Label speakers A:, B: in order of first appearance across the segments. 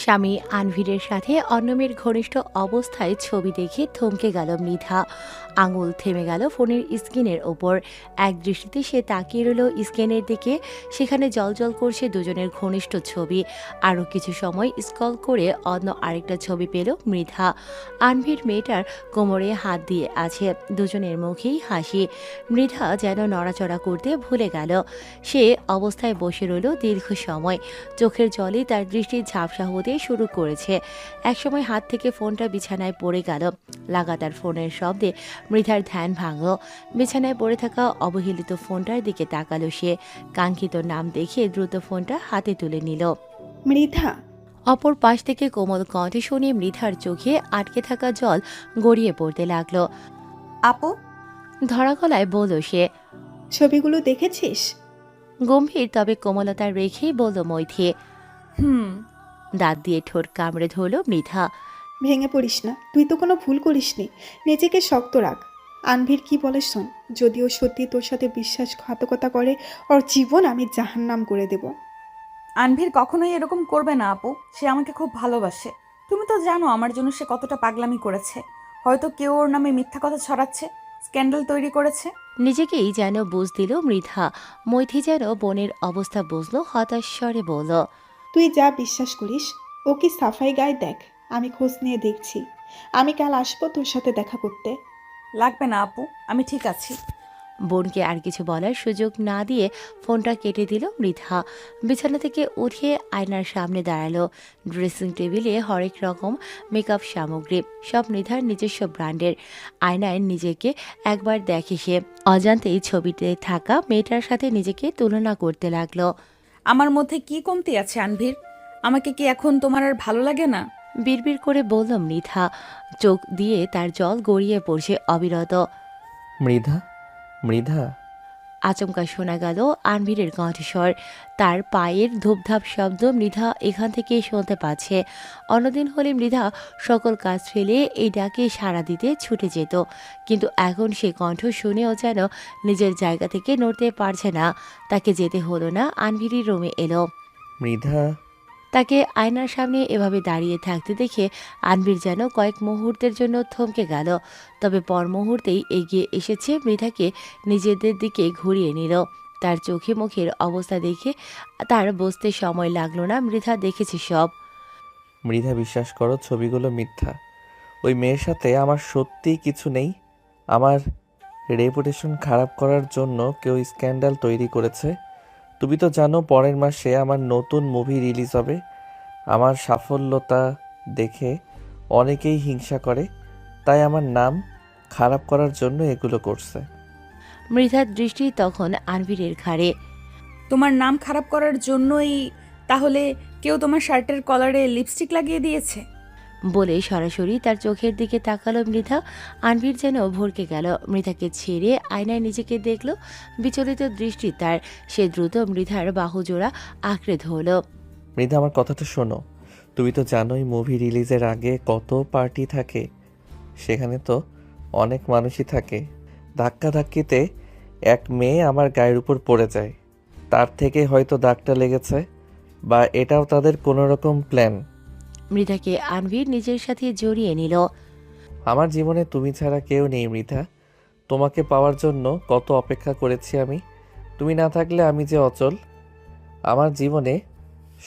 A: স্বামী আনভিরের সাথে অন্য মেয়ের ঘনিষ্ঠ অবস্থায় ছবি দেখে থমকে গেল মৃধা। আঙুল থেমে গেল ফোনের স্ক্রিনের ওপর। এক দৃষ্টিতে সে তাকিয়ে রইল স্ক্রিনের দিকে। সেখানে জলজল করছে দুজনের ঘনিষ্ঠ ছবি। আরও কিছু সময় স্ক্রল করে অন্য আরেকটা ছবি পেল মৃধা। আনভির মেয়েটার কোমরে হাত দিয়ে আছে, দুজনের মুখেই হাসি। মৃধা যেন নড়াচড়া করতে ভুলে গেল। সে অবস্থায় বসে রইল দীর্ঘ সময়। চোখের জলে তার দৃষ্টি ঝাপসা হতে শুরু করেছে। একসময় হাত থেকে ফোনটা বিছানায় পড়ে গেল। লাগাতার ফোনের শব্দে মৃধার ধ্যান ভাঙল। বিছানায় পড়ে থাকা অবহেলিত ফোনটার দিকে তাকালো সে। কাঙ্ক্ষিত নাম দেখে দ্রুত ফোনটা হাতে তুলে নিল।
B: মৃধা।
A: অপর পাশ থেকে কোমল কণ্ঠে শুনে মৃধার চোখে আটকে থাকা জল গড়িয়ে পড়তে লাগলো।
C: আপু,
A: ধরা গলায় বলল সে।
B: ছবিগুলো দেখেছিস?
A: গম্ভীর তবে কোমলতা রেখেই বলল মৈথি।
C: হুম।
A: দাঁত দিয়ে ঠোঁট কামড়ে ধরল মৃধা।
B: ভেঙে পড়িস না, তুই তো কোনো ভুল করিসনি। নিজেকে শক্ত রাখ। আনভির কি বলে শোন, যদিও সত্যি তোর সাথে বিশ্বাসঘাতকতা করে, ওর জীবন আমি জাহান্নাম করে দেব।
C: আনভির কখনোই এরকম করবে না আপু, সে আমাকে খুব ভালোবাসে। তুমি তো জানো আমার জন্য সে কতটা পাগলামি করেছে। হয়তো কেউ ওর নামে মিথ্যা কথা ছড়াচ্ছে, স্ক্যান্ডাল তৈরি করেছে।
A: নিজেকেই যেন বুঝ দিল মৃধা। মৈথি যেন বোনের অবস্থা বুঝলো, হতাশ স্বরে বলল।
B: তুই যা বিশ্বাস করিস, ও কি সাফাই গায়ে দেখ, আমি খোঁজ নিয়ে দেখছি। আমি কাল আসবো তোর সাথে দেখা করতে।
C: লাগবে না আপু, আমি ঠিক আছি।
A: বোনকে আর কিছু বলার সুযোগ না দিয়ে ফোনটা কেটে দিল মৃধা। বিছানা থেকে উঠে আয়নার সামনে দাঁড়ালো। ড্রেসিং টেবিলে হরেক রকম মেকআপ সামগ্রী, সব মৃধার নিজস্ব ব্র্যান্ডের। আয়নায় নিজেকে একবার দেখে সে। অজান্তেই ছবিতে থাকা মেয়েটার সাথে নিজেকে তুলনা করতে লাগলো।
C: আমার মধ্যে কি কমতি আছে আনভির? আমাকে কি এখন তোমার আর ভালো লাগে না?
A: বিড়বিড় করে বলল মৃধা। চোখ দিয়ে তার জল গড়িয়ে পড়ছে অবিরত।
D: মৃধা, মৃধা।
A: আচমকা শোনা গেল আনভিরের কণ্ঠস্বর। তার পায়ের ধূপধাপ শব্দ মৃধা এখান থেকে শুনতে পাচ্ছে। অন্যদিন হলে মৃধা সকল কাজ ফেলে এই ডাকে সাড়া দিতে ছুটে যেত, কিন্তু এখন সে কণ্ঠ শুনেও যেন নিজের জায়গা থেকে নড়তে পারছে না। তাকে যেতে হলো না, আনভিরের রুমে এলো।
D: মৃধা।
A: তাকে আয়নার সামনে এভাবে দাঁড়িয়ে থাকতে দেখে আনভির যেন কয়েক মুহূর্তের জন্য থমকে গেল। তবে পর মুহূর্তেই এগিয়ে এসেছে মৃধাকে নিজেদের দিকে ঘুরিয়ে নিল। তার চোখে মুখের অবস্থা দেখে তার বুঝতে সময় লাগলো না, মৃধা দেখেছে সব।
D: মৃধা, বিশ্বাস করো ছবিগুলো মিথ্যা। ওই মেয়ের সাথে আমার সত্যিই কিছু নেই। আমার রেপুটেশন খারাপ করার জন্য কেউ স্ক্যান্ডাল তৈরি করেছে। তুমি তো জানো পরের মাসে আমার নতুন মুভি রিলিজ হবে। আমার সাফল্যতা দেখে অনেকেই হিংসা করে, তাই আমার নাম খারাপ করার জন্য এগুলো করছে।
A: মৃধার দৃষ্টি তখন আনভিরের ঘাড়ে।
C: তোমার নাম খারাপ করার জন্যই তাহলে কেউ তোমার শার্টের কলারে লিপস্টিক লাগিয়ে দিয়েছে?
A: বলে সরাসরি তার চোখের দিকে তাকালো মৃধা। আনভির যেন ভরকে গেল। মৃধাকে ছেড়ে আয়নায় নিজেকে দেখল। বিচলিত দৃষ্টি তার। সে দ্রুত মৃধার বাহুজোড়া আঁকড়ে ধরল।
D: মৃধা, আমার কথাটা শোনো। তুমি তো জানোই মুভি রিলিজের আগে কত পার্টি থাকে। সেখানে তো অনেক মানুষই থাকে। ধাক্কাধাক্কিতে এক মেয়ে আমার গায়ের উপর পড়ে যায়। তার থেকে হয়তো দাগটা লেগেছে, বা এটাও তাদের কোনো রকম প্ল্যান।
A: মৃধাকে আনভির নিজের সাথে জড়িয়ে নিল।
D: আমার জীবনে তুমি ছাড়া কেউ নেই মৃধা। তোমাকে পাওয়ার জন্য কত অপেক্ষা করেছি আমি। তুমি না থাকলে আমি যে অচল। আমার জীবনে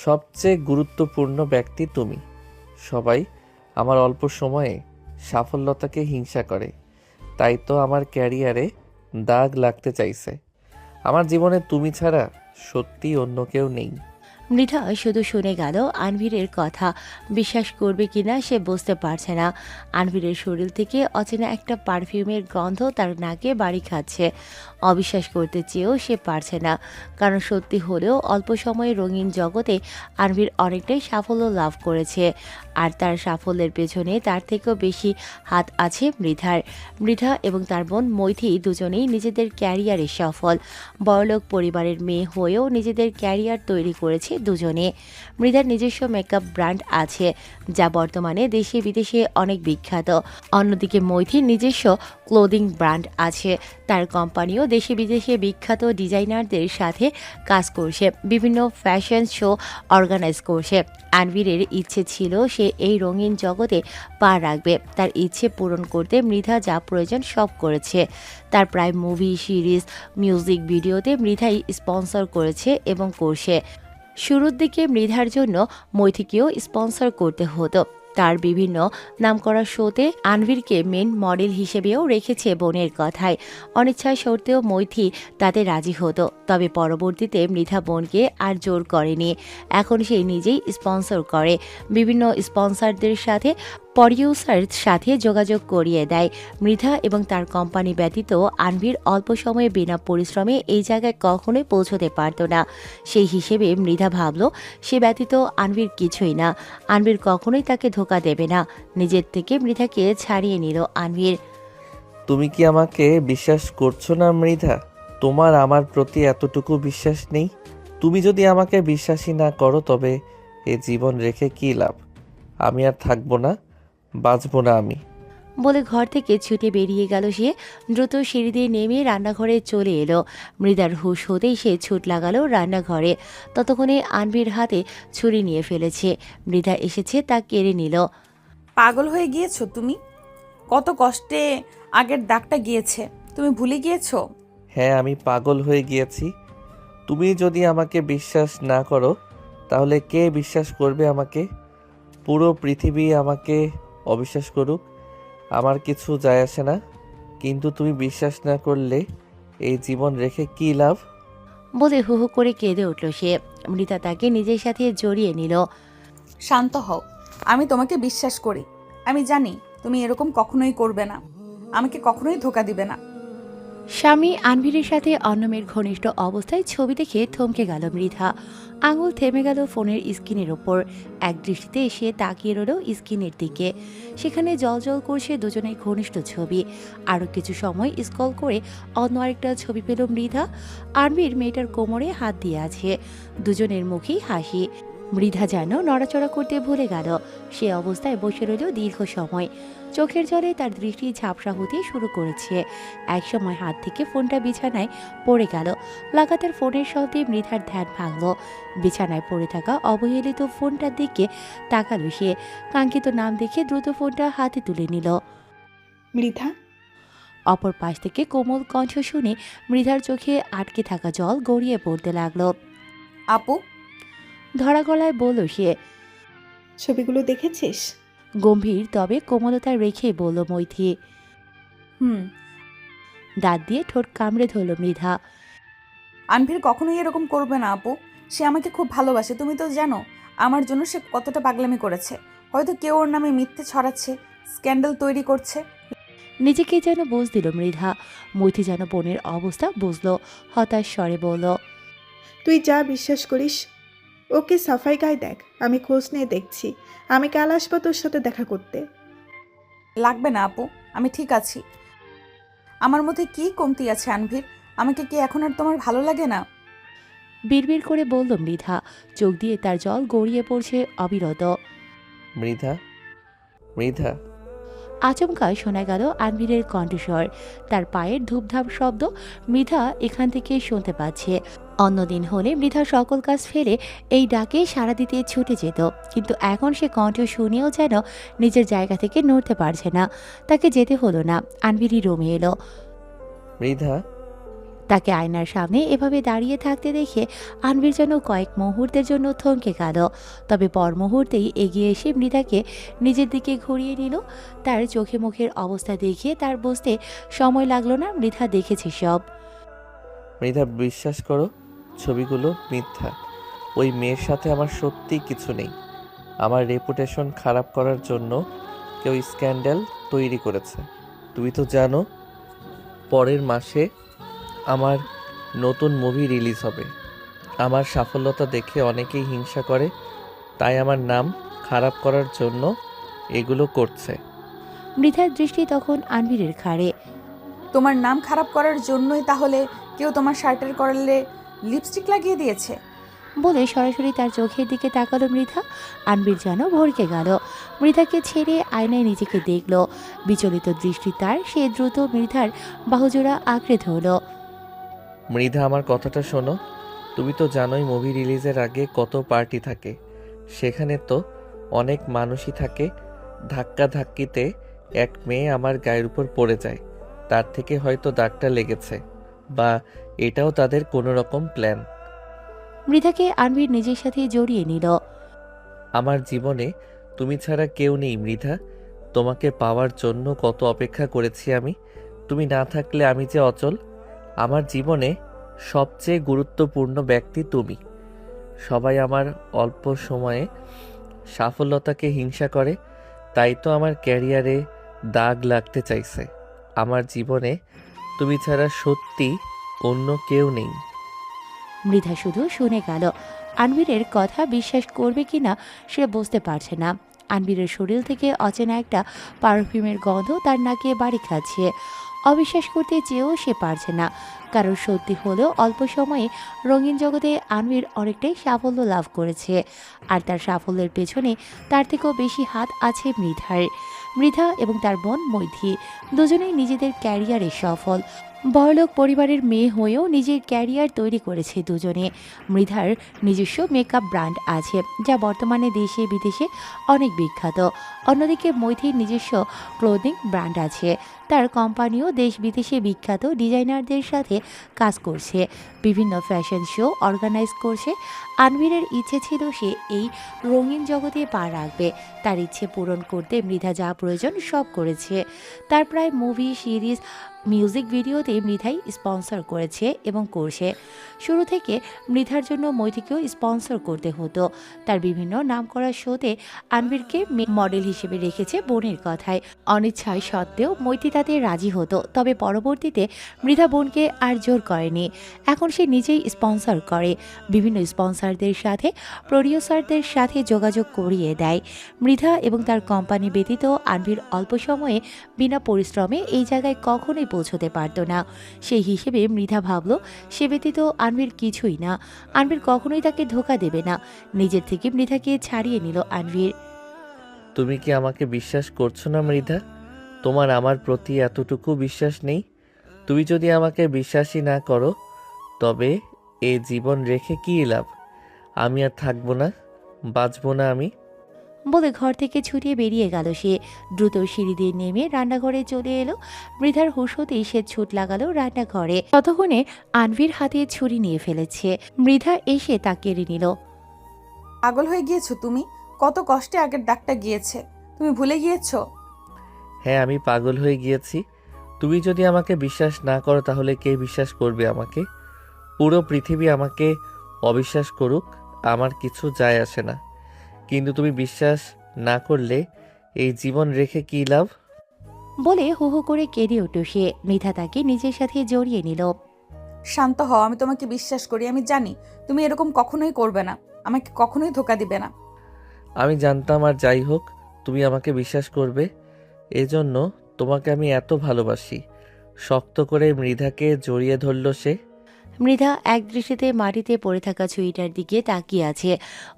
D: সবচেয়ে গুরুত্বপূর্ণ ব্যক্তি তুমি। সবাই আমার অল্প সময়ে সাফল্যতাকে হিংসা করে, তাই তো আমার ক্যারিয়ারে দাগ লাগতে চাইছে। আমার জীবনে তুমি ছাড়া সত্যি অন্য কেউ নেই।
A: মৃধা শুধু শুনে গেল আনভিরের কথা। বিশ্বাস করবে কিনা সে বুঝতে পারছে না। আনভিরের শরীর থেকে অচেনা একটা পারফিউমের গন্ধ তার নাকে বাড়ি খাচ্ছে। অবিশ্বাস করতে চেয়েও সে পারছে না, কারণ সত্যি হলেও অল্প সময়ে রঙিন জগতে আনভির অনেকটাই সাফল্য লাভ করেছে। আর তার সাফল্যের পেছনে তার থেকেও বেশি হাত আছে মৃধার। মৃধা এবং তার বোন মৈথি দুজনেই নিজেদের ক্যারিয়ারে সফল। বড়লোক পরিবারের মেয়ে হয়েও নিজেদের ক্যারিয়ার তৈরি করেছে দুজনে। মৃধার নিজস্ব মেকআপ ব্র্যান্ড আছে, যা বর্তমানে দেশে বিদেশে অনেক বিখ্যাত। অন্যদিকে মৈথির নিজস্ব ক্লোদিং ব্র্যান্ড আছে। তার কোম্পানিও দেশে বিদেশে বিখ্যাত ডিজাইনারদের সাথে কাজ করছে, বিভিন্ন ফ্যাশন শো অর্গানাইজ করছে। আনভীরের ইচ্ছে ছিল সে এই রঙিন জগতে পা রাখবে। তার ইচ্ছে পূরণ করতে মৃধা যা প্রয়োজন সব করেছে। তার প্রায় মুভি, সিরিজ, মিউজিক ভিডিওতে মৃধাই স্পন্সর করেছে এবং করছে। শুরুর দিকে মৃধার জন্য মৈথিকেও স্পন্সর করতে হতো। তার বিভিন্ন নামকরা শোতে আনভীরকে মেন মডেল হিসেবেও রেখেছে বোনের কথায়। অনিচ্ছা সত্ত্বেও মৈথি তাতে রাজি হতো। তবে পরবর্তীতে মৃধা বোনকে আর জোর করেনি। এখন সে নিজেই স্পন্সর করে। বিভিন্ন স্পন্সরদের সাথে প্রডিউসার সাথে যোগাযোগ করিয়ে দেয়। মৃধা এবং তার কোম্পানি ব্যতীত আনভীর অল্প সময়ে বিনা পরিশ্রমে এই জায়গায় কখনোই পৌঁছতে পারত না। সেই হিসেবে মৃধা ভাবল সে ব্যতীত আনভীর কিছুই না। আনভীর কখনোই তাকে ধোকা দেবে না। নিজের থেকে মৃধাকে ছাড়িয়ে নিল আনভীর।
D: তুমি কি আমাকে বিশ্বাস করছো না মৃধা? তোমার আমার প্রতি এতটুকু বিশ্বাস নেই? তুমি যদি আমাকে বিশ্বাসই না করো তবে এ জীবন রেখে কী লাভ? আমি আর থাকবো না, বাঁচবো না আমি।
A: বলে ঘর থেকে ছুটে বেরিয়ে গেল সে। দ্রুত সিঁড়ি দিয়ে নেমে রান্নাঘরে চলে এলো। মৃদার হুঁশ হতেই সে ছুট লাগালো রান্নাঘরে। ততক্ষণে আনভীর হাতে ছুরি নিয়ে ফেলেছে। মৃধা এসেছে তা কেড়ে নিল।
C: পাগল হয়ে গিয়েছো তুমি? কত কষ্টে আগের দাগটা গিয়েছে, তুমি ভুলে গিয়েছো?
D: হ্যাঁ, আমি পাগল হয়ে গিয়েছি। তুমি যদি আমাকে বিশ্বাস না করো তাহলে কে বিশ্বাস করবে আমাকে? পুরো পৃথিবী আমাকে অবিশ্বাস করুক, আমার কিছু যায় আসে না। কিন্তু তুমি বিশ্বাস না করলে এই জীবন রেখে কী লাভ?
A: বলে হু হু করে কেঁদে উঠল সে। মৃধা তাকে নিজের সাথে জড়িয়ে নিল।
C: শান্ত হও, আমি তোমাকে বিশ্বাস করি। আমি জানি তুমি এরকম কখনোই করবে না, আমাকে কখনোই ধোকা দিবে না।
A: স্বামী আনভীরের সাথে অন্যমের ঘনিষ্ঠ অবস্থায় ছবি দেখে থমকে গেল মৃধা। আঙুল থেমে গেল ফোনের স্ক্রিনের ওপর। এক দৃষ্টিতে এসে তাকিয়ে রইল স্ক্রিনের দিকে। সেখানে জলজল করছে দুজনের ঘনিষ্ঠ ছবি। আরও কিছু সময় স্ক্রল করে অন্য আরেকটা ছবি পেল মৃধা। আনভীর মেয়েটার কোমরে হাত দিয়ে আছে। দুজনের মুখেই হাসি। মৃধা যেন নড়াচড়া করতে ভুলে গেল। সে অবস্থায় বসে রইল দীর্ঘ সময়। চোখের জলে তার দৃষ্টি ঝাপসা হতে শুরু করেছে। একসময় হাত থেকে ফোনটা বিছানায় পড়ে গেল। লাগাতার ফোনের শব্দে মৃধার ধ্যান ভাঙল। বিছানায় পড়ে থাকা অবহেলিত ফোনটার দিকে তাকালো সে। কাঙ্ক্ষিত নাম দেখে দ্রুত ফোনটা হাতে তুলে নিল।
B: মৃধা?
A: অপর পাশ থেকে কোমল কণ্ঠ শুনে মৃধার চোখে আটকে থাকা জল গড়িয়ে পড়তে লাগলো।
C: আপু,
A: ধরা গলায় বলল সে।
B: ছবিগুলো দেখেছিস?
A: গম্ভীর তবে কোমলতা রেখে বলল মৈথি।
C: হুম।
A: দাঁত দিয়ে ঠোঁট কামড়ে ধরল মৃধা।
C: আনভীর কখনোই এরকম করবে না আপু। সে আমাকে খুব ভালোবাসে, তুমি তো জানো আমার জন্য সে কতটা পাগলামি করেছে। হয়তো কেউ ওর নামে মিথ্যে ছড়াচ্ছে, স্ক্যান্ডাল তৈরি করছে।
A: নিজেকে যেন বুঝ দিল মৃধা। মৈথি যেন বোনের অবস্থা বুঝলো। হতাশ স্বরে বলল।
B: তুই যা বিশ্বাস করিস। ওকে সাফাই গায়ে দেখ, আমি খোঁজ নিয়ে দেখছি। আমি কাল আসবো তোর সাথে দেখা করতে।
C: লাগবে না আপু, আমি ঠিক আছি। আমার মধ্যে কি কমতি আছে আনভীর? আমাকে কি এখন আর তোমার ভালো লাগে না?
A: বিড়বিড় করে বলল মৃধা। চোখ দিয়ে তার জল গড়িয়ে পড়ছে অবিরত।
D: মৃধা, মৃধা।
A: আচমকা শোনা গেল আনভীরের কণ্ঠস্বর। তার পায়ের ধূপধাপ শব্দ মৃধা এখান থেকে শুনতে পাচ্ছে। অন্যদিন হলে মৃধা সকল কাজ ফেলে এই ডাকে সাড়া দিতে ছুটে যেত। কিন্তু এখন সে কণ্ঠ শুনেও যেন নিজের জায়গা থেকে নড়তে পারছে না। তাকে যেতে হলো না। আনভীরই রমে এলো।
D: মৃধা,
A: তাকে আয়নার সামনে এভাবে দাঁড়িয়ে থাকতে দেখে আনভীর যেন কয়েক মুহূর্তের জন্য থমকে গেল। তবে পর মুহূর্তেই এগিয়ে এসে মৃধাকে নিজের দিকে ঘুরিয়ে নিল। তার চোখে মুখের অবস্থা দেখে তার বুঝতে সময় লাগলো না মৃধা দেখেছে সব।
D: মৃধা, বিশ্বাস করো ছবিগুলো মিথ্যা। ওই মেয়ের সাথে আমার সত্যি কিছু নেই। আমার রেপুটেশন খারাপ করার জন্য কেউ স্ক্যান্ডাল তৈরি করেছে। তুমি তো জানো পরের মাসে আমার নতুন মুভি রিলিজ হবে। আমার সাফল্যতা দেখে অনেকেই হিংসা করে, তাই আমার নাম খারাপ করার জন্য এগুলো করছে।
A: মৃধার দৃষ্টি তখন আনভীরের ঘাড়ে।
C: তোমার নাম খারাপ করার জন্যই তাহলে কেউ তোমার শার্টের করালে লিপস্টিক লাগিয়ে দিয়েছে?
A: বলে সরাসরি তার চোখের দিকে তাকালো মৃধা। আনভীর যেন ভড়কে গেল। মৃধাকে ছেড়ে আয়নায় নিজেকে দেখল। বিচলিত দৃষ্টি তার। সে দ্রুত মৃধার বাহুজোড়া আঁকড়ে ধরল।
D: মৃধা, আমার কথাটা শোনো। তুমি তো জানোই মুভি রিলিজের আগে কত পার্টি থাকে। সেখানে তো অনেক মানুষই থাকে। ধাক্কা ধাক্কিতে এক মেয়ে আমার গায়ের উপর পড়ে যায়, তার থেকে হয়তো দাগটা লেগেছে, বা এটাও তাদের কোনো রকম প্ল্যান।
A: মৃধাকে আনভির নিজের সাথে জড়িয়ে নিল।
D: আমার জীবনে তুমি ছাড়া কেউ নেই মৃধা। তোমাকে পাওয়ার জন্য কত অপেক্ষা করেছি আমি। তুমি না থাকলে আমি যে অচল। আমার জীবনে সবচেয়ে গুরুত্বপূর্ণ ব্যক্তি তুমি। সবাই আমার অল্প সময়ে সাফল্যতাকে হিংসা করে, তাই তো আমার ক্যারিয়ারে দাগ লাগতে চাইছে। আমার জীবনে তুমি ছাড়া সত্যি অন্য কেউ নেই।
A: মৃধা শুধু শুনে গেল। আনবীরের কথা বিশ্বাস করবে কিনা সে বুঝতে পারছে না। আনবীরের শরীর থেকে অচেনা একটা পারফিউমের গন্ধ তার নাকে বাড়ি খাচ্ছে। অবিশ্বাস করতে চেয়েও সে পারছে না, কারণ সত্যি হলেও অল্প সময়ে রঙিন জগতে আনবীর অনেকটাই সাফল্য লাভ করেছে। আর তার সাফল্যের পেছনে তার থেকেও বেশি হাত আছে মৃধার। মৃধা এবং তার বোন মৈথি দুজনেই নিজেদের ক্যারিয়ারে সফল। বড়লোক পরিবারের মেয়ে হয়েও নিজের ক্যারিয়ার তৈরি করেছে দুজনে। মৃধার নিজস্ব মেকআপ ব্র্যান্ড আছে, যা বর্তমানে দেশে বিদেশে অনেক বিখ্যাত। অন্যদিকে মৈথির নিজস্ব ক্লোদিং ব্র্যান্ড আছে। তার কোম্পানিও দেশ বিদেশে বিখ্যাত ডিজাইনারদের সাথে কাজ করছে, বিভিন্ন ফ্যাশন শো অর্গানাইজ করছে। আনভীরের ইচ্ছে ছিল সে এই রঙিন জগতে পা রাখবে। তার ইচ্ছে পূরণ করতে মৃধা যা প্রয়োজন সব করেছে। তার প্রায় মুভি, সিরিজ, মিউজিক ভিডিওতে মৃধাই স্পন্সর করেছে এবং করছে। শুরু থেকে মৃধার জন্য মৈথিকেও স্পন্সর করতে হতো। তার বিভিন্ন নামকরা শোতে আনবীরকে মডেল হিসেবে রেখেছে বোনের কথায়। অনিচ্ছায় সত্ত্বেও মৈথি তাতে রাজি হতো, তবে পরবর্তীতে মৃধা বোনকে আর জোর করেনি। এখন সে নিজেই স্পন্সর করে, বিভিন্ন স্পন্সরদের সাথে, প্রডিউসারদের সাথে যোগাযোগ করিয়ে দেয়। মৃধা এবং তার কোম্পানি ব্যতীত আনবীর অল্প সময়ে বিনা পরিশ্রমে এই জায়গায় কখনোই পৌঁছতে পারত না। সেই হিসেবে মৃধা ভাবল সে ব্যতীত আনবীর কিছুই না। আনবীর কখনোই তাকে ধোঁকা দেবে না। নিজের থেকে মৃধাকে ছাড়িয়ে নিল আনবীর।
D: তুমি কি আমাকে বিশ্বাস করছো না মৃধা? তোমার আমার প্রতি এতটুকু বিশ্বাস নেই? তুমি যদি আমাকে বিশ্বাসই না করো, তবে এ জীবন রেখে কী লাভ? আমি আর থাকবো না, বাঁচবো না আমি।
A: বলে ঘর থেকে ছুটিয়ে বেরিয়ে গেল সে। দ্রুত সিঁড়ি দিয়ে নেমে রান্নাঘরে চলে এলো। মৃধার হুঁশ হতেই সে ছুট লাগালো রান্নাঘরে। ততক্ষণে আনভীর হাতে ছুরি নিয়ে ফেলেছে। মৃধা এসে তা কেড়ে নিল।
C: পাগল হয়ে গিয়েছো তুমি? কত কষ্টে আগের ডাকটা গিয়েছে, তুমি ভুলে গিয়েছো?
D: হ্যাঁ, আমি পাগল হয়ে গিয়েছি। তুমি যদি আমাকে বিশ্বাস না করো, তাহলে কে বিশ্বাস করবে আমাকে? পুরো পৃথিবী আমাকে অবিশ্বাস করুক, আমার কিছু যায় আসে না। কিন্তু তুমি বিশ্বাস না করলে এই জীবন রেখে কী লাভ?
A: বলে হু হু করে কেঁদে উঠল সে। মৃধা তাকে নিজের সাথে জড়িয়ে নিল।
C: শান্ত হও, আমি তোমাকে বিশ্বাস করি। আমি জানি তুমি এরকম কখনোই করবে না, আমাকে কখনোই ধোকা দিবে না।
D: আমি জানতাম, আর যাই হোক তুমি আমাকে বিশ্বাস করবে, এজন্য তোমাকে আমি এত ভালোবাসি। শক্ত করে মৃধাকে জড়িয়ে ধরল সে।
A: মৃধা এক দৃষ্টিতে মাটিতে পড়ে থাকা ছুরিটার দিকে তাকিয়ে আছে।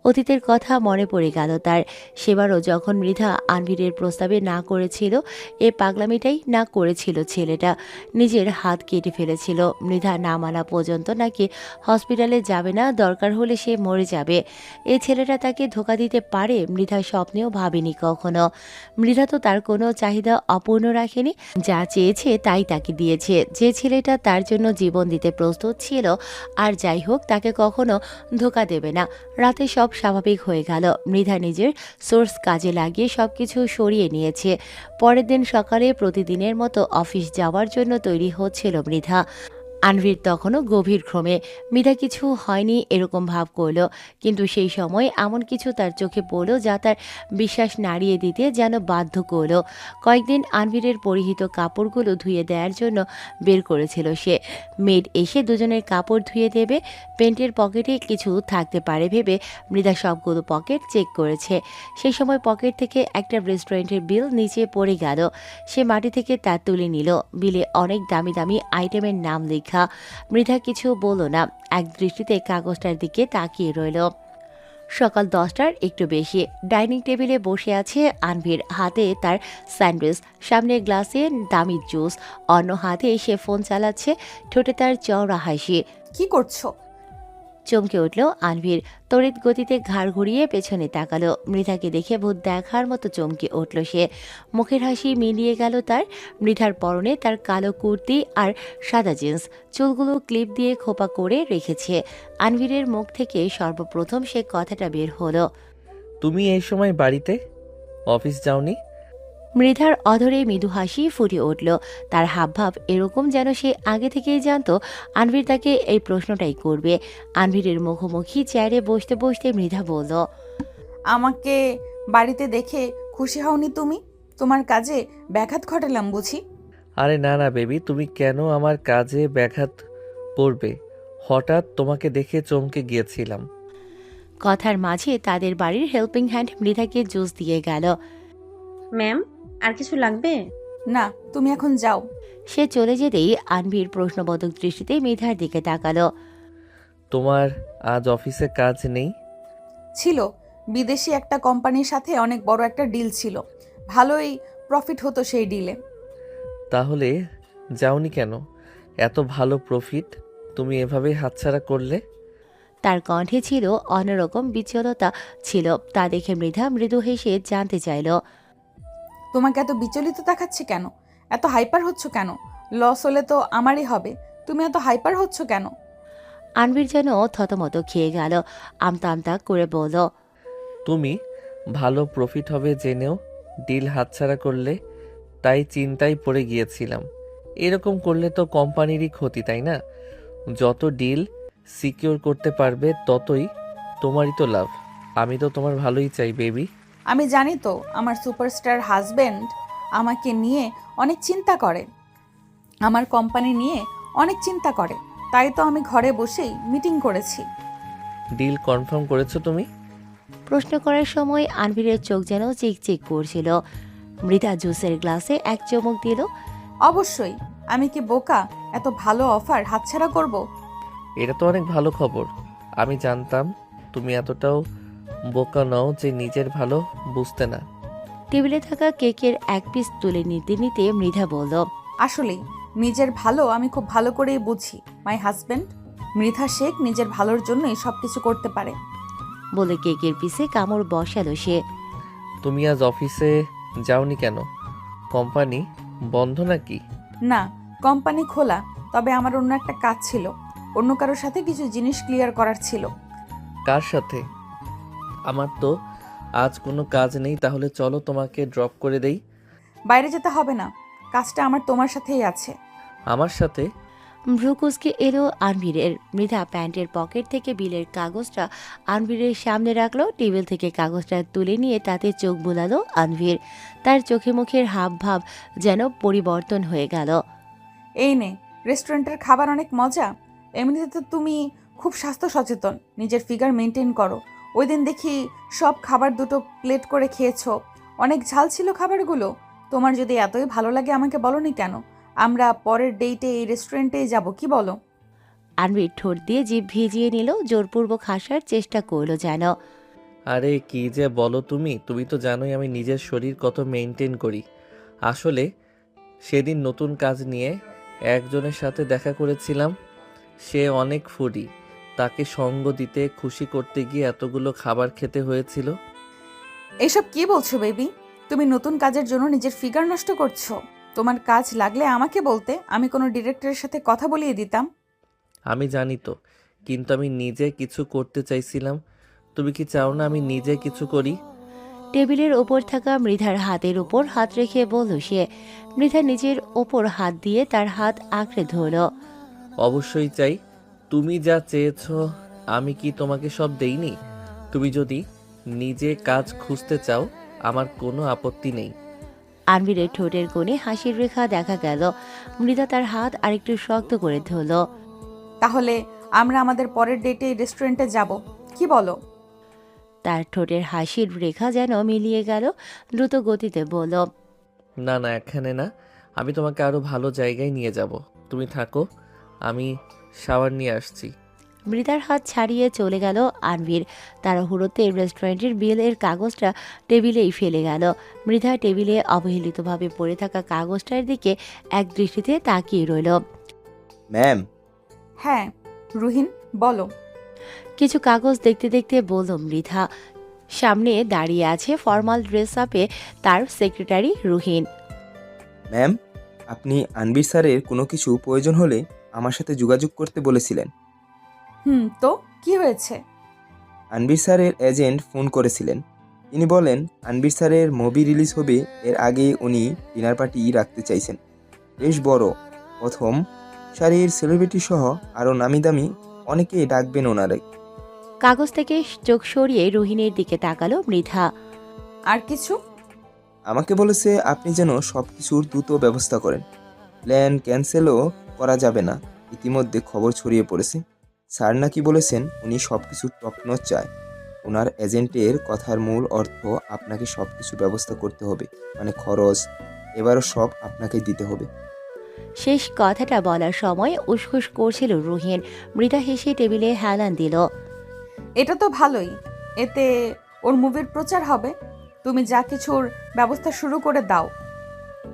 A: অতীতের কথা মনে পড়ে গেল তার। সেবারও যখন মৃধা আনভীরের প্রস্তাবে না করেছিল, এ পাগলামিটাই না করেছিল ছেলেটা। নিজের হাত কেটে ফেলেছিল। মৃধা না মানা পর্যন্ত নাকি হসপিটালে যাবে না, দরকার হলে সে মরে যাবে। এই ছেলেটা তাকে ধোকা দিতে পারে, মৃধা স্বপ্নেও ভাবেনি কখনো। মৃধা তো তার কোনো চাহিদা অপূর্ণ রাখেনি, যা চেয়েছে তাই তাকে দিয়েছে। যে ছেলেটা তার জন্য জীবন দিতে প্রস্তুত ছিল, আর যাই হোক তাকে কখনো ধোকা দেবে না। রাতে সব স্বাভাবিক হয়ে গেল। মৃধা নিজের সোর্স কাজে লাগিয়ে সবকিছু সরিয়ে নিয়েছে। পরের দিন সকালে প্রতিদিনের মতো অফিস যাওয়ার জন্য তৈরি হচ্ছিল মৃধা। আনভীর তখনও গভীর ঘুমে। মৃধা কিছু হয়নি এরকম ভাব করল, কিন্তু সেই সময় এমন কিছু তার চোখে পড়ল যা তার বিশ্বাস নাড়িয়ে দিতে যেন বাধ্য করল। কয়েকদিন আনভীরের পরিহিত কাপড়গুলো ধুয়ে দেওয়ার জন্য বের করেছিল সে। মেড এসে দুজনের কাপড় ধুয়ে দেবে। প্যান্টের পকেটে কিছু থাকতে পারে ভেবে মৃধা সবগুলো পকেট চেক করেছে। সেই সময় পকেট থেকে একটা রেস্টুরেন্টের বিল নিচে পড়ে গেল। সে মাটি থেকে তা তুলে নিল। বিলে অনেক দামি দামি আইটেমের নাম লেখা। মৃধা কিছু বলল না, এক দৃষ্টিতে কাগজটার দিকে তাকিয়ে রইল। সকাল 10টার একটু বেশি। ডাইনিং টেবিলে বসে আছে আনভীর। হাতে তার স্যান্ডউইচ, সামনে গ্লাসে দামি জুস, অন্য হাতে সে ফোন চালাচ্ছে। ঠোঁটে তার চওড়া হাসি।
C: কি করছো?
A: চমকে উঠল আনভির। তড়িৎ গতিতে ঘাড় ঘুরিয়ে পেছনে তাকালো। মৃধাকে দেখে ভূত দেখার মতো চমকে উঠল সে। মুখের হাসি মিলিয়ে গেল তার। মৃধার পরনে তার কালো কুর্তি আর সাদা জিন্স, চুলগুলো ক্লিপ দিয়ে খোপা করে রেখেছে। আনভিরের মুখ থেকে সর্বপ্রথম সে কথাটা বের হলো।
D: তুমি এই সময় বাড়িতে? অফিস যাওনি?
A: মৃধার অধরে মৃদু হাসি ফুটে উঠল। তার হাবভাব এরকম যেন সে আগে থেকেই জানতো আনভির তাকে এই প্রশ্নটাই করবে। আনভিরের মুখোমুখি চেয়ারে বসতে বসতে মৃধা বলল,
C: আমাকে বাড়িতে দেখে খুশি হওনি তুমি? তোমার কাজে ব্যাঘাত ঘটালাম বুঝি?
D: আরে না না বেবি, তুমি কেন আমার কাজে ব্যাঘাত পড়বে? হঠাৎ তোমাকে দেখে চমকে গিয়েছিলাম।
A: কথার মাঝে তাদের বাড়ির হেল্পিং হ্যান্ড মৃধাকে জুস দিয়ে গেল।
E: ম্যাম, আর কিছু লাগবে?
C: না, তুমি এখন যাও।
A: সে চলে যেতেই আনভির প্রশ্নবোধক দৃষ্টিতে মৃধার দিকে তাকালো।
D: তোমার আজ অফিসে কাজ নেই?
C: ছিল, বিদেশি একটা কোম্পানির সাথে অনেক বড় একটা ডিল ছিল, ভালোই প্রফিট হতো সেই ডিলে।
D: তাহলে যাওনি কেন? এত ভালো প্রফিট, তুমি এভাবে হাতছাড়া করলে?
A: তার কণ্ঠে ছিল অন্যরকম বিচলতা ছিল। তা দেখে মৃধা মৃদু হেসে জানতে চাইল,
C: তোমাকে এত বিচলিত দেখাচ্ছে কেন? এত হাইপার হচ্ছ কেন? লস হলে তো আমারই হবে, তুমি এত হাইপার হচ্ছ কেন?
A: আনভির যেন থতমত খেয়ে গেল। আমতা আমতা করে বলল,
D: তুমি ভালো প্রফিট হবে জেনেও ডিল হাতছাড়া করলে, তাই চিন্তায় পড়ে গিয়েছিলাম। এরকম করলে তো কোম্পানিরই ক্ষতি, তাই না? যত ডিল সিকিউর করতে পারবে ততই তোমারই তো লাভ। আমি তো তোমার ভালোই চাই বেবি।
C: আমি জানি তো আমার সুপারস্টার হাজবেন্ড আমাকে নিয়ে অনেক চিন্তা করে, আমার কোম্পানি নিয়ে অনেক চিন্তা করে, তাই তো আমি ঘরে বসেই মিটিং করেছি।
D: ডিল কনফার্ম করেছো তুমি?
A: প্রশ্ন করার সময় আনভিরের চোখ যেন চিকচিক করছিল। মৃধা জুসের গ্লাসে এক চুমুক দিল।
C: অবশ্যই, আমি কি বোকা এত ভালো অফার হাতছাড়া করব?
D: এটা তো অনেক ভালো খবর। আমি জানতাম তুমি এতটাও বোকা নও যে নিজের ভালো বুঝতে না।
A: টেবিলে থাকা কেকের এক পিস তুলে নিতে নিতে মৃধা বলল,
C: আসলেই নিজের ভালো আমি খুব ভালো করেই বুঝি। মাই হাজবেন্ড মৃধা শেখ নিজের ভালোর জন্যই সবকিছু করতে পারে।
A: বলে কেকের পিসে কামড় বসালো সে।
D: তুমি আজ অফিসে যাওনি কেন? কোম্পানি বন্ধ নাকি?
C: না, কোম্পানি খোলা, তবে আমার অন্য একটা কাজ ছিল, অন্য কারোর সাথে কিছু জিনিস ক্লিয়ার করার ছিল।
D: কার সাথে? আমার তো আজ কোনো কাজ নেই, তাহলে চলো তোমাকে ড্রপ করে দেই।
C: বাইরে যেতে হবে না, কাজটা আমার তোমার সাথেই আছে।
D: আমার সাথে?
A: ভ্রুকুসকে এলো আনভিরের। মৃধা প্যান্টের পকেট থেকে বিলের কাগজটা আনভিরের সামনে রাখলো। টেবিল থেকে কাগজটা তুলে নিয়ে তাতে চোখ বুলালো আনভির। তার চোখে মুখের হাব ভাব যেন পরিবর্তন হয়ে গেল।
C: এই নে, রেস্টুরেন্টের খাবার অনেক মজা। এমনিতে তো তুমি খুব স্বাস্থ্য সচেতন, নিজের ফিগার মেনটেন করো। ওই দিন দেখি সব খাবার দুটো প্লেট করে খেয়েছো, অনেক ঝাল ছিল খাবারগুলো। তোমার যদি এতই ভালো লাগে আমাকে বলোনি কেন? আমরা পরের ডেটে এই রেস্টুরেন্টেই যাব, কি বলো?
A: আনভির ঠোঁট দিয়ে জিভ ভিজিয়ে নিল, জোরপূর্বক হাসার চেষ্টা করলো যেন।
D: আরে কি যে বলো তুমি! তুমি তো জানোই আমি নিজের শরীর কত মেনটেন করি। আসলে সেদিন নতুন কাজ নিয়ে একজনের সাথে দেখা করেছিলাম। সে অনেক ফুডি, তাকে সঙ্গ দিতে খুশি করতে গিয়ে এতগুলো খাবার খেতে হয়েছিল।
C: এইসব কি বলছো বেবি? তুমি নতুন কাজের জন্য নিজের ফিগার নষ্ট করছো। তোমার কাজ লাগলে আমাকে বলতে, আমি কোনো ডিরেক্টরের সাথে কথা বলিয়ে দিতাম।
D: আমি জানি তো, কিন্তু আমি নিজে কিছু করতে চাইছিলাম। তুমি কি চাও না আমি নিজে কিছু করি?
A: টেবিলের ওপর থাকা মৃধার হাতের ওপর হাত রেখে বলল সে। মৃধা নিজের ওপর হাত দিয়ে তার হাত আঁকড়ে ধরল।
D: অবশ্যই চাই। তুমি যা চেয়েছ আমি কি তোমাকে সব দেইনি? তুমি যদি নিজে কাজ খুঁজতে চাও আমার কোনো আপত্তি নেই।
A: আনভিরের ঠোঁটের কোণে হাসির রেখা দেখা গেল। মৃধা তার হাত আরেকটু শক্ত করে ধরল।
C: তাহলে আমরা আমাদের পরের ডেটে এই রেস্টুরেন্টে যাব, কি বলো?
A: তার ঠোঁটের হাসির রেখা যেন মিলিয়ে গেল। দ্রুত গতিতে বলল,
D: না না, এখানে না, আমি তোমাকে আরো ভালো জায়গায় নিয়ে যাব। তুমি থাকো, আমি শাওয়ার নিয়ে আসছি।
A: মৃধার হাত ছাড়িয়ে চলে গেল আনভির। তাড়াহুড়োতে রেস্টুরেন্টের বিলের কাগজটা টেবিলেই ফেলে গেল। মৃধা টেবিলে অবহেলিতভাবে পড়ে থাকা কাগজটার দিকে এক দৃষ্টিতে তাকিয়ে রইল।
F: ম্যাম,
C: হ্যাঁ রুহিন, বলো।
A: কিছু কাগজ দেখতে দেখতে বলল মৃধা। সামনে দাঁড়িয়ে আছে ফর্মাল ড্রেস আপে তার সেক্রেটারি রুহিন।
F: ম্যাম, আপনি আনবির স্যারের কোনো কিছু প্রয়োজন হলে আমার সাথে যোগাযোগ করতে বলেছিলেন।
C: তো কি হয়েছে?
F: আনবির স্যারের এজেন্ট ফোন করেছিলেন। তিনি বলেন আনবির স্যারের মুভি রিলিজ হবে, এর আগে উনি ডিনার পার্টি রাখতে চাইছেন। বেশ বড়, প্রথম সারির সেলিব্রিটি সহ আরও নামি দামি অনেকে ডাকবেন ওনারে।
A: কাগজ থেকে চোখ সরিয়ে রুহিনের দিকে তাকালো মৃধা।
C: আর কিছু?
F: আমাকে বলেছে আপনি যেন সব কিছুর দ্রুত ব্যবস্থা করেন। প্ল্যান ক্যান্সেলও করা যাবে না। ইতিমধ্যে খবর ছড়িয়ে পড়েছে। স্যার নাকি বলেছেন উনি সব কিছু টপনচ চায়। ওনার এজেন্টের কথার মূল অর্থ আপনাকে সব কিছু ব্যবস্থা করতে হবে, মানে খরচ এবারও সব আপনাকে দিতে হবে।
A: শেষ কথাটা বলার সময় উসখুস করছিল রুহিন। মৃধা হেসে টেবিলে হেলান দিল।
C: এটা তো ভালোই, এতে ওর মুভির প্রচার হবে। তুমি যা কিছুর ব্যবস্থা শুরু করে দাও।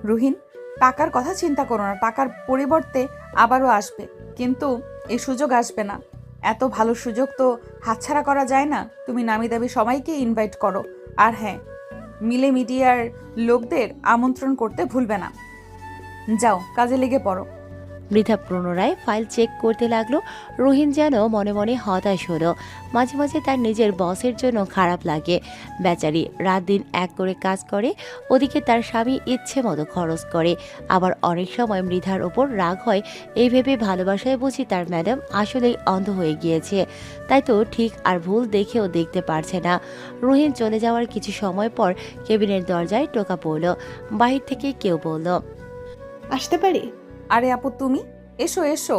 C: রুহিন, টাকার কথা চিন্তা করো না, টাকার পরিবর্তে আবারও আসবে, কিন্তু এই সুযোগ আসবে না। এত ভালো সুযোগ তো হাতছাড়া করা যায় না। তুমি নামি দামি সবাইকে ইনভাইট করো, আর হ্যাঁ, মিলে মিডিয়ার লোকদের আমন্ত্রণ করতে ভুলবে না। যাও, কাজে লেগে পড়ো।
A: মৃধা পুনরায় ফাইল চেক করতে লাগলো। রুহিন যেন মনে মনে হতাশ হলো। মাঝে মাঝে তার নিজের বসের জন্য খারাপ লাগে। বেচারি রাত দিন এক করে কাজ করে, ওদিকে তার স্বামী ইচ্ছে মতো খরচ করে। আবার অনেক সময় মৃধার ওপর রাগ হয়, এই ভেবে ভালোবাসায় বুঝি তার ম্যাডাম আসলেই অন্ধ হয়ে গিয়েছে, তাই তো ঠিক আর ভুল দেখেও দেখতে পারছে না। রুহিন চলে যাওয়ার কিছু সময় পর কেবিনের দরজায় টোকা পড়ল। বাহির থেকে কেউ বলল,
B: আসতে পারি?
C: আরে আপু, তুমি এসো এসো।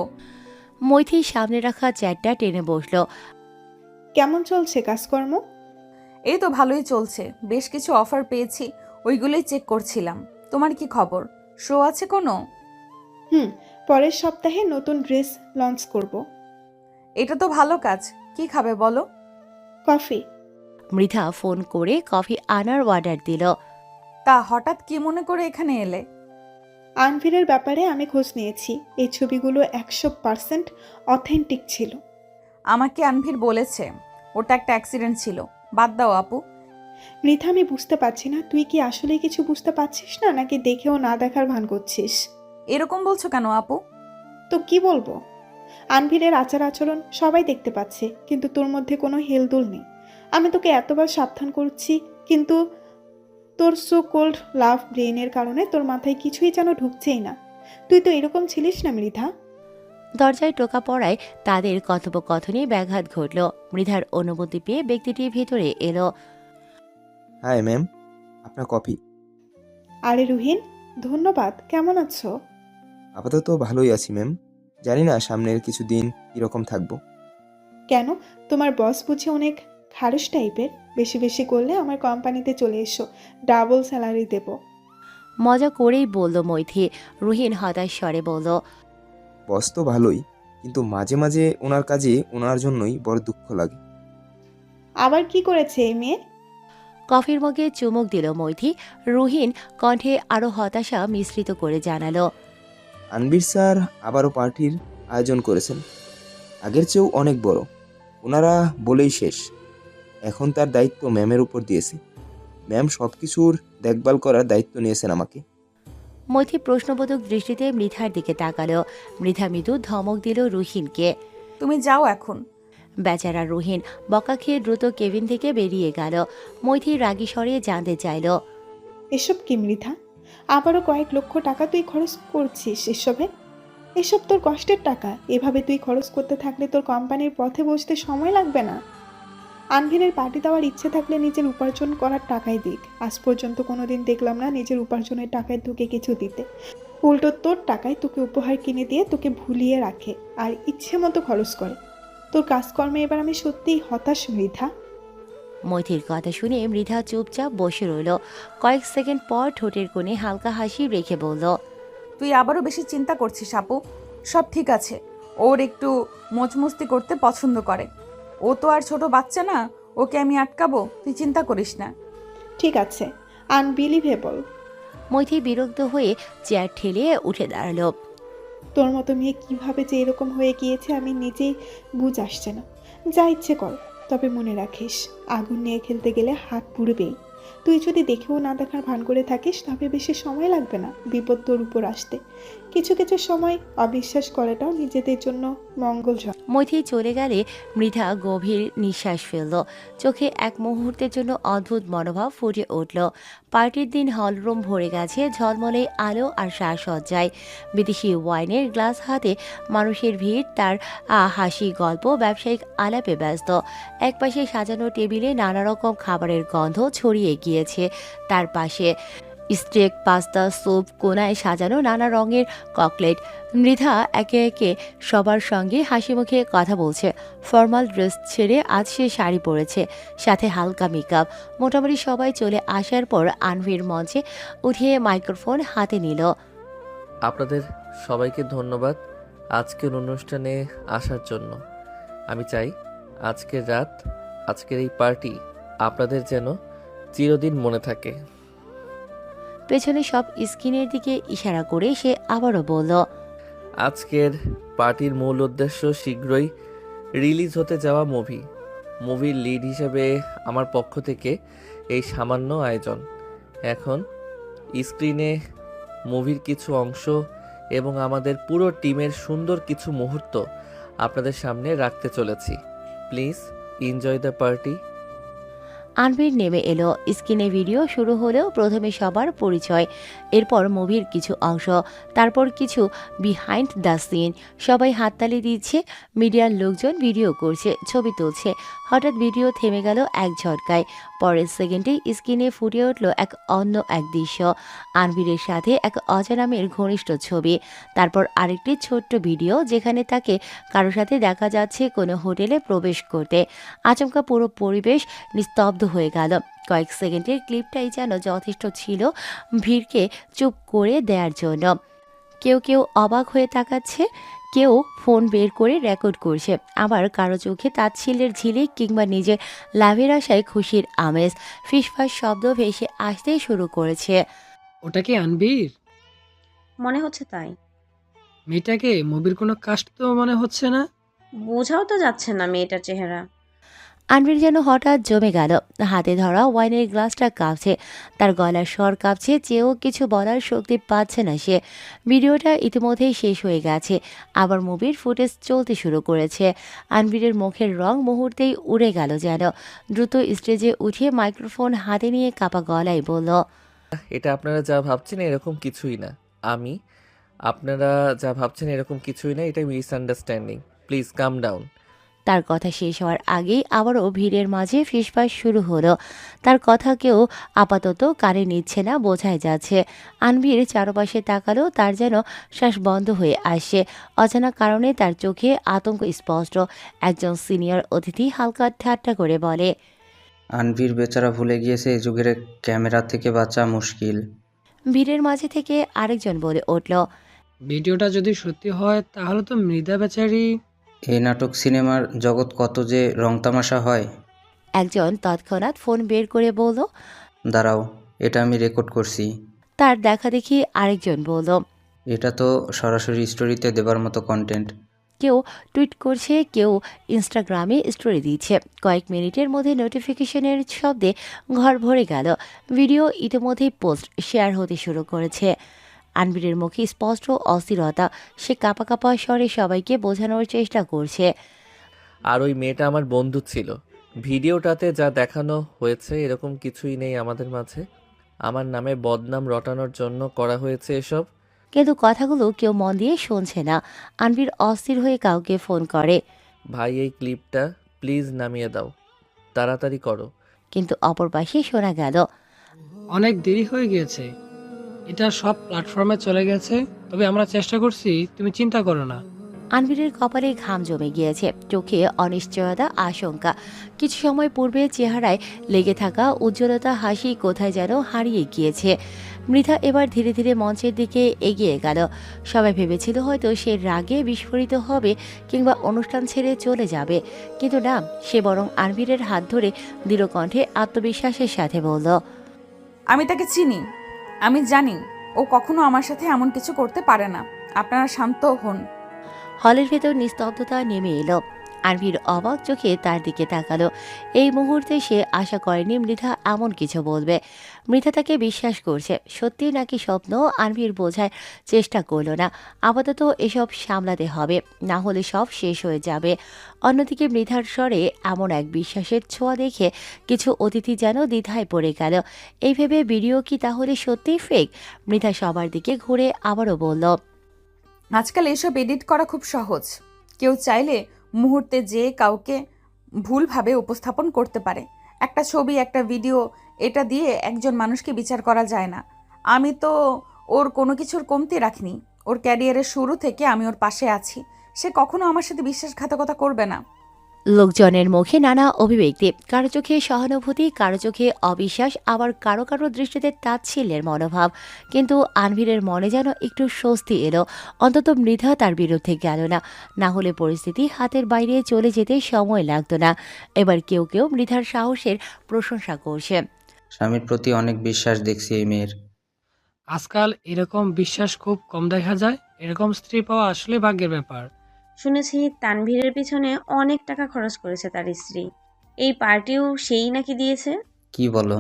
A: মৈথি সামনে রাখা চেয়ারটা টেনে বসলো।
B: কেমন চলছে কাজকর্ম?
C: এই তো ভালোই চলছে, বেশ কিছু অফার পেয়েছি, ওইগুলোই চেক করছিলাম। তোমার কি খবর? শো আছে কোনো?
B: পরের সপ্তাহে নতুন ড্রেস লঞ্চ করব।
C: এটা তো ভালো কাজ। কি খাবে বলো?
B: কফি।
A: মৃধা ফোন করে কফি আনার অর্ডার দিল।
C: তা হঠাৎ কি মনে করে এখানে এলে?
B: আনভিরের ব্যাপারে আমি খোঁজ নিয়েছি। এই ছবিগুলো 100% অথেন্টিক ছিল।
C: আমাকে আনভির বলেছে ওটা একটা অ্যাক্সিডেন্ট ছিল। বাদ দাও আপু।
B: মৃথা, আমি বুঝতে পারছি না তুই কি আসলে কিছু বুঝতে পারছিস না, নাকি দেখেও না দেখার ভান করছিস?
C: এরকম বলছো কেন আপু?
B: তো কি বলবো? আনভিরের আচার আচরণ সবাই দেখতে পাচ্ছে, কিন্তু তোর মধ্যে কোনো হেলদোল নেই। আমি তোকে এতবার সাবধান করছি, কিন্তু তোর সো কোল্ড লাভ ব্রেনের কারণে তোর মাথায় কিছুই যেন ঢুকছেই না। তুই তো এরকম ছিলিস না মৃধা।
A: দরজায় টোকা পড়ায় তাদের কথোপকথনে ব্যাঘাত ঘটল। মৃধার অনুমতি পেয়ে ব্যক্তিটি ভেতরে এলো।
F: হাই ম্যাম, আপনার কফি।
B: আরে রুহিন, ধন্যবাদ। কেমন আছো?
F: আপাতত ভালোই আছি ম্যাম। জানি না সামনের কিছুদিন কীরকম থাকবো।
B: কেন, তোমার বস বুঝি অনেক খারস টাইপের? বেশি বেশি করলে আমার কোম্পানিতে চলে এসো, ডাবল স্যালারি দেব।
A: মজা করেই বলল মৈথি। রুহিন হতাশ স্বরে বলল,
F: বস তো ভালোই, কিন্তু মাঝে মাঝে ওনার কাজে ওনার জন্যই বড় দুঃখ লাগে।
B: আবার কি করেছে এই মেয়ে?
A: কফির মগে চুমুক দিল মৈথি। রুহিন কণ্ঠে আরো হতাশা মিশ্রিত করে জানালো,
F: আনবির স্যার আবারও পার্টির আয়োজন করেছেন, আগের চেয়েও অনেক বড়। ওনারা বলেই শেষ। এখন তার দায়িত্ব ম্যামের উপর দিয়েছে। ম্যাম সব কিছুর দেখভাল করার দায়িত্ব নিয়েছেন আমাকে।
A: মৈথি প্রশ্নবোধক দৃষ্টিতে মৃধার দিকে তাকালো। মৃধা মৃদু ধমক দিল রুহিনকে।
C: তুমি যাও এখন।
A: বেচারা রুহিন বকা খেয়ে দ্রুত কেবিন থেকে বেরিয়ে গেল। মৈথি রাগী স্বরে জানতে চাইল,
B: এসব কি মৃধা? আবারও কয়েক লক্ষ টাকা তুই খরচ করছিস এসবে? এসব তোর কষ্টের টাকা। এভাবে তুই খরচ করতে থাকলে তোর কোম্পানির পথে বসতে সময় লাগবে না। আনভিরের পার্টি দেওয়ার ইচ্ছে থাকলে নিজের উপার্জন করার টাকাই দিক। আজ পর্যন্ত কোনোদিন দেখলাম না নিজের উপার্জনের টাকায় তোকে কিছু দিতে। উল্টো তোর টাকায় তোকে উপহার কিনে দিয়ে তোকে ভুলিয়ে রাখে আর ইচ্ছে মতো খরচ করে। তোর কাজকর্মে এবার আমি সত্যিই হতাশ মৃধা।
A: মৈথির কথা শুনে মৃধা চুপচাপ বসে রইল। কয়েক সেকেন্ড পর ঠোঁটের কোণে হালকা হাসি রেখে বলল,
C: তুই আবারও বেশি চিন্তা করছিস আপু। সব ঠিক আছে, ওর একটু মজমস্তি করতে পছন্দ করে। ও তো আর ছোট বাচ্চা না, ওকে আমি আটকাবো? তুই চিন্তা করিস না।
B: ঠিক আছে, আনবিলিভেবল।
A: মৈথি বিরক্ত হয়ে চেয়ার ঠেলে উঠে দাঁড়ালো।
B: তোর মতো মেয়ে কিভাবে যে এরকম হয়ে গিয়েছে আমি নিজেই বুঝ আসছে না। যা ইচ্ছে কর, তবে মনে রাখিস আগুন নিয়ে খেলতে গেলে হাত পুড়বেই। তুই যদি দেখেও না দেখার ভান করে থাকিস তবে বেশি সময় লাগবে না বিপদ তোর উপর আসতে। কিছু কিছু সময় অবিশ্বাস করাটাও নিজেদের জন্য মঙ্গলজনক।
A: মৈথি চলে গেলে মৃধা গভীর নিঃশ্বাস ফেলল। চোখে এক মুহূর্তের জন্য অদ্ভুত মনোভাব ফুটে উঠল। পার্টির দিন হলরুম ভরে গেছে ঝলমলে আলো আর সাজসজ্জায়। বিদেশি ওয়াইনের গ্লাস হাতে মানুষের ভিড়, তার হাসি, গল্প, ব্যবসায়িক আলাপে ব্যস্ত। একপাশে সাজানো টেবিলে নানা রকম খাবারের গন্ধ ছড়িয়ে গিয়েছে। তার পাশে স্টেক, পাস্তা, স্যুপ, কোনায় সাজানো নানা রঙের ককলেট। মৃধা একে একে সবার সঙ্গে হাসি মুখে কথা বলছে। ফর্মাল ড্রেস ছেড়ে আজ সে শাড়ি পরেছে, সাথে হালকা মেকআপ। মোটামুটি সবাই চলে আসার পর আনভির মঞ্চে উঠিয়ে মাইক্রোফোন হাতে নিল।
D: আপনাদের সবাইকে ধন্যবাদ আজকের অনুষ্ঠানে আসার জন্য। আমি চাই আজকের রাত, আজকের এই পার্টি আপনাদের যেন চিরদিন মনে থাকে।
A: পেছনে সব স্ক্রিনের দিকে ইশারা করে সে আবারও বলল,
D: আজকের পার্টির মূল উদ্দেশ্য শীঘ্রই রিলিজ হতে যাওয়া মুভির লিড হিসেবে আমার পক্ষ থেকে এই সামান্য আয়োজন। এখন স্ক্রিনে মুভির কিছু অংশ এবং আমাদের পুরো টিমের সুন্দর কিছু মুহূর্ত আপনাদের সামনে রাখতে চলেছি। Please enjoy the party.
A: Anvir নেমে এলো। স্ক্রিনে ভিডিও শুরু হলেও প্রথমে সবার পরিচয়, এরপর মুভির কিছু অংশ, তারপর কিছু বিহাইন্ড দ্য সিন। সবাই হাততালি দিচ্ছে, মিডিয়ার লোকজন ভিডিও করছে, ছবি তুলছে। হঠাৎ ভিডিও থেমে গেল এক ঝটকায়। পরের সেকেন্ডেই স্ক্রিনে ফুটে উঠল অন্য এক দৃশ্য, আনভিরের সাথে এক অজানা মেয়ের ঘনিষ্ঠ ছবি। তারপর আরেকটি ছোট্ট ভিডিও যেখানে তাকে কারো সাথে দেখা যাচ্ছে কোনো হোটেলে প্রবেশ করতে। আচমকা পুরো পরিবেশ নিস্তব্ধ হয়ে গেল। কয়েক সেকেন্ডের ক্লিপটাই যেন যথেষ্ট ছিল ভিড়কে চুপ করে দেওয়ার জন্য। কেউ কেউ অবাক হয়ে তাকাচ্ছে, কেউ ফোন বের করে রেকর্ড করছে, আবার কারো চোখে তাচ্ছিল্যের ঝিলিক কিংবা নিজের লাভের আশায় খুশির আমেজ। ফিসফাস শব্দ ভেসে আসতে শুরু করেছে।
G: ওটা কি আনবির?
E: মনে হচ্ছে তাই।
G: মেয়েটাকে মুভির কোনো কাস্ট তো মনে হচ্ছে না।
E: বোঝাও তো যাচ্ছে না মেয়েটার চেহারা।
A: আনভির যেন হঠাৎ জমে গেল। হাতে ধরা ওয়াইনের গ্লাসটা কাঁপছে, তার গলার স্বর কাঁপছে, চেয়েও কিছু বলার শক্তি পাচ্ছে না সে। ভিডিওটা ইতিমধ্যেই শেষ হয়ে গেছে, আবার মুভির ফুটেজ চলতে শুরু করেছে। আনভিরের মুখের রং মুহূর্তেই উড়ে গেল যেন। দ্রুত স্টেজে উঠে মাইক্রোফোন হাতে নিয়ে কাঁপা গলায় বলল,
D: এটা আপনারা যা ভাবছেন এরকম কিছুই না। আপনারা যা ভাবছেন এরকম কিছুই না, এটা মিসআন্ডারস্ট্যান্ডিং। Please come down.
A: তার কথা শেষ হওয়ার আগেই আবারও ভিড়ের মাঝে ফিসফাস শুরু হলো। তার কথা কেউ আপাতত কানে নিচ্ছে না বোঝাই যাচ্ছে। আনভির চারপাশে তাকালো, তার যেন শ্বাস বন্ধ হয়ে আসে। অজানা কারণে তার চোখে আতঙ্ক স্পষ্ট। একজন সিনিয়র অতিথি হালকা ঠাট্টা করে বলে,
H: আনভির বেচারা ভুলে গিয়েছে এই যুগের ক্যামেরা থেকে বাঁচা মুশকিল।
A: ভিড়ের মাঝে থেকে আরেকজন বলে উঠল,
G: ভিডিওটা যদি সত্যি হয় তাহলে তো মৃধা বেচারি।
H: এই নাটক সিনেমার জগৎ কত যে রং তামাশা হয়।
A: একজন তৎক্ষণাৎ ফোন বের করে বলল,
H: দাঁড়াও, এটা আমি রেকর্ড করছি।
A: তার দেখা দেখি আরেকজন বলল,
H: এটা তো সরাসরি স্টোরিতে দেবার মতো কন্টেন্ট।
A: কেউ টুইট করছে, কেউ ইনস্টাগ্রামে স্টোরি দিচ্ছে। কয়েক মিনিটের মধ্যে নোটিফিকেশনের শব্দে ঘর ভরে গেল। ভিডিও ইতিমধ্যেই পোস্ট শেয়ার হতে শুরু করেছে। আনভিরের মুখে স্পষ্ট অস্থিরতা। সে কাঁপা কাঁপা স্বরে সবাইকে বোঝানোর চেষ্টা করছে।
D: আর ওই মেয়েটা আমার বন্ধু ছিল। ভিডিওটাতে যা দেখানো হয়েছে এরকম কিছুই নেই আমাদের মাঝে। আমার নামে বদনাম রটানোর জন্য করা হয়েছে এসব।
A: কিন্তু কথাগুলো কেউ মন দিয়ে শুনছে না। আনভির অস্থির হয়ে কাউকে ফোন করে,
D: ভাই এই ক্লিপটা প্লিজ নামিয়ে দাও, তাড়াতাড়ি করো।
A: কিন্তু অপর পাশে শোনা গেল,
G: অনেক দেরি হয়ে গিয়েছে, এটা সব প্ল্যাটফর্মে চলে গেছে, তবে আমরা চেষ্টা করছি, তুমি চিন্তা করো না।
A: আনভিরের কপালে ঘাম জমে গিয়েছে, চোখে অনিশ্চয়তা, আশঙ্কা। কিছু সময় পূর্বে চেহারায় লেগে থাকা উজ্জ্বলতা, হাসি কোথায় যেন হারিয়ে গিয়েছে। মৃধা এবার ধীরে ধীরে মঞ্চের দিকে এগিয়ে গেল। সবাই ভেবেছিল হয়তো সে রাগে বিস্ফোরিত হবে কিংবা অনুষ্ঠান ছেড়ে চলে যাবে, কিন্তু না, সে বরং আনভিরের হাত ধরে দৃঢ় কণ্ঠে আত্মবিশ্বাসের সাথে বলল,
C: আমি তাকে চিনি, আমি জানি ও কখনো আমার সাথে এমন কিছু করতে পারে না। আপনারা শান্ত হন।
A: হলের ভেতর নিস্তব্ধতা নেমে এলো। আরভির অবাক চোখে তার দিকে তাকালো। এই মুহূর্তে সে আশা করেনি মৃধা এমন কিছু বলবে। মৃধা তাকে বিশ্বাস করছে, সত্যি নাকি স্বপ্ন আরভির বোঝার চেষ্টা করলো না। আপাতত এসব সামলাতে হবে, না হলে সব শেষ হয়ে যাবে। অন্যদিকে মৃধার স্বরে এমন এক বিশ্বাসের ছোঁয়া দেখে কিছু অতিথি যেন দ্বিধায় পড়ে গেল। এই ভেবে ভিডিও কি তাহলে সত্যিই ফেক? মৃধা সবার দিকে ঘুরে আবারও বলল,
C: আজকাল এসব এডিট করা খুব সহজ। কেউ চাইলে মুহূর্তে যে কাউকে ভুলভাবে উপস্থাপন করতে পারে। একটা ছবি, একটা ভিডিও, এটা দিয়ে একজন মানুষকে বিচার করা যায় না। আমি তো ওর কোনো কিছুর কমতি রাখিনি। ওর ক্যারিয়ারের শুরু থেকে আমি ওর পাশে আছি। সে কখনো আমার সাথে বিশ্বাসঘাতকতা করবে না।
A: লোকজনের মুখে নানা অভিব্যক্তি, কারো চোখে সহানুভূতি, কারো চোখে অবিশ্বাস, আবার কারো কারো দৃষ্টিতে তাচ্ছিল্যের মনোভাব। কিন্তু আনভিরের মনে যেন একটু স্বস্তি এলো। অন্তত মৃধা তার বিরুদ্ধে গেল না, না হলে পরিস্থিতি হাতের বাইরে চলে যেতে সময় লাগতো না। এবার কেউ কেউ মৃধার সাহসের প্রশংসা করছে।
H: স্বামীর প্রতি অনেক বিশ্বাস দেখছি এই মেয়ের।
G: আজকাল এরকম বিশ্বাস খুব কম দেখা যায়। এরকম স্ত্রী পাওয়া আসলে ভাগ্যের ব্যাপার।
E: শুনেছি তানভীরের পিছনে অনেক টাকা খরচ করেছে তার স্ত্রী। এই পার্টিও সেই নাকি দিয়েছে।
H: কি বলো?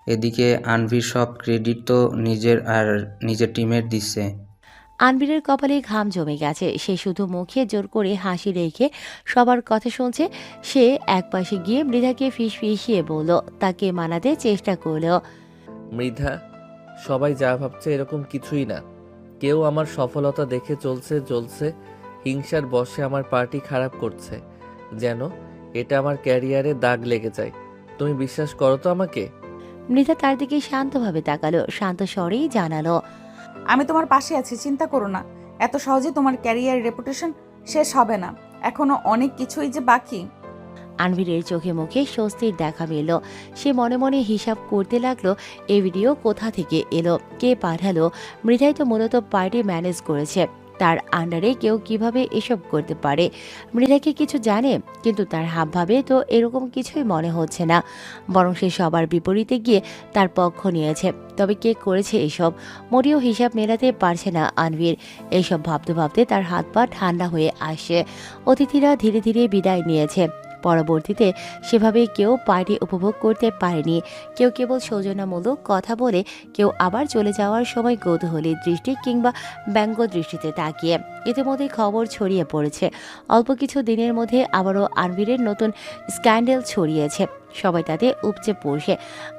H: এদিকে আনভির সব ক্রেডিট তো নিজের আর নিজের টিমের দিচ্ছে।
A: আনভিরের কপালে ঘাম জমে গেছে। সে শুধু মুখে জোর করে হাসি রেখে সবার কথা শুনছে। সে একপাশে গিয়ে মৃধাকে ফিসফিসিয়ে বলল, তাকে মানাতে চেষ্টা করলো।
D: মৃধা, সবাই যা ভাবছে এরকম কিছুই না। কেউ আমার সফলতা দেখে চলছে হিংসার বশে আমার পার্টি খারাপ করছে, যেন এটা আমার ক্যারিয়ারে দাগ লেগে যায়। তুমি বিশ্বাস করো তো আমাকে?
A: মৃধা তার দিকে শান্তভাবে তাকালো, শান্ত স্বরেই জানালো,
C: আমি তোমার পাশে আছি, চিন্তা করো না। এত সহজে তোমার ক্যারিয়ার রেপুটেশন শেষ হবে না। এখনো অনেক কিছুই যে বাকি।
A: আনভিরের চোখে মুখে স্বস্তির দেখা মিলল। সে মনে মনে হিসাব করতে লাগলো, এই ভিডিও কোথা থেকে এলো, কে পাঠালো। মৃধাই তো মূলত পার্টি ম্যানেজ করেছে। তার আন্ডারে কেউ কিভাবে এসব করতে পারে? মৃধাকে কিছু জানে, কিন্তু তার হাবভাবে তো এরকম কিছুই মনে হচ্ছে না। বরং সে সবার বিপরীতে গিয়ে তার পক্ষ নিয়েছে। তবে কে করেছে এসব? মোটেও হিসাব মেলাতে পারছে না আনভির। এইসব ভাবতে ভাবতে তার হাত পা ঠান্ডা হয়ে আসে। অতিথিরা ধীরে ধীরে বিদায় নিয়েছে। পরবর্তীতে সেভাবে কেউ পার্টি উপভোগ করতে পারেনি। কেউ কেবল সৌজন্যমূলক কথা বলে, কেউ আবার চলে যাওয়ার সময় কৌতূহলী দৃষ্টি কিংবা ব্যঙ্গ দৃষ্টিতে তাকিয়ে। ইতিমধ্যে খবর ছড়িয়ে পড়েছে। অল্প কিছু দিনের মধ্যে আবারও আনভিরের নতুন স্ক্যান্ডেল ছড়িয়েছে। সবাই তাতে উপচে পড়ছে।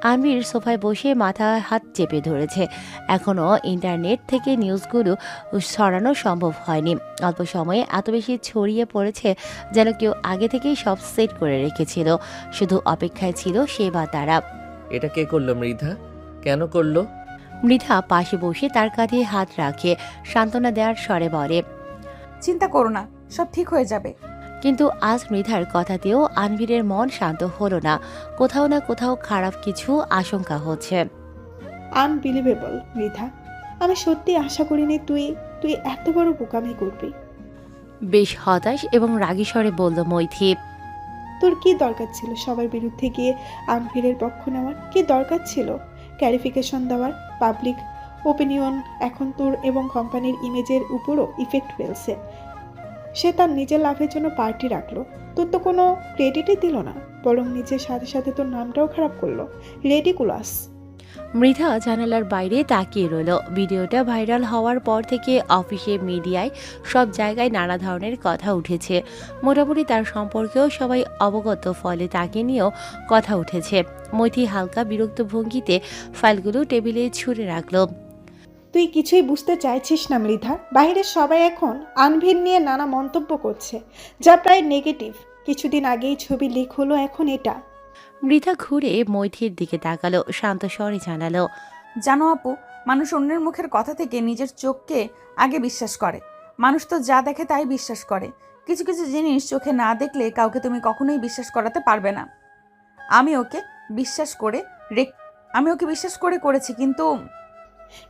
A: আনভির সোফায় বসে মাথায় হাত চেপে ধরেছে। এখনও ইন্টারনেট থেকে নিউজগুলো ছড়ানো সম্ভব হয়নি। অল্প সময়ে এত বেশি ছড়িয়ে পড়েছে যেন কেউ আগে থেকেই সব সেট করে রেখেছিল। শুধু অপেক্ষায় ছিল সে বা তারা।
D: এটা কে করলো মৃধা? কেন করলো?
A: মৃধা পাশে বসে তার কাঁধে হাত রাখে সান্ত্বনা দেওয়ার স্বরে বলে,
C: চিন্তা করো না, সব ঠিক হয়ে যাবে।
A: কিন্তু আজ মৃধার কথাতেও আনভিরের মন শান্ত হলো না। কোথাও না কোথাও খারাপ কিছু আশঙ্কা হচ্ছে।
B: আনবিলিভেবল মৃধা, আমি সত্যি আশা করিনি তুই এত বড় বোকামি করবি।
A: বেশ হতাশ এবং রাগী স্বরে বলল মৈথি,
B: তোর কি দরকার ছিল সবার বিরুদ্ধে গিয়ে আনভিরের পক্ষ নেওয়ার? কি দরকার ছিল ক্যারিফিকেশন দেওয়ার? পাবলিক ওপিনিয়ন এখন তোর এবং কোম্পানির ইমেজের উপরও ইফেক্ট ফেলছে। সে তার নিজের লাভের জন্য পার্টি রাখলো, তোর তো কোনো ক্রেডিটই দিল না, বরং নিজের সাথে সাথে তোর নামটাও খারাপ করলো। রেডিকুলাস।
A: মৃধা জানালার বাইরে তাকিয়ে রইল। ভিডিওটা ভাইরাল হওয়ার পর থেকে অফিসে, মিডিয়ায়, সব জায়গায় নানা ধরনের কথা উঠেছে। মোটামুটি তার সম্পর্কেও সবাই অবগত, ফলে তাকে নিয়েও কথা উঠেছে। মৈথি হালকা বিরক্ত ভঙ্গিতে ফাইলগুলো টেবিলে ছুঁড়ে রাখল।
B: তুই কিছুই বুঝতে চাইছিস না মৃধা। বাইরের সবাই এখন আনভির নিয়ে নানা মন্তব্য করছে, যা প্রায় নেগেটিভ। কিছুদিন আগেই ছবি লিক হলো, এখন এটা।
A: মৃধা ঘুরে মৈথির দিকে তাকালো, শান্ত স্বরে জানালো,
C: জানো আপু, মানুষ অন্যের মুখের কথা থেকে নিজের চোখকে আগে বিশ্বাস করে। মানুষ তো যা দেখে তাই বিশ্বাস করে। কিছু কিছু জিনিস চোখে না দেখলে কাউকে তুমি কখনোই বিশ্বাস করাতে পারবে না। আমি ওকে বিশ্বাস করে করেছি,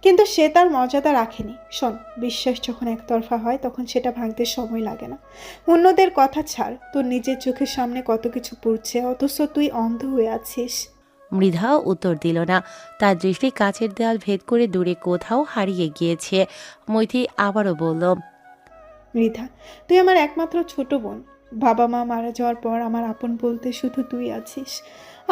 B: কিন্তু সে তার মর্যাদা রাখেনি। শোন, বিশ্বাস যখন একতরফা হয় তখন সেটা ভাঙতে সময় লাগে না। অন্যদের কথা ছাড়, তোর নিজের চোখের সামনে কত কিছু পড়ছে, অথচ তুই অন্ধ হয়ে আছিস।
A: মৃধা উত্তর দিল না। তার দৃষ্টি কাচের দেওয়াল ভেদ করে দূরে কোথাও হারিয়ে গিয়েছে। মৈথি আবারও বলল,
B: মৃধা, তুই আমার একমাত্র ছোট বোন। বাবা মা মারা যাওয়ার পর আমার আপন বলতে শুধু তুই আছিস।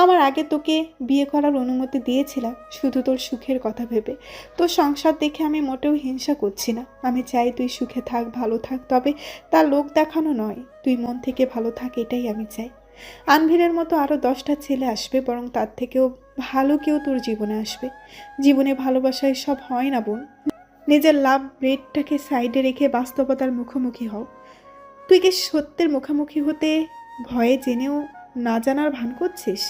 B: আমার আগে তোকে বিয়ে করার অনুমতি দিয়েছিলাম শুধু তোর সুখের কথা ভেবে। তোর সংসার দেখে আমি মোটেও হিংসা করছি না। আমি চাই তুই সুখে থাক, ভালো থাক, তবে তার লোক দেখানো নয়। তুই মন থেকে ভালো থাক, এটাই আমি চাই। আনভিরের মতো আরও 10টা ছেলে আসবে, বরং তার থেকেও ভালো কেউ তোর জীবনে আসবে। জীবনে ভালোবাসায় সব হয় না বোন। নিজের লাভ রেটটাকে সাইডে রেখে বাস্তবতার মুখোমুখি হও। তুই কি সত্যের মুখোমুখি হতে ভয়ে জেনেও না জানার ভান করছিস?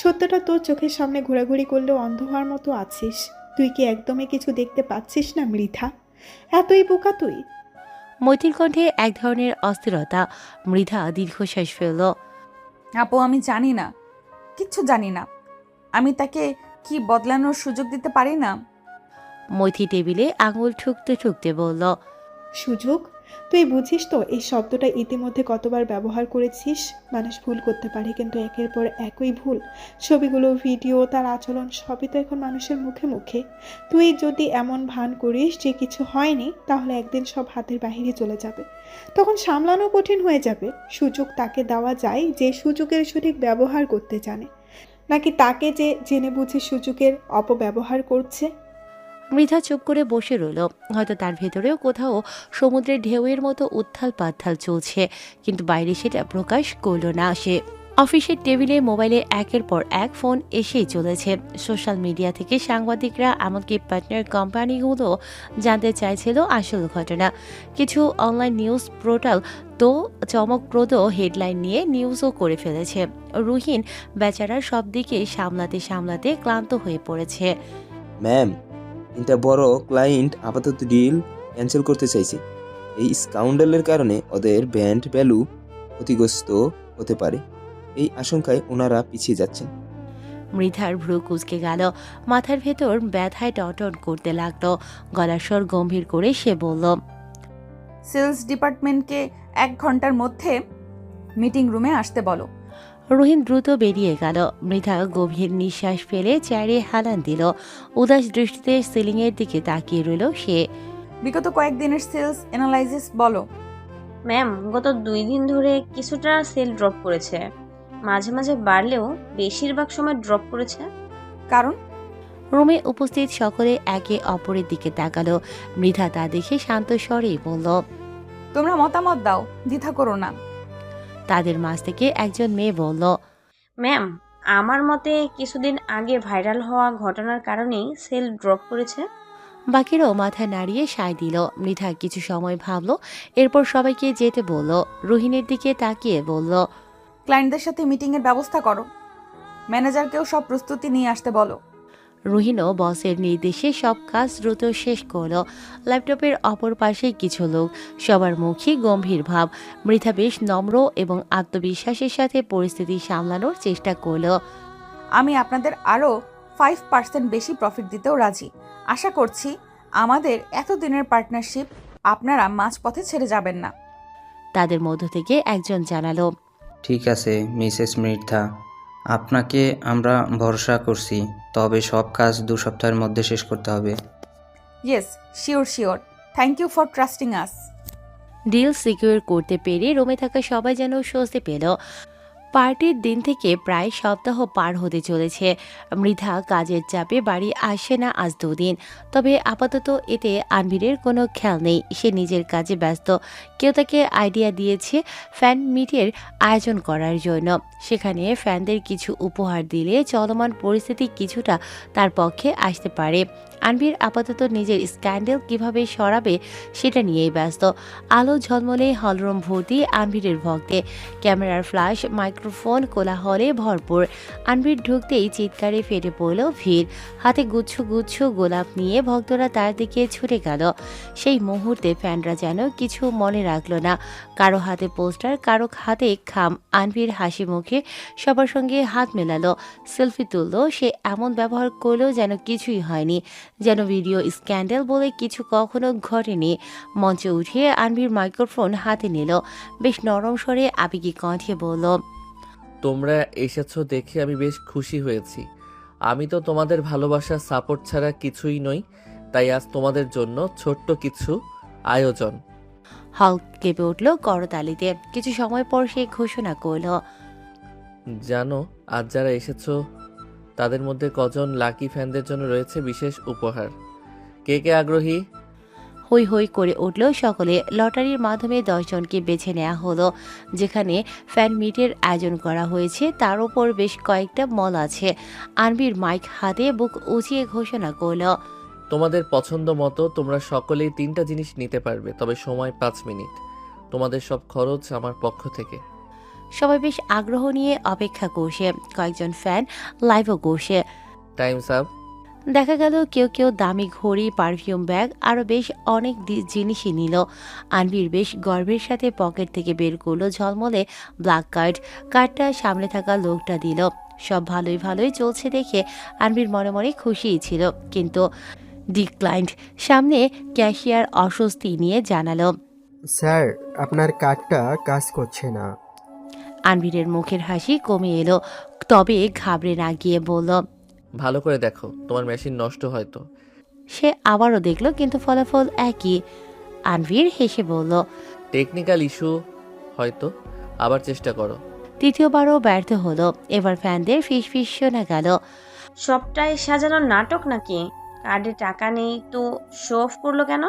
B: সত্যটা তোর চোখের সামনে ঘোরাঘুরি করলেও অন্ধ হওয়ার মতো আছিস। তুই কি একদমই কিছু দেখতে পাচ্ছিস না মৃধা? এতই বোকা তুই?
A: মৈথির কণ্ঠে এক ধরনের অস্থিরতা। মৃধা দীর্ঘশ্বাস ফেলল।
C: আপু আমি জানি না, কিচ্ছু জানি না। আমি তাকে কি বদলানোর সুযোগ দিতে পারি না?
A: মৈথি টেবিলে আঙুল ঠুকতে ঠুকতে বলল।
B: সুযোগ? তুই বুঝিস তো এই শব্দটা ইতিমধ্যে কতবার ব্যবহার করেছিস? মানুষ ভুল করতে পারে, কিন্তু একের পর একই ভুল। ছবিগুলো, ভিডিও, তার আচরণ সবই তো এখন মানুষের মুখে মুখে। তুই যদি এমন ভান করিস যে কিছু হয়নি, তাহলে একদিন সব হাতের বাহিরে চলে যাবে। তখন সামলানো কঠিন হয়ে যাবে। সুযোগ তাকে দেওয়া যায় যে সুযোগের সঠিক ব্যবহার করতে জানে, নাকি তাকে যে জেনে বুঝে সুযোগের অপব্যবহার করছে?
A: মৃধা চুপ করে বসে রইল। হয়তো তার ভেতরেও কোথাও সমুদ্রের ঢেউয়ের মতো উত্থাল পাত্থাল চলছে, কিন্তু বাইরে সেটা প্রকাশ করল না সে। অফিসের টেবিলে মোবাইলে একের পর এক ফোন এসেই চলেছে। সোশ্যাল মিডিয়া থেকে সাংবাদিকরা, এমনকি পার্টনার কোম্পানিগুলো জানতে চাইছিল আসল ঘটনা। কিছু অনলাইন নিউজ পোর্টাল তো চমকপ্রদ হেডলাইন নিয়ে নিউজও করে ফেলেছে। রুহিন বেচারা সব দিকে সামলাতে সামলাতে ক্লান্ত হয়ে পড়েছে।
F: ম্যাম, তিনটা বড় ক্লায়েন্ট আপাতত ডিল ক্যান্সেল করতে চাইছে। এই স্কাউন্ডালের কারণে ওদের ব্র্যান্ড ভ্যালু ক্ষতিগ্রস্ত হতে পারে। এই আশঙ্কায় ওনারা পিছিয়ে যাচ্ছেন।
A: মৃধার ভ্রু কুঁচকে গেল, মাথার ভেতর ব্যথায় টনটন করতে লাগলো। গলার স্বর গম্ভীর করে সে বলল।
C: সেলস ডিপার্টমেন্টকে 1 ঘন্টার মধ্যে মিটিং রুমে আসতে বলো।
A: রুহিন দ্রুত বেরিয়ে গেল। মৃধা গভীর নিঃশ্বাস ফেলে চেয়ারে হালান দিল। উদাস দৃষ্টিতে সিলিংয়ের দিকে তাকিয়ে রইল সে।
C: বিগত কয়েকদিনের সেলস অ্যানালাইসিস বলো।
E: ম্যাম, গত 2 দিন ধরে কিছুটা সেল ড্রপ করেছে, মাঝে মাঝে বাড়লেও বেশিরভাগ সময় ড্রপ করেছে।
C: কারণ?
A: রুমে উপস্থিত সকলে একে অপরের দিকে তাকালো। মৃধা তা দেখে শান্ত স্বরেই বলল।
C: তোমরা মতামত দাও, দ্বিধা করো না।
A: তাদের মাঝ থেকে একজন মেয়ে বলল।
E: ম্যাম, আমার মতে কিছুদিন আগে ভাইরাল হওয়া ঘটনার কারণেই সেল ড্রপ করেছে।
A: বাকিরাও মাথা নাড়িয়ে সায় দিল। মৃধা কিছু সময় ভাবল, এরপর সবাইকে যেতে বলল। রুহিনের দিকে তাকিয়ে বলল।
C: ক্লায়েন্টদের সাথে মিটিংয়ের ব্যবস্থা করো। ম্যানেজারকেও সব প্রস্তুতি নিয়ে আসতে বলো।
A: রুহিনও বসের নির্দেশে সব কাজ দ্রুত শেষ করল। ল্যাপটপের অপর পাশে কিছু লোক, সবার মুখে গম্ভীর ভাব। মৃধা বেশ নম্র এবং আত্মবিশ্বাসের সাথে পরিস্থিতি সামলানোর চেষ্টা করল।
C: আমি আপনাদের আরও 5% বেশি প্রফিট দিতেও রাজি। আশা করছি আমাদের এতদিনের পার্টনারশিপ আপনারা মাঝপথে ছেড়ে যাবেন না।
A: তাদের মধ্য থেকে একজন জানালো।
H: ঠিক আছে মিসেস মৃধা, আপনাকে আমরা ভরসা করছি, তবে সব কাজ 2 সপ্তাহের মধ্যে শেষ করতে হবে।
C: Yes, sure sure. Thank you for trusting us.
A: Deal secure করতে পেরে রুমে থাকা সবাই যেন স্বস্তি পেল। পার্টির দিন থেকে প্রায় সপ্তাহ পার হতে চলেছে। মৃধা কাজের চাপে বাড়ি আসে না আজ 2 দিন। তবে আপাতত এতে আনভিরের কোনো খেয়াল নেই। সে নিজের কাজে ব্যস্ত। কেউ তাকে আইডিয়া দিয়েছে ফ্যান মিটের আয়োজন করার জন্য। সেখানে ফ্যানদের কিছু উপহার দিলে চলমান পরিস্থিতি কিছুটা তার পক্ষে আসতে পারে। আনভির আপাতত নিজের স্ক্যান্ডেল কিভাবে সরাবে সেটা নিয়েই ব্যস্ত। আলো ঝলমলে হলরুম ভর্তি আনভিরের ভক্তে। ক্যামেরার ফ্ল্যাশ, মাইক্রোফোন, কোলাহলে ভরপুর। আনভির ঢুকতেই চিৎকারে ফেটে পড়ল ভিড়। হাতে গুচ্ছ গুচ্ছ গোলাপ নিয়ে ভক্তরা তার দিকে ছুটে গেল। সেই মুহূর্তে ফ্যানরা যেন কিছু মনে রাখল না। কারো হাতে পোস্টার, কারো হাতে খাম। আনভির হাসি মুখে সবার সঙ্গে হাত মেলালো, সেলফি তুললো। সে এমন ব্যবহার করলো যেন কিছুই হয়নি, যেন ভিডিও স্ক্যান্ডেল বলে কিছু কখনো ঘটেনি। মঞ্চে উঠিয়ে আনভির মাইক্রোফোন হাতে নিল। বেশ নরম স্বরে আবেগী কণ্ঠে বলল।
D: তোমরা এসেছো দেখে আমি বেশ খুশি হয়েছি। আমি তো তোমাদের ভালোবাসার সাপোর্ট ছাড়া কিছুই নই, তাই আজ তোমাদের জন্য ছোট্ট কিছু আয়োজন।
A: হল কেঁপে উঠল করতালিতে। কিছু সময় পর সে ঘোষণা করল,
D: জানো আজ যারা এসেছো তাদের মধ্যে কজন লাকি ফ্যানদের জন্য রয়েছে বিশেষ উপহার। কে কে আগ্রহী?
A: হই হই করে উঠল সকলে। লটারির মাধ্যমে 10 জনকে বেছে নেওয়া হলো। যেখানে ফ্যান মিটের আয়োজন করা হয়েছে তার উপর বেশ কয়েকটা মল আছে। আনবির মাইক হাতে বুক উঁচিয়ে ঘোষণা করল,
D: তোমাদের পছন্দ মতো তোমরা সকলেই 3টা জিনিস নিতে পারবে, তবে সময় 5 মিনিট। তোমাদের সব খরচ আমার পক্ষ থেকে।
A: সবাই বেশ আগ্রহ নিয়ে অপেক্ষা করছে। কয়েকজন ফ্যান লাইভও করছে।
D: Times up.
A: দেখা গেল কেউ কেউ দামি ঘড়ি, পারফিউম ব্যাগ আরও বেশ অনেক জিনিসই নিল। আনবির বেশ গর্বের সাথে পকেট থেকে বের করলো ঝলমলে ব্ল্যাক কার্ড। কার্ডটা সামনে থাকা লোকটা দিল। সব ভালোই ভালোই চলছে দেখে আনবির মনে মনে খুশিই ছিল, কিন্তু ডিক্লাইন্ড। সামনে ক্যাশিয়ার অস্বস্তি নিয়ে জানালো,
I: স্যার আপনার কার্ডটা কাজ করছে না।
A: আনবিরের মুখের হাসি কমে এলো, তবে ঘাবড়ে না গিয়ে বলল,
D: ভালো করে দেখো, তোমার মেশিন নষ্ট হয়তো।
A: সে আবারও দেখল, কিন্তু ফলাফল একই। আনভির হেসে বলল,
D: টেকনিক্যাল ইস্যু হয়তো, আবার চেষ্টা করো।
A: তৃতীয়বারও ব্যর্থ হলো। এবার ফ্যানদের ফিসফিস শোনা গেল,
E: সবটাই সাজানোর নাটক নাকি? কার্ডে টাকা নেই তো শো অফ করলো কেন?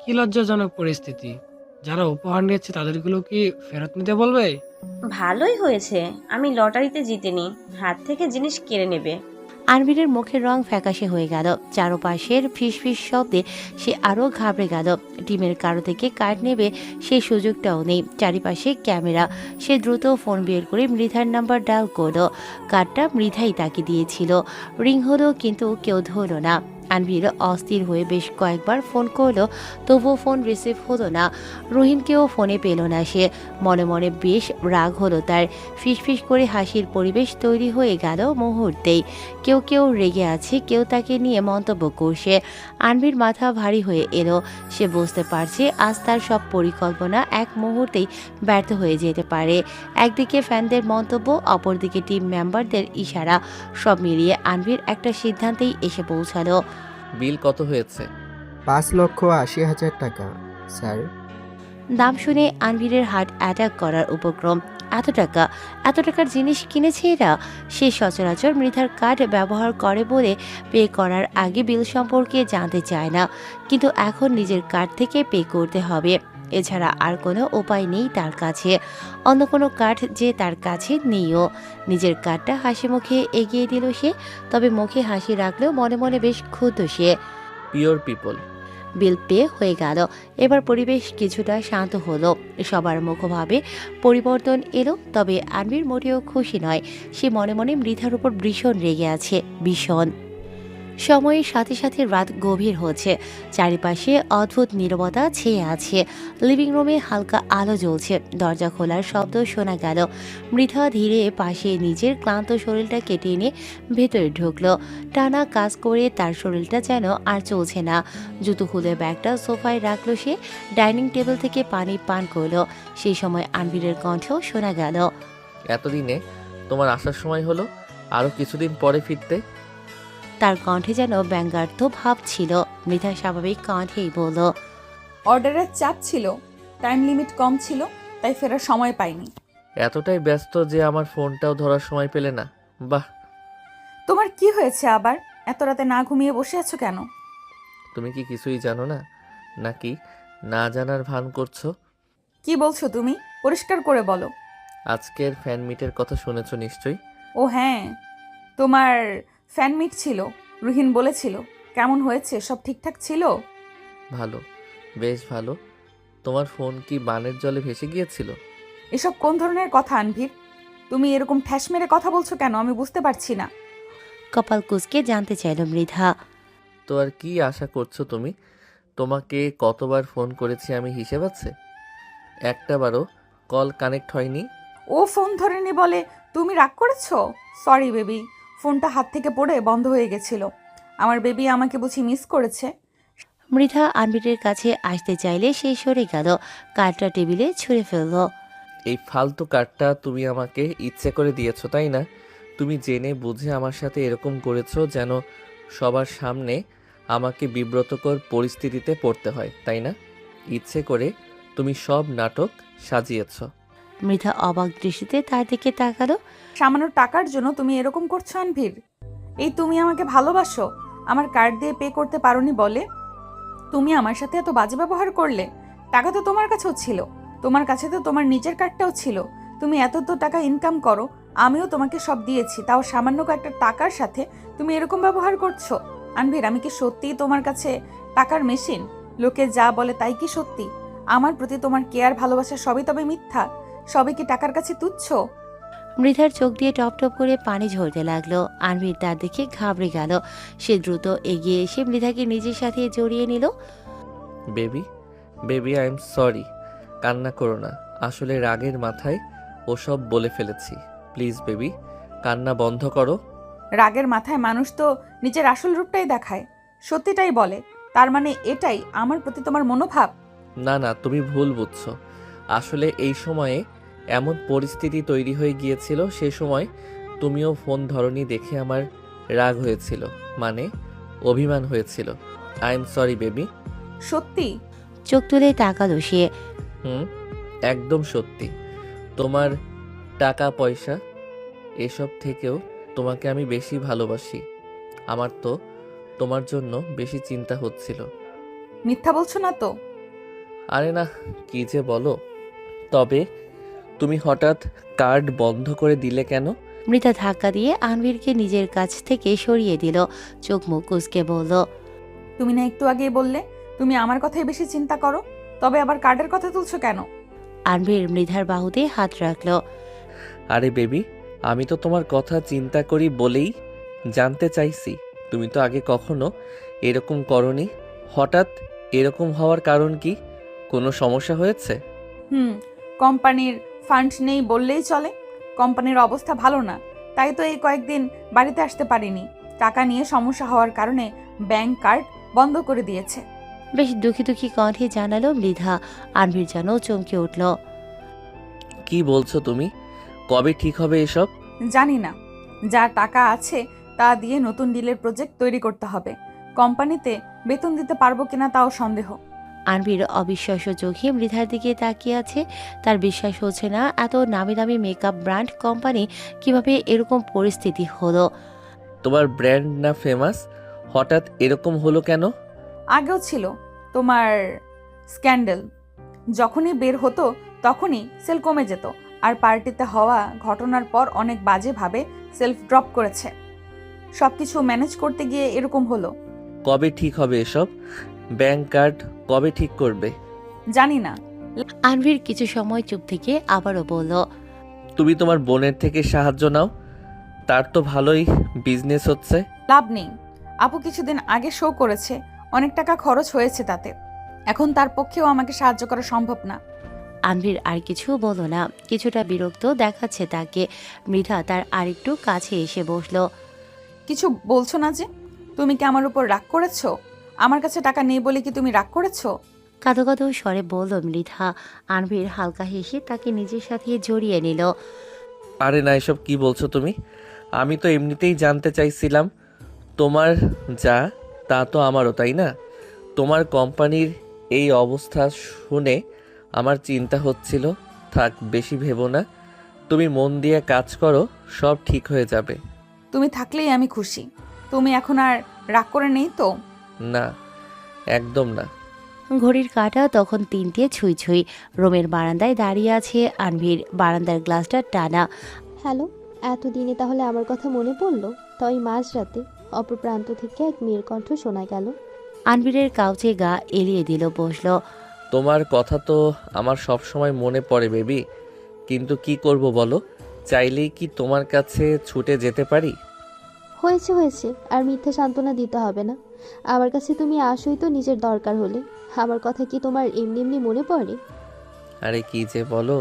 G: কি লজ্জাজনক পরিস্থিতি। যারা উপহার নিয়েছে তাদেরগুলো কি ফেরত নিতে বলবে?
E: ভালোই হয়েছে আমি লটারিতে জিতিনি, হাত থেকে জিনিস কেড়ে নেবে।
A: আনভিরের মুখের রং ফ্যাকাশে হয়ে গেল। চারপাশের ফিসফিস শব্দে সে আরও ঘাবড়ে গেল। টিমের কারো থেকে কার্ড নেবে সেই সুযোগটাও নেই। চারিপাশে ক্যামেরা। সে দ্রুত ফোন বের করে মৃধার নাম্বার ডায়াল করল। কার্ডটা মৃধাই তাকে দিয়েছিল। রিং হলো, কিন্তু কেউ ধরল না। আনভির অস্থির হয়ে বেশ কয়েকবার ফোন করলো, তবুও ফোন রিসিভ হলো না। রুহিনকেও ফোনে পেল না সে। মনে মনে বেশ রাগ হলো তার। ফিসফিস করে হাসির পরিবেশ তৈরি হয়ে গেল মুহূর্তেই। কেউ কেউ রেগে আছে, কেউ তাকে নিয়ে মন্তব্য করছে। আনভির মাথা ভারী হয়ে এলো। সে বুঝতে পারছে আজ তার সব পরিকল্পনা এক মুহূর্তেই ব্যর্থ হয়ে যেতে পারে। একদিকে ফ্যানদের মন্তব্য, অপরদিকে টিম মেম্বারদের ইশারা। সব মিলিয়ে আনভির একটা সিদ্ধান্তেই এসে পৌঁছালো।
D: বিল কত হয়েছে?
I: 5,80,000 টাকা স্যার।
A: দাম শুনে আনভিরের হার্ট অ্যাটাক করার উপক্রম। এত টাকা, এত টাকার জিনিস কিনেছে এরা? সে সচরাচর মৃধার কার্ড ব্যবহার করে বলে পে করার আগে বিল সম্পর্কে জানতে চায় না, কিন্তু এখন নিজের কার্ড থেকে পে করতে হবে। এছাড়া আর কোনো উপায় নেই তার কাছে। অন্য কোনো কার্ড যে তার কাছে নেইও। নিজের কার্ডটা হাসি মুখে এগিয়ে দিল সে, তবে মুখে হাসি রাখলেও মনে মনে বেশ ক্ষুব্ধ সে।
D: Pure people.
A: বিল পে হয়ে গেল। এবার পরিবেশ কিছুটা শান্ত হলো। সবার মুখভাবে পরিবর্তন এলো, তবে আনবির মোটেও খুশি নয়। সে মনে মনে মৃধার উপর ভীষণ রেগে আছে, ভীষণ। সময়ের সাথে সাথে রাত গভীর হচ্ছে। চারিপাশে অদ্ভুত নীরবতা ছেয়ে আছে। লিভিং রুমে হালকা আলো জ্বলছে। দরজা খোলার শব্দ শোনা গেল। মৃধা ধীরে পাশে নিজের ক্লান্ত শরীরটা কেটে এনে ভেতরে ঢুকলো। টানা কাজ করে তার শরীরটা যেন আর চলছে না। জুতো খুলে ব্যাগটা সোফায় রাখলো সে। ডাইনিং টেবিল থেকে পানি পান করলো। সেই সময় আনভিরের কণ্ঠেও শোনা গেল,
D: এতদিনে তোমার আসার সময় হলো, আরো কিছুদিন পরে ফিরতে।
A: তার কণ্ঠে যেন ব্যঙ্গার্থ ভাব ছিল। মৃধা স্বাভাবিক কণ্ঠেই বলল,
C: অর্ডারের চাপ ছিল, টাইম লিমিট কম ছিল, তাই ফেরার সময় পাইনি।
D: এতটাই ব্যস্ত যে আমার ফোনটাও ধরার সময় পেলে না। বাহ।
C: তোমার কি হয়েছে আবার? এত রাতে না ঘুমিয়ে বসে আছো কেন?
D: তুমি কি কিছুই জানো না, নাকি না জানার ভান করছো?
C: কি বলছো তুমি? পরিষ্কার করে বলো।
D: আজকের ফ্যান মিটের কথা শুনেছো নিশ্চয়ই।
C: ও হ্যাঁ, তোমার ফ্যান মিট ছিল, রুহিন বলেছিল। কেমন হয়েছে? সব ঠিকঠাক ছিল?
D: ভালো, বেশ ভালো। তোমার ফোন কি বানের জলে ভেসে গিয়েছিল?
C: এসব কোন ধরনের কথা আনভির? তুমি এরকম ঠ্যাস মেরে কথা বলছো কেন? আমি বুঝতে পারছি না।
A: কপাল কুঁচকে জানতে চাইল মৃধা।
D: তো আর কি আশা করছো তুমি? তোমাকে কতবার ফোন করেছি আমি হিসেব আছে? একটাবারও কল কানেক্ট হয়নি।
C: ও ফোন ধরেনি বলে তুমি রাগ করেছো? সরি বেবি, ফোনটা হাত থেকে পড়ে বন্ধ হয়ে গেছিল। আমার বেবি আমাকে বুঝি মিস করেছে।
A: মৃধা আনভিরের কাছে আসতে চাইলে সে সরে গেল। কার্ডটা টেবিলে ছুঁড়ে ফেলল।
D: এই ফালতু কার্ডটা তুমি আমাকে ইচ্ছে করে দিয়েছো, তাই না? তুমি জেনে বুঝে আমার সাথে এরকম করেছো যেন সবার সামনে আমাকে বিব্রতকর পরিস্থিতিতে পড়তে হয়, তাই না? ইচ্ছে করে তুমি সব নাটক সাজিয়েছ।
A: মৃধা অবাক দৃষ্টিতে তার দিকে তাকালো।
C: সামান্য টাকার জন্য তুমি এরকম করছো আনভির? এই তুমি আমাকে ভালোবাসো, আমার কার্ড দিয়ে পে করতে পারোনি বলে তুমি আমার সাথে এত বাজে ব্যবহার করলে? টাকা তো তোমার কাছেও ছিল, তোমার কাছে তো তোমার নিজের কার্ডটাও ছিল। তুমি এত তো টাকা ইনকাম করো, আমিও তোমাকে সব দিয়েছি, তাও সামান্য কয়েকটা টাকার সাথে তুমি এরকম ব্যবহার করছো। আনভির, আমি কি সত্যিই তোমার কাছে টাকার মেশিন? লোকে যা বলে তাই কি সত্যি? আমার প্রতি তোমার কেয়ার, ভালোবাসা সবই তবে মিথ্যা? সবই কি টাকার কাছে তুচ্ছ?
A: মৃধার চোখ দিয়ে টপ টপ করে পানি ঝরতে লাগলো। আনভির তার দেখে ঘাবড়ে গেল। সে দ্রুত এগিয়ে এসে মৃধাকে নিজের সাথে জড়িয়ে নিল।
D: Baby, baby, I am sorry. কান্না করো না, আসলে রাগের মাথায় ওসব বলে ফেলেছি। প্লিজ বেবি, কান্না বন্ধ করো।
C: রাগের মাথায় মানুষ তো নিজের আসল রূপটাই দেখায়, সত্যিটাই বলে। তার মানে এটাই আমার প্রতি তোমার মনোভাব?
D: না না, তুমি ভুল বুঝছো। আসলে এই সময়ে এমন পরিস্থিতি তৈরি হয়ে গিয়েছিল, সে সময় তুমিও ফোন ধরনি দেখে আমার রাগ হয়েছিল, মানে অভিমান হয়েছিল। I am sorry baby.
C: সত্যি?
A: চোখ তুলে তাকালো সে।
D: একদম সত্যি। তোমার টাকা পয়সা এসব থেকেও তোমাকে আমি বেশি ভালোবাসি। আমার তো তোমার জন্য বেশি চিন্তা হচ্ছিল।
C: মিথ্যা বলছো না তো?
D: আরে না, কি যে বলো। তবে তুমি হঠাৎ কার্ড বন্ধ করে দিলে কেন?
A: মৃধা ধাক্কা দিয়ে আনভিরকে নিজের কাছ থেকে সরিয়ে দিল। চোখ মুখ কুঁচকে বলল,
C: তুমি না একটু আগেই বললে তুমি আমার কথাই বেশি চিন্তা করো, তবে আবার কার্ডের কথা তুলছো কেন?
A: আনভির মৃধার বাহুতে হাত রাখলো।
D: আরে বেবি, আমি তো তোমার কথা চিন্তা করি বলেই জানতে চাইছি। তুমি তো আগে কখনো এরকম করনি, হঠাৎ এরকম হওয়ার কারণ কি? কোনো সমস্যা হয়েছে?
C: কোম্পানির ফান্ড নেই বললেই চলে। কোম্পানির অবস্থা ভালো না, তাই তো এই কয়েকদিন বাড়িতে আসতে পারিনি। টাকা নিয়ে সমস্যা হওয়ার কারণে ব্যাংক কার্ড বন্ধ করে দিয়েছে।
A: বেশ দুঃখী দুঃখী কণ্ঠে জানালো মৃধা। আনভির যেন চমকে উঠল।
D: কি বলছো তুমি? কবে ঠিক হবে এসব?
C: জানি না, যা টাকা আছে তা দিয়ে নতুন ডিলের প্রজেক্ট তৈরি করতে হবে। কোম্পানিতে বেতন দিতে পারবো কিনা তাও সন্দেহ।
A: আনভির অবিশ্বাস্য চোখে মৃধার দিকে তাকিয়ে আছে। তার বিশ্বাস হচ্ছে না, এত নামি দামি মেকআপ ব্র্যান্ড কোম্পানি কিভাবে এরকম পরিস্থিতি হলো।
D: তোমার ব্র্যান্ড না ফেমাস, হঠাৎ এরকম হলো কেন?
C: আগেও ছিল তোমার স্ক্যান্ডেল, যখনই বের হতো তখনই সেল কমে যেত। আর পার্টিতে হওয়া ঘটনার পর অনেক বাজেভাবে সেলফ ড্রপ করেছে। সবকিছু ম্যানেজ করতে গিয়ে এরকম হলো।
D: কবে ঠিক হবে এসব? ব্যাংক কার্ড কবে ঠিক করবে?
C: জানি না।
A: আনভির কিছু সময় চুপ থেকে আবারও বলল,
D: তুমি তোমার বোনের থেকে সাহায্য নাও, তার তো ভালোই বিজনেস হচ্ছে।
C: লাভ নেই, আপু কিছুদিন আগে শো করেছে, অনেক টাকা খরচ হয়েছে তাতে। এখন তার পক্ষেও আমাকে সাহায্য করা সম্ভব না।
A: আনভির আর কিছু বলল না, কিছুটা বিরক্ত দেখাচ্ছে তাকে। মৃধা তার আরেকটু কাছে এসে বসলো।
C: কিছু বলছো না যে? তুমি কি আমার উপর রাগ করেছো? আমার কাছে টাকা নেই বলে কি তুমি রাগ করেছো?
A: কাঁদো কাঁদো স্বরে বলল মৃধা। আনভির হালকা হেসে তাকে নিজের সাথে জড়িয়ে নিল।
D: আরে না, এসব কি বলছো তুমি? আমি তো এমনিতেই জানতে চাইছিলাম। তোমার যা তা তো আমারও, তাই না? তোমার কোম্পানির এই অবস্থা শুনে আমার চিন্তা হচ্ছিল। থাক, বেশি ভেবো না, তুমি মন দিয়ে কাজ করো, সব ঠিক হয়ে যাবে।
C: তুমি থাকলেই আমি খুশি। তুমি এখন আর রাগ করে নেই তো?
D: না, একদম না।
A: ঘড়ির কাঁটা তখন 3টে ছুঁই ছুঁই। রুমের বারান্দায় দাঁড়িয়ে আছে আনভির, বারান্দার গ্লাসটা টানা।
J: হ্যালো, এতদিনে তাহলে আমার কথা মনে পড়লো? তাই মাঝরাতে অপর প্রান্ত থেকে এক মেয়ের কণ্ঠ শোনা গেল।
A: আনভিরের কাউচে গা এলিয়ে দিল, বসলো।
D: তোমার কথা তো আমার সব সময় মনে পড়ে বেবি, কিন্তু কি করব বলো? চাইলেই কি তোমার কাছে ছুটে যেতে পারি?
J: হয়েছে হয়েছে, আর মিথ্যে সান্ত্বনা দিতে হবে না। আমার কাছে তুমি আসোই তো নিজের দরকার হলে। আমার কথা কি তোমার এমনি এমনি মনে পড়ে?
D: আরে কি যে বলো,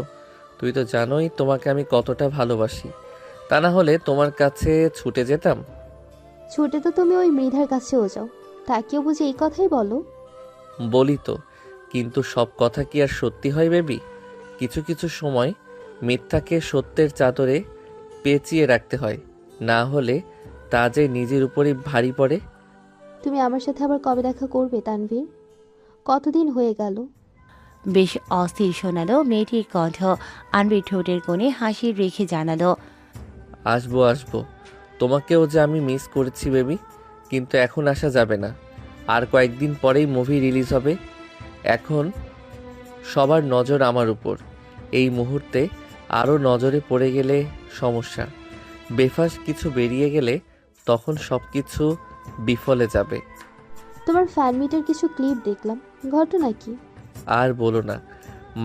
D: তুই তো জানোই তোমাকে আমি কতটা ভালোবাসি। তা না হলে তোমার কাছে ছুটে যেতাম?
J: ছুটে তো তুমি ওই মৃধার কাছেও যাও, তাকেও বুঝে এই কথাই বলো?
D: বলি তো, কিন্তু সব কথা কি আর সত্যি হয় বেবি? কিছু কিছু সময় মিথ্যাকে সত্যের চাদরে পেঁচিয়ে রাখতে হয়, না হলে তা যে নিজের উপরই ভারী পড়ে।
J: তুমি আমার সাথে আবার কবে দেখা করবে তানভীর? কতদিন হয়ে গেল?
A: বেশ অস্থির শোনালো মেয়েটির কণ্ঠ। আনবির ঠোঁটের কোণে হাসি রেখে জানালো,
D: আসবো আসবো, তোমাকেও যে আমি মিস করেছি বেবি, কিন্তু এখন আসা যাবে না। আর কয়েকদিন পরেই মুভি রিলিজ হবে। এখন সবার নজর আমার উপর। এই মুহূর্তে আরও নজরে পড়ে গেলে সমস্যা। বেফাস কিছু বেরিয়ে গেলে তখন সব কিছু বিফলে যাবে।
J: তোমার ফ্যান মিটের কিছু ক্লিপ দেখলাম, ঘটনা কি?
D: আর বলো না,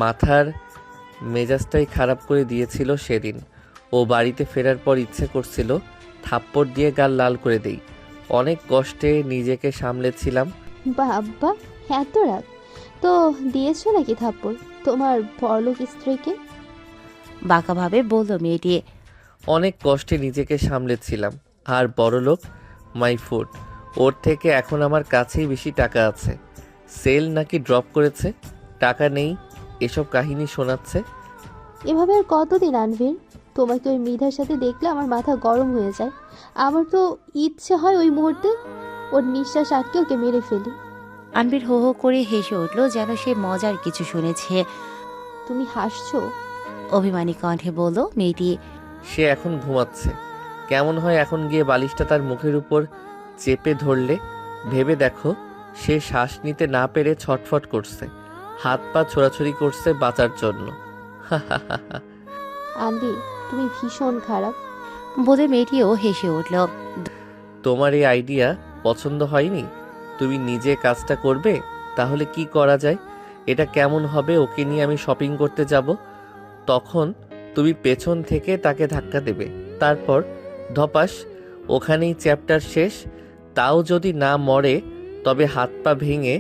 D: মাথার মেজাজটাই খারাপ করে দিয়েছিল সেদিন। ও বাড়িতে ফেরার পর ইচ্ছে করছিল থাপ্পড় দিয়ে গাল লাল করে দেই। অনেক কষ্টে নিজেকে সামলেছিলাম।
J: বাবা, এত রাত তো দিয়েছো নাকি থাপ্পড় তোমার বড়লোক স্ত্রীকে?
A: বাঁকাভাবে বলল মেয়েটি।
D: অনেক কষ্টে নিজেকে সামলেছিলাম। আর বড়লোক মাই ফুড, ওর থেকে এখন আমার কাছেই বেশি টাকা আছে। সেল নাকি ড্রপ করেছে, টাকা নেই, এসব কাহিনী শোনাচ্ছে।
J: এভাবে আর কতদিন আনভির? তোমাকে ওই মৃধার সাথে দেখলে আমার মাথা গরম হয়ে যায়। আমার তো ইচ্ছে হয় ওই মুহূর্তে ওর নিঃশ্বাস আটকে ওকে মেরে ফেলি।
A: আনবির হো হো করে হেসে উঠল, যেন সে মজার কিছু শুনেছে।
J: তুমি হাসছো?
A: অভিমানী কণ্ঠে বলল মেয়েটি।
D: সে এখন ঘুমাচ্ছে। কেমন হয় এখন গিয়ে বালিশটা তার মুখের উপর চেপে ধরলে? ভেবে দেখো, সে শ্বাস নিতে না পেরে ছটফট করছে, হাত পা ছোড়াছুড়ি করছে বাঁচার জন্য।
J: আনভি, তুমি ভীষণ খারাপ।
A: বলে মেয়েটিও হেসে উঠল।
D: তোমার এই আইডিয়া পছন্দ হয়নি? তুমি নিজে কাজটা করবে? তাহলে কি করা যায়? এটা কেমন হবে, ওকে নিয়ে আমি শপিং করতে যাব, তখন তুমি পেছন থেকে তাকে ধাক্কা দেবে, তারপর ধপাস, ওখানেই চ্যাপ্টার শেষ। তাও যদি না মরে তবে হাত পা ভেঙে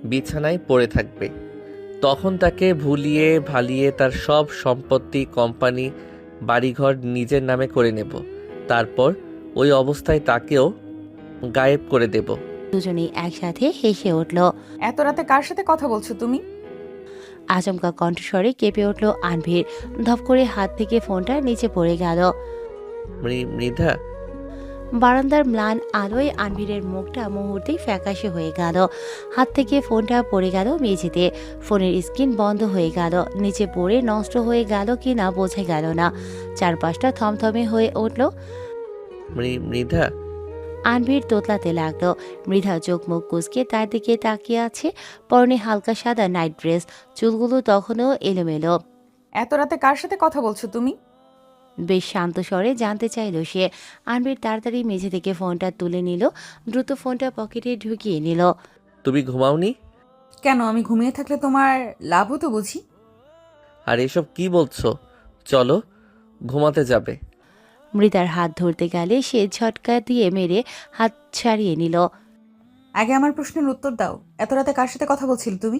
D: বিছানায় পড়ে থাকবে। তখন তাকে ভুলিয়ে ভালিয়ে তার সব সম্পত্তি, কোম্পানি, বাড়িঘর নিজের নামে করে নেব। তারপর ওই অবস্থায় তাকেও গায়েব করে দেব।
A: দুজনেই একসাথে হেসে উঠল।
C: এত রাতে কার সাথে কথা বলছো তুমি?
A: আচমকা কণ্ঠস্বরে কেঁপে উঠল আনভির। ধপ করে হাত থেকে ফোনটা নিচে পড়ে গেল।
D: মৃধা,
A: বারান্দার ম্লান আলোয় আনভিরের মুখটা মুহূর্তেই ফ্যাকাশে হয়ে গেল। হাত থেকে ফোনটা পড়ে গেল মেঝেতে। ফোনের স্ক্রিন বন্ধ হয়ে গেল। নিচে পড়ে নষ্ট হয়ে গেল কি না বোঝা গেল না। চারপাশটা থমথমে হয়ে উঠল।
D: মৃধা।
A: আনভির তোতলাতে লাগলো। মৃধা চোখ মুখ কুঁচকে তার দিকে তাকিয়ে আছে। পরনে হালকা সাদা নাইট ড্রেস, চুলগুলো তখনও এলোমেলো।
C: এত রাতে কার সাথে কথা বলছো তুমি?
A: বেশ শান্ত স্বরে জানতে চাইল সে। আনভির তাড়াতাড়ি মেঝে থেকে ফোনটা তুলে নিল, দ্রুত ফোনটা পকেটে ঢুকিয়ে নিল।
D: তুমি ঘুমাওনি?
C: কেন, আমি ঘুমিয়ে থাকলে তোমার লাভ হতো বুঝি?
D: আর এসব কি বলছো? চলো, ঘুমাতে যাবে।
A: মৃতার হাত ধরতে গেলে সে ঝটকা দিয়ে মেরে হাত ছাড়িয়ে নিল।
C: আগে আমার প্রশ্নের উত্তর দাও। এত রাতে কার সাথে কথা বলছিলে তুমি?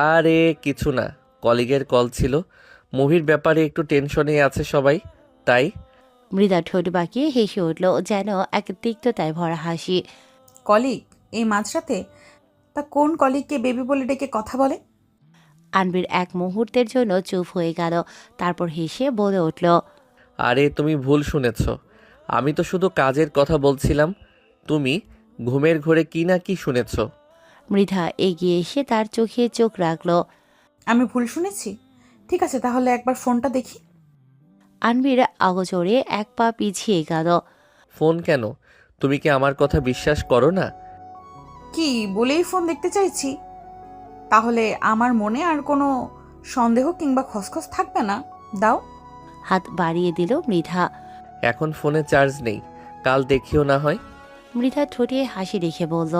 D: আরে কিছু না, কলিগের কল ছিল। মুভির ব্যাপারে একটু টেনশনে আছে সবাই, তাই।
A: মৃদা ঠোঁট বাঁকিয়ে হেসে উঠল, যেন এক তিক্ততায় ভরা হাসি।
C: কলিগ? এই মাঝরাতে? তা কোন কলিগকে বেবি বলে ডেকে কথা বলে?
A: আনবির এক মুহূর্তের জন্য চুপ হয়ে গেল, তারপর হেসে বলে উঠল,
D: আরে তুমি ভুল শুনেছ, আমি তো শুধু কাজের কথা বলছিলাম। তুমি ঘুমের ঘোরে কি না কি শুনেছ।
A: মৃধা এগিয়ে এসে তার চোখে চোখ রাখল।
C: আমি ভুল শুনেছি? ঠিক আছে, তাহলে একবার ফোনটা দেখি।
A: আনবির আগোচরে এক পা পিছিয়ে গেল।
D: ফোন কেন? তুমি কি আমার কথা বিশ্বাস করো না?
C: কি বলেই ফোন দেখতে চাইছি? তাহলে আমার মনে আর কোনো সন্দেহ কিংবা খসখস থাকবে না। দাও।
A: হাত বাড়িয়ে দিল মৃধা।
D: এখন ফোনে চার্জ নেই, কাল দেখিও না হয়।
A: মৃধা ঠোঁটে হাসি রেখে বলল,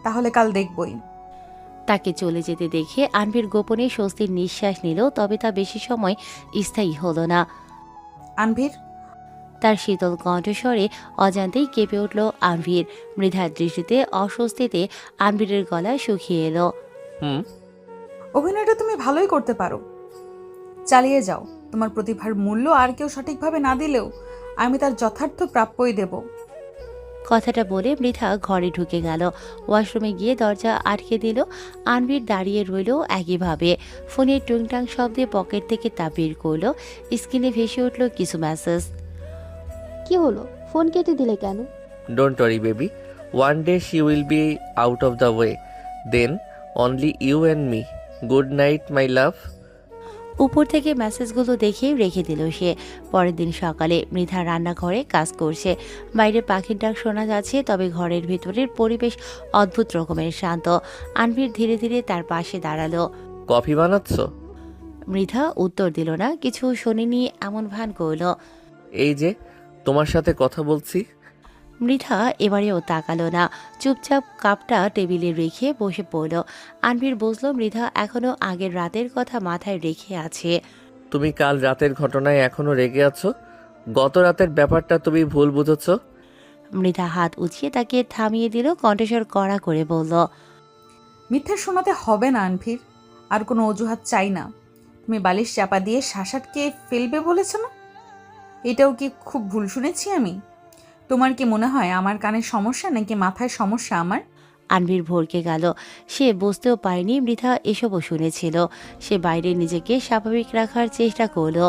C: তাহলে কাল দেখবই।
A: তাকে চলে যেতে দেখে আনভির গোপনে স্বস্তির নিঃশ্বাস নিল, তবে তা বেশি সময় স্থায়ী হলো না।
C: আনভির।
A: তার শীতল কণ্ঠস্বরে অজান্তেই কেঁপে উঠল আনভির। মৃধার দৃষ্টিতে অস্বস্তিতে আনভিরের গলা শুকিয়ে এলো।
C: অভিনয়টা তুমি ভালোই করতে পারো, চালিয়ে যাও। তোমার প্রতিভার মূল্য আর কেউ সঠিকভাবে না দিলেও আমি তার যথার্থ প্রাপ্যই দেব।
A: কথাটা বলে মৃধা ঘরে ঢুকে গেল। ওয়াশরুমে গিয়ে দরজা আটকে দিল। আনভির দাঁড়িয়ে রইল একইভাবে। ফোনের টুংটাং শব্দে পকেট থেকে তা বের করল। স্ক্রিনে ভেসে উঠল কিছু মেসেজ।
J: কি হলো, ফোন কেটে দিলে কেন?
D: Don't worry baby, one day she will be out of the way, then only you and me good night my love.
A: উপর থেকে মেসেজগুলো দেখে রেখে দিল সে। পরের দিন সকালে মৃধা রান্নাঘরে কাজ করছে। বাইরে পাখির ডাক শোনা যাচ্ছে, তবে ঘরের ভিতরের পরিবেশ অদ্ভুত রকমের শান্ত। আনভির ধীরে ধীরে তার পাশে দাঁড়ালো।
D: কফি বানাচ্ছ?
A: মৃধা উত্তর দিল না, কিছু শোনেনি এমন ভান করল।
D: এই যে তোমার সাথে কথা বলছি।
A: মৃধা এবারেও তাকালো না, চুপচাপ কাপটা টেবিলে রেখে বসে পড়ল। আনভির বুঝল মৃধা এখনো আগের রাতের কথা মাথায় রেখে আছে।
D: তুমি কাল রাতের ঘটনায় এখনো রেগে আছো? গত রাতের ব্যাপারটা তুমি ভুল বুঝেছ।
A: মৃধা হাত উঁচিয়ে তাকে থামিয়ে দিল, কণ্ঠস্বর কড়া করে বলল,
C: মিথ্যে শোনাতে হবে না আনভির, আর কোনো অজুহাত চাই না। তুমি বালিশ চাপা দিয়ে শাসাটকে ফেলবে বলেছ না? এটাও কি খুব ভুল শুনেছি আমি? তোমার কি মনে হয় আমার কানের সমস্যা নাকি মাথায় সমস্যা আমার?
A: আনভির ভরকে গেল। সে বুঝতেও পারেনি মৃধা এসবও শুনেছিল। সে বাইরে নিজেকে স্বাভাবিক রাখার চেষ্টা করলো।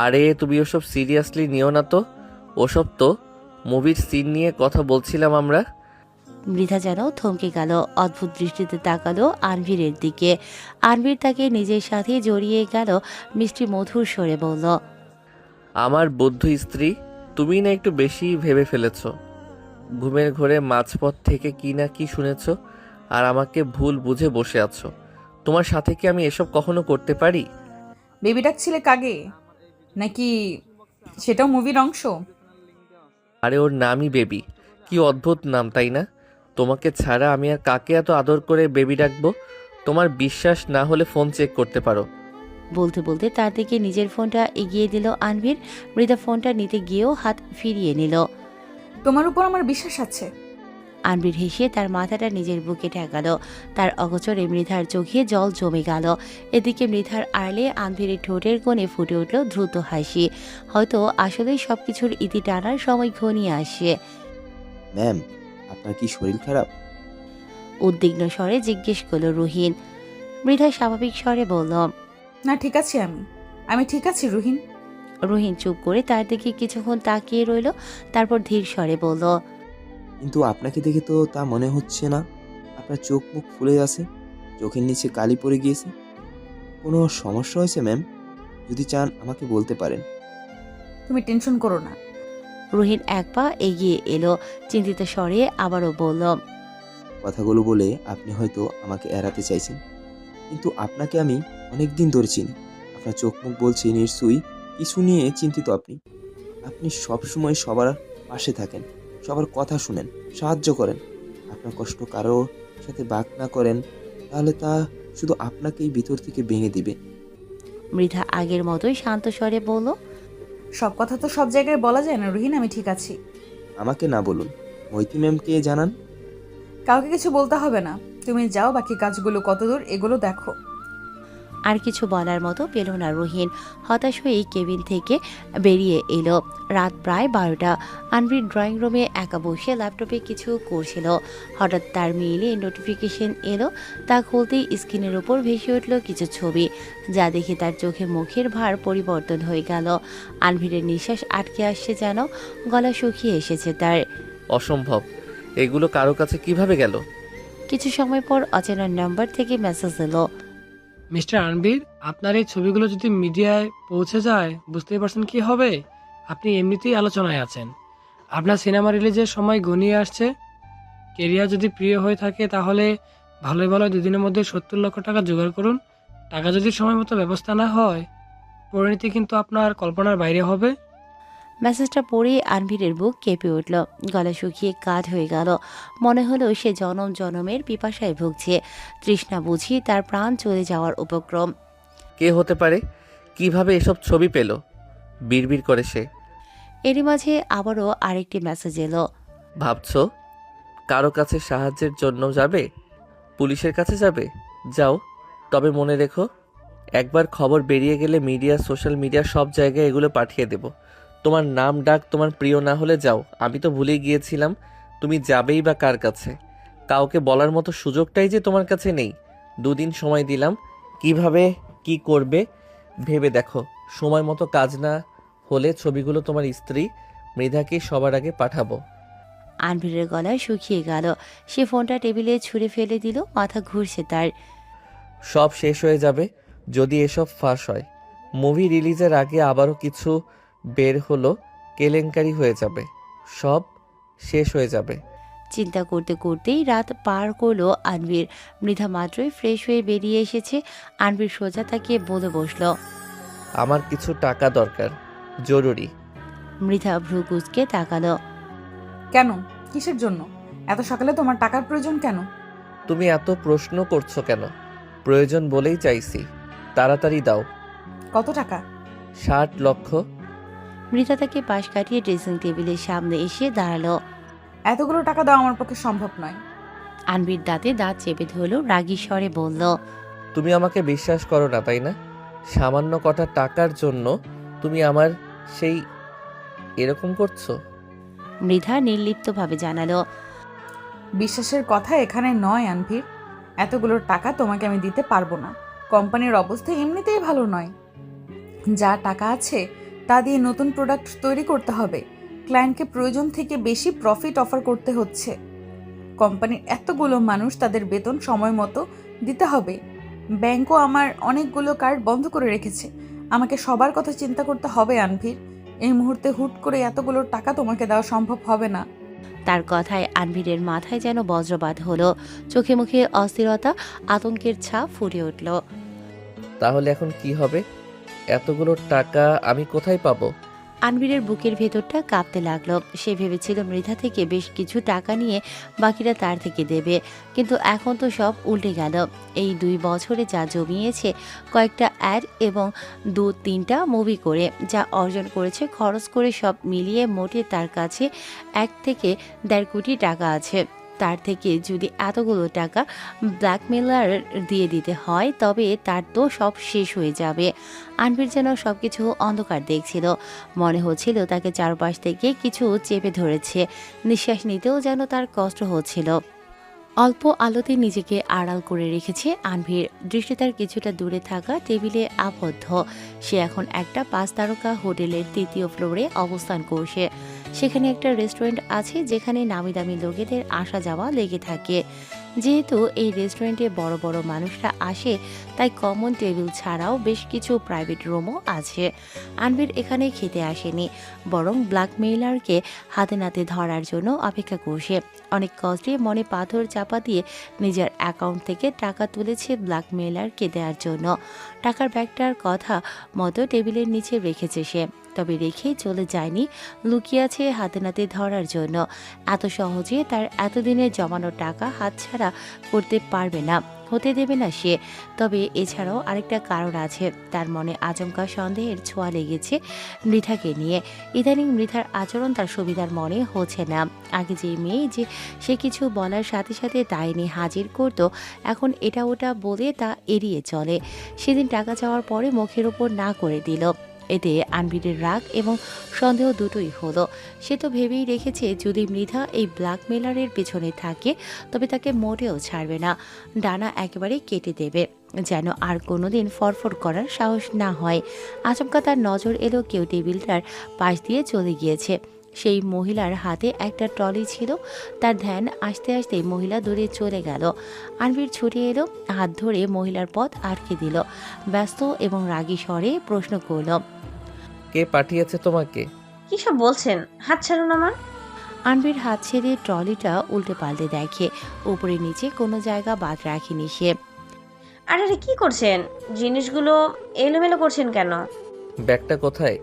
D: আরে তুমি ওসব সিরিয়াসলি নিও না তো। ওসব তো মুভির সিন নিয়ে কথা বলছিলাম আমরা।
A: মৃধা যেন থমকে গেল, অদ্ভুত দৃষ্টিতে তাকালো আনভিরের দিকে। আনভির তাকে নিজের সাথে জড়িয়ে গেল, মিষ্টি মধুর স্বরে বলল,
D: আমার বৌদ্ধ স্ত্রী, তুমি না একটু বেশি ভেবে ফেলেছ। ঘুমের ঘোরে মাঝপথ থেকে কি না কি শুনেছ, আর আমাকে ভুল বুঝে বসে আছো। তোমার সাথে কি আমি এসব কখনো করতে পারি?
C: বেবি ডাকছিলে কাগে? নাকি সেটাও মুভির অংশ?
D: আরে ওর নামই বেবি। কি অদ্ভুত নাম, তাই না? তোমাকে ছাড়া আমি আর কাকে এত আদর করে বেবি ডাকবো? তোমার বিশ্বাস না হলে ফোন চেক করতে পারো।
A: বলতে বলতে তার দিকে নিজের ফোনটা এগিয়ে দিল আনভির। মৃধা ফোনটা নিতে গিয়েও হাত ফিরিয়ে নিল।
C: তোমার উপর আমার বিশ্বাস আছে।
A: আনভির হেসে তার মাথাটা নিজের বুকে ঠেকালো। তার অগোচরে মৃধার চোখে জল জমে গেল। এদিকে মৃধার আড়লে আনভিরের ঠোঁটের কোণে ফুটে উঠল দ্রুত হাসি। হয়তো আসলেই সবকিছুর ইতি টানার সময় ঘনিয়ে আসে।
F: ম্যাম, আপনার কি শরীর খারাপ?
A: উদ্বিগ্ন স্বরে জিজ্ঞেস করল রুহিন। মৃধা স্বাভাবিক স্বরে বলল,
C: না, ঠিক আছি আমি ঠিক আছি রুহিন।
A: রুহিন চুপ করে তার দিকে কিছুক্ষণ তাকিয়ে রইল, তারপর ধীর স্বরে বলল,
F: কিন্তু আপনাকে দেখে তো তা মনে হচ্ছে না। আপনার চোখ মুখ ফুলে আছে, চোখের নিচে কালি পড়ে গিয়েছে। কোনো সমস্যা হয়েছে ম্যাম? যদি চান আমাকে বলতে পারেন।
C: তুমি টেনশন করো না।
A: রুহিন এক পা এগিয়ে এলো, চিন্তিত স্বরে আবারও বলল,
F: কথাগুলো বলে আপনি হয়তো আমাকে এড়াতে চাইছেন, কিন্তু আপনাকে আমি অনেক দিন ধরে চিনি। আপনার চোখ মুখ বলছে নিশ্চয়ই কিছু নিয়ে চিন্তিত। আপনি সবসময় সবার পাশে থাকেন, সবার কথা শুনেন, সাহায্য করেন। আপনার কষ্ট কারোর সাথে ভাগ না করেন, তাহলে তা শুধু আপনাকেই ভিতর থেকে ভেঙে দিবে।
A: মৃধা আগের মতোই শান্ত স্বরে বলল,
C: সব কথা তো সব জায়গায় বলা যায় না রুহিন, আমি ঠিক আছি।
F: আমাকে না বলুন, মৈত্রী ম্যামকে জানান।
C: কাউকে কিছু বলতে হবে না, তুমি যাও, বাকি কাজগুলো কতদূর এগুলো দেখো।
A: আর কিছু বলার মতো পেল না রুহিন। হতাশ হয়ে কেবিন থেকে বেরিয়ে এলো। রাত প্রায় 12টা। আনভির ড্রয়িং রুমে একা বসে ল্যাপটপে কিছু করছিল। হঠাৎ তার মেইলে নোটিফিকেশন এলো। তা খুলতেই স্ক্রিনের উপর ভেসে উঠল কিছু ছবি, যা দেখে তার চোখে মুখের ভার পরিবর্তন হয়ে গেল। আনভিরের নিঃশ্বাস আটকে আসছে, যেন গলা শুকিয়ে এসেছে তার।
D: অসম্ভব, এগুলো কারো কাছে কিভাবে গেল?
A: কিছু সময় পর অচেনা নাম্বার থেকে মেসেজ এলো,
G: মিস্টার আনবির, আপনার এই ছবিগুলো যদি মিডিয়ায় পৌঁছে যায় বুঝতেই পারছেন কি হবে। আপনি এমনিতেই আলোচনায় আছেন। আপনার সিনেমা রিলিজের সময় ঘনিয়ে আসছে। কেরিয়ার যদি প্রিয় হয়ে থাকে তাহলে ভালোই ভালো 2 দিনের মধ্যে 70 লক্ষ টাকা জোগাড় করুন। টাকা যদি সময় মতো ব্যবস্থা না হয়, পরিণতি কিন্তু আপনার কল্পনার বাইরে হবে।
A: মেসেজটা পড়ে আনভিরের বুক কেঁপে উঠল, গলা শুকিয়ে কাঠ হয়ে গেল। মনে হলো সে জনম জনমের পিপাসায় ভুগছে, তৃষ্ণা বুঝি তার প্রাণ চলে যাওয়ার উপক্রম।
D: কে হতে পারে? কিভাবে এসব ছবি পেল? বিড়বিড় করে সে।
A: এরই মাঝে আবারও আরেকটি মেসেজ এলো,
D: ভাবছো কারো কাছে সাহায্যের জন্য যাবে? পুলিশের কাছে যাবে? যাও, তবে মনে রেখো, একবার খবর বেরিয়ে গেলে মিডিয়া, সোশ্যাল মিডিয়া সব জায়গায় এগুলো পাঠিয়ে দেব। তোমার নাম ডাক তোমার প্রিয় না হলে যাও। আমি তো ভুলেই গিয়েছিলাম তুমি যাবেই বা কার কাছে। কাউকে বলার মতো সুযোগটাই যে তোমার কাছে নেই। 2 দিন সময় দিলাম, কিভাবে কি করবে ভেবে দেখো। সময় মতো কাজ না হলে ছবিগুলো তোমার স্ত্রী মৃধাকে সবার আগে পাঠাবো।
A: আনভিরের গলায় শুকিয়ে গেল। সে ফোনটা টেবিলে ছুঁড়ে ফেলে দিল, মাথা ঘুরছে তার।
D: সব শেষ হয়ে যাবে যদি এসব ফাঁস হয়। মুভি রিলিজের আগে আবারও কিছু বের হলো, কেলেঙ্কারি হয়ে যাবে, সব শেষ হয়ে যাবে।
A: চিন্তা করতে করতেই রাত পার করলো আনভীর। মৃধা মাত্রই ফ্রেশ হয়ে বেরিয়ে এসেছে। আনভীর সোজা তাকিয়ে বলে বসলো।
D: আমার কিছু টাকা দরকার, জরুরি।
A: মৃধা ভ্রু কুঁচকে তাকালো।
C: কেন? কিসের জন্য? এত সকালে তোমার টাকার প্রয়োজন কেন?
D: তুমি এত প্রশ্ন করছো কেন? প্রয়োজন বলেই চাইছি, তাড়াতাড়ি দাও।
C: কত টাকা?
D: 60 লক্ষ।
A: মৃধা তাকে পাশ কাটিয়ে ড্রেসিং টেবিলের সামনে এসে দাঁড়ালো।
C: এতগুলো টাকা দেওয়া আমার পক্ষে সম্ভব নয়।
A: আনভীর দাঁতে দাঁত চেপে ধরলো, রাগী স্বরে বলল।
D: তুমি আমাকে বিশ্বাস করো না তাই না? সামান্য কটা টাকার জন্য তুমি আমার সেই এরকম করছো?
A: মৃধা নির্লিপ্তভাবে জানালো।
C: বিশ্বাসের কথা এখানে নয় আনভীর। এতগুলো টাকা তোমাকে আমি দিতে পারবো না। কোম্পানির অবস্থা এমনিতেই ভালো নয়। যা টাকা আছে তা দিয়ে নতুন প্রোডাক্ট তৈরি করতে হবে। ক্লায়েন্টকে প্রয়োজন থেকে বেশি প্রফিট অফার করতে হচ্ছে। কোম্পানির এতগুলো মানুষ, তাদের বেতন সময় মতো দিতে হবে। ব্যাংকও আমার অনেকগুলো কার্ড বন্ধ করে রেখেছে। আমাকে সবার কথা চিন্তা করতে হবে আনভীর। এই মুহূর্তে হুট করে এতগুলো টাকা তোমাকে দেওয়া সম্ভব হবে না।
A: তার কথায় আনভীরের মাথায় যেন বজ্রপাত হলো। চোখে মুখে অস্থিরতা, আতঙ্কের ছাপ ফুটে উঠল।
D: তাহলে এখন কি হবে? এতগুলো টাকা আমি কোথায় পাবো?
A: আনভীরের বুকের ভেতরটা কাঁপতে লাগলো। সে ভেবেছিল মৃধা থেকে বেশ কিছু টাকা নিয়ে বাকিরা তার থেকে দেবে, কিন্তু এখন তো সব উল্টে গেল। এই 2 বছরে যা জমিয়েছে, কয়েকটা অ্যাড এবং 2-3টা মুভি করে যা অর্জন করেছে, খরচ করে সব মিলিয়ে মোটে তার কাছে 1 থেকে 1.5 কোটি টাকা আছে। তার থেকে যদি এতগুলো টাকা ব্ল্যাকমেলার দিয়ে দিতে হয়, তবে তার তো সব শেষ হয়ে যাবে। আনভীর যেন সবকিছু অন্ধকার দেখছিল। মনে হচ্ছিল তাকে চারপাশ থেকে কিছু চেপে ধরেছে। নিঃশ্বাস নিতেও যেন তার কষ্ট হচ্ছিল। অল্প আলোতে নিজেকে আড়াল করে রেখেছে আনভীর। দৃষ্টি তার কিছুটা দূরে থাকা টেবিলে আবদ্ধ। সে এখন একটা 5 তারকা হোটেলের 3য় ফ্লোরে অবস্থান করছে। সেখানে একটা রেস্টুরেন্ট আছে যেখানে নামি দামি লোকেদের আসা যাওয়া লেগে থাকে। যেহেতু এই রেস্টুরেন্টে বড় বড় মানুষরা আসে, তাই কমন টেবিল ছাড়াও বেশ কিছু প্রাইভেট রুমও আছে। আনভীর এখানে খেতে আসেনি, বরং ব্ল্যাকমেইলারকে হাতে নাতে ধরার জন্য অপেক্ষা করছে। অনেক কষ্টে মনে পাথর চাপা দিয়ে নিজের অ্যাকাউন্ট থেকে টাকা তুলেছে ব্ল্যাকমেইলারকে দেওয়ার জন্য। টাকার ব্যাগটার কথা মতো টেবিলের নিচে রেখেছে সে, তবে রেখেই চলে যায়নি, লুকিয়ে আছে হাতে নাতে ধরার জন্য। এত সহজে তার এতদিনের জমানো টাকা হাতছাড়া করতে পারবে না, হতে দেবে না সে। তবে এছাড়াও আরেকটা কারণ আছে। তার মনে আচমকা সন্দেহের ছোঁয়া লেগেছে মৃধাকে নিয়ে। ইদানিং মৃধার আচরণ তার সুবিধার মনে হচ্ছে না। আগে যে মেয়ে যে সে কিছু বলার সাথে সাথে তাই নিয়ে হাজির করত, এখন এটা ওটা বলে তা এড়িয়ে চলে। সেদিন টাকা চাওয়ার পরে মুখের ওপর না করে দিল। এতে আনভীরের রাগ এবং সন্দেহ দুটোই হলো। সে তো ভেবেই রেখেছে যদি মৃধা এই ব্ল্যাকমেলারের পেছনে থাকে, তবে তাকে মোটেও ছাড়বে না, ডানা একেবারে কেটে দেবে, যেন আর কোনোদিন ফরফর করার সাহস না হয়। আচমকা তার নজর এলো কেউ টেবিলটার পাশ দিয়ে চলে গিয়েছে। সেই মহিলার হাতে একটা ট্রলি ছিল। তার ধ্যান আসতে আসতে মহিলা দূরে চলে গেল। আনভীর ছুটে এলো, হাত ধরে মহিলার পথ আটকে দিল। ব্যস্ত এবং রাগী স্বরে প্রশ্ন করল।
D: কে পাঠিয়েছে তোমাকে?
E: কি সব বলছেন? হাত ছাড়ুন আমার।
A: আনভীর হাত ছেড়ে ট্রলিটা উল্টে পাল্টে দেখে উপরে নিচে কোনো জায়গা বাদ রাখেনি সে।
E: আরে আরে কি করছেন? জিনিসগুলো এলোমেলো করছেন কেন?
D: ব্যাগটা কোথায়?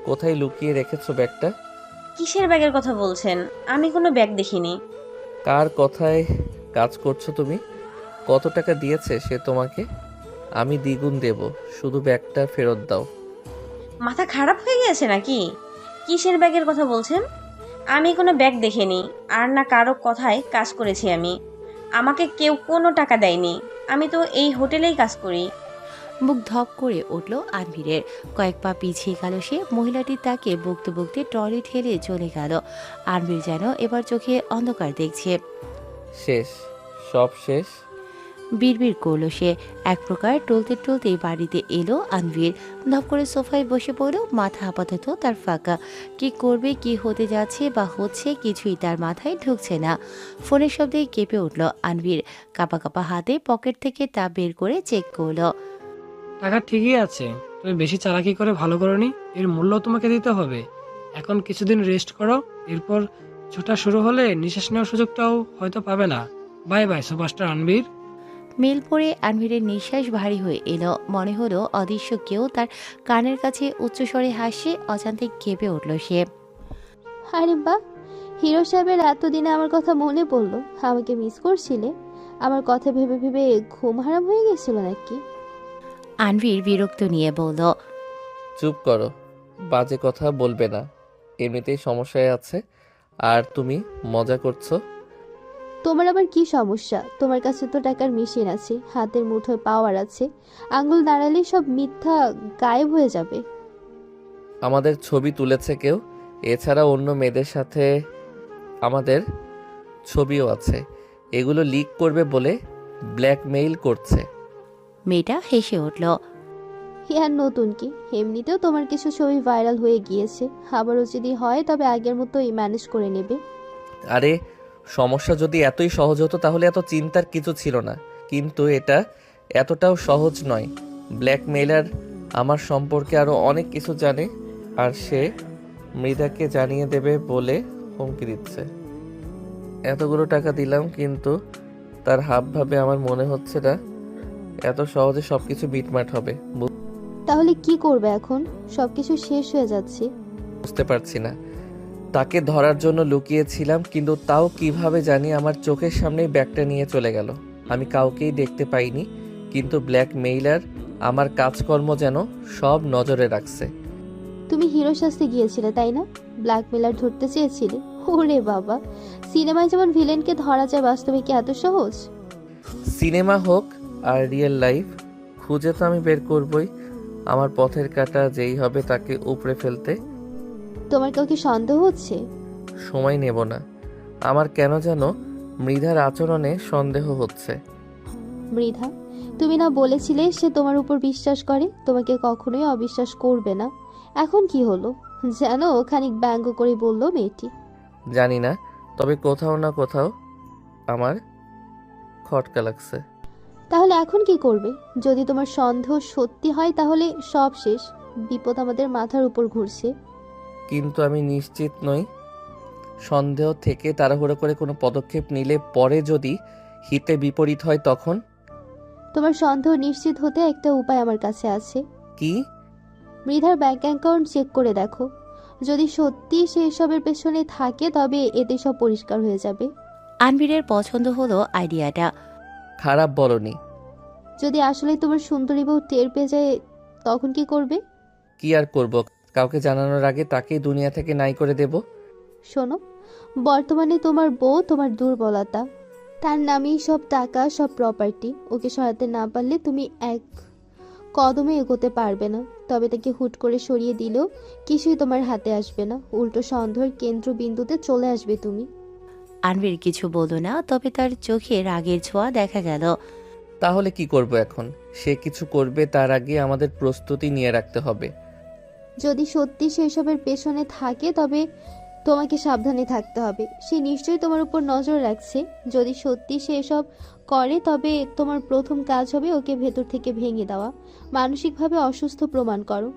D: কোথায় লুকিয়ে রেখেছো ব্যাগটা?
E: কিসের ব্যাগের কথা বলছেন? আমি কোনো ব্যাগ দেখিনি।
D: কার কথায় কাজ করছো তুমি? কত টাকা দিয়েছে সে তোমাকে? আমি দ্বিগুণ দেব, শুধু ব্যাগটা ফেরত দাও।
E: মাথা খারাপ হয়ে গেছে নাকি? কিসের ব্যাগের কথা বলছেন? আমি কোনো ব্যাগ দেখিনি, আর না কারো কথায় কাজ করেছি আমি। আমাকে কেউ কোনো টাকা দেয়নি। আমি তো এই হোটেলেই কাজ করি।
A: বুক ধপ করে উঠল আনভীরের। কয়েক পা পিছিয়ে গেল সে। মহিলাটি তাকে বকতে বকতে ট্রলি ঠেলে চলে গেল। আনভীর যেন এবার চোখে অন্ধকার দেখছে।
D: শেষ, সব শেষ।
A: বিড়বিড় করলো সে। এক প্রকার টলতে টলতেই বাড়িতে এলো আনভীর। ধপ করে সোফায় বসে পড়ল, মাথা আপাতত তার ফাঁকা। কি করবে, কি হতে যাচ্ছে বা হচ্ছে কিছুই তার মাথায় ঢুকছে না। ফোনের শব্দে কেঁপে উঠল আনভীর। কাঁপা কাঁপা হাতে পকেট থেকে তা বের করে চেক করলো।
G: টাকা ঠিকই আছে, তুমি বেশি চালাকি করে ভালো করনি, এর মূল্য তোমাকে দিতে হবে। এখন কিছুদিন রেস্ট করো, এরপর ছোটা শুরু হলে নিঃশ্বাস নেওয়ার সুযোগটাও হয়তো পাবে না। Bye bye superstar Anveer.
A: Mail পড়ে আনভীরের নিঃশ্বাস ভারী হয়ে এলো। মনে হলো অদৃশ্য কেউ তার কানের কাছে উচ্চস্বরে হাসে। অজান্তে কেঁপে উঠল সে।
J: আরে বাহ, হিরো সাহেবের এতদিনে আমার কথা মনে পড়লো। আমাকে মিস করছিলে? আমার কথা ভেবে ভেবে ঘুম হারাম হয়ে গেছিল নাকি?
A: আনভীর বিরক্ত নিয়ে বলল,
D: চুপ করো, বাজে কথা বলবে না। এমনিতেই সমস্যায় আছে, আর তুমি মজা করছো।
J: তোমার আবার কি সমস্যা? তোমার কাছে তো টাকার মেশিন আছে, হাতের মুঠোয় পাওয়ার আছে, আঙ্গুল নাড়ালে সব মিথ্যা গায়েব হয়ে যাবে।
D: আমাদের ছবি তুলেছে কেউ, এছাড়া অন্য মেয়েদের সাথে আমাদের ছবিও আছে। এগুলো লিক করবে বলে ব্ল্যাকমেইল করছে।
A: মেয়েটা হেসে উঠল।
J: আর নতুন কি, এমনিতেও তোমার কিছু ছবি ভাইরাল হয়ে গিয়েছে। আবারও যদি হয় তবে আগের মতোই ম্যানেজ করে নেবে।
D: আরে সমস্যা যদি এতই সহজ হতো তাহলে এত চিন্তার কিছু ছিল না, কিন্তু এটা এতটাও সহজ নয়। ব্ল্যাকমেইলার আমার সম্পর্কে আরও অনেক কিছু জানে, আর সে মৃধাকে জানিয়ে দেবে বলে হুমকি দিচ্ছে। এতগুলো টাকা দিলাম, কিন্তু তার হাবভাবে আমার মনে হচ্ছে না এত সহজে সবকিছু মিটমাট হবে।
J: তাহলে কি করবে এখন? সবকিছু শেষ হয়ে যাচ্ছে।
D: বুঝতে পারছি না। তাকে ধরার জন্য লুকিয়েছিলাম, কিন্তু তাও কিভাবে জানি আমার চোখের সামনেই ব্যাগটা নিয়ে চলে গেল। আমি কাউকেই দেখতে পাইনি, কিন্তু ব্ল্যাকমেইলার আমার কাজকর্ম যেন সব নজরে রাখছে।
J: তুমি হিরো সাজতে গিয়েছিলে তাই না? ব্ল্যাকমেলার ধরতে চেয়েছিলে? ওরে বাবা, সিনেমায় যেমন ভিলেনকে ধরা যায়, বাস্তবে কি এত সহজ?
D: সিনেমা হোক আর রিয়েল লাইফ, খুঁজে তো আমি বের করবই। আমার পথের কাঁটা যেই হবে তাকে উপড়ে ফেলতে।
J: তোমার কাউকে সন্দেহ হচ্ছে?
D: সময় নেব না। আমার কেন যেন মৃধার আচরণে সন্দেহ হচ্ছে।
J: মৃধা, তুমি না বলেছিলে সে তোমার উপর বিশ্বাস করে, তোমাকে কখনোই অবিশ্বাস করবে না? এখন কি হলো? যেন খানিক ব্যঙ্গ করে বলল মেয়েটি।
D: জানি না, তবে কোথাও না কোথাও আমার খটকা লাগছে।
J: তাহলে এখন কি করবে? যদি তোমার সন্দেহ সত্যি হয় তাহলে সব শেষ, বিপদ আমাদের মাথার উপর ঘুরছে।
D: কিন্তু আমি নিশ্চিত নই। সন্দেহ থেকে তাড়াহুড়ো করে কোনো পদক্ষেপ নিলে পরে যদি হিতে বিপরীত হয় তখন?
J: তোমার সন্দেহ নিশ্চিত হতে একটা উপায় আমার কাছে আছে।
D: কি?
J: মৃধার ব্যাংক অ্যাকাউন্ট চেক করে দেখো। যদি সত্যি সে এসবের পেছনে থাকে তবে এতে সব পরিষ্কার হয়ে যাবে।
A: আনভীরের পছন্দ হলো আইডিয়াটা।
D: খারাপ বলনি।
J: যদি আসলে তোমার সুন্দরী বউ টের পেয়ে যায় তখন কি করবে?
D: কি আর করব, কাউকে জানানোর আগে তাকেই দুনিয়া থেকে নাই করে দেব।
J: শোনো, বর্তমানে তোমার বউ তোমার দুর্বলতা, তার নামেই সব টাকা, সব প্রপার্টি। ওকে সরাতে না পারলে তুমি এক কদমে এগোতে পারবে না। তবে তাকে হুট করে সরিয়ে দিলেও কিছুই তোমার হাতে আসবে না, উল্টো সন্দেহের কেন্দ্রবিন্দুতে চলে আসবে তুমি।
A: আনভীর কিছু বলল না, তবে তার চোখে রাগের ছোঁয়া দেখা গেল।
D: তাহলে কি করব এখন? সে কিছু করবে তার আগে আমাদের প্রস্তুতি নিয়ে রাখতে হবে।
J: যদি সত্যি সেসবের পেছনে থাকে তবে তোমাকে সাবধানে থাকতে হবে। সে নিশ্চয়ই তোমার উপর নজর রাখছে। যদি সত্যি সে এসব করে তবে তোমার প্রথম কাজ হবে ওকে ভেতর থেকে ভেঙে দেওয়া, মানসিকভাবে অসুস্থ প্রমাণ করো।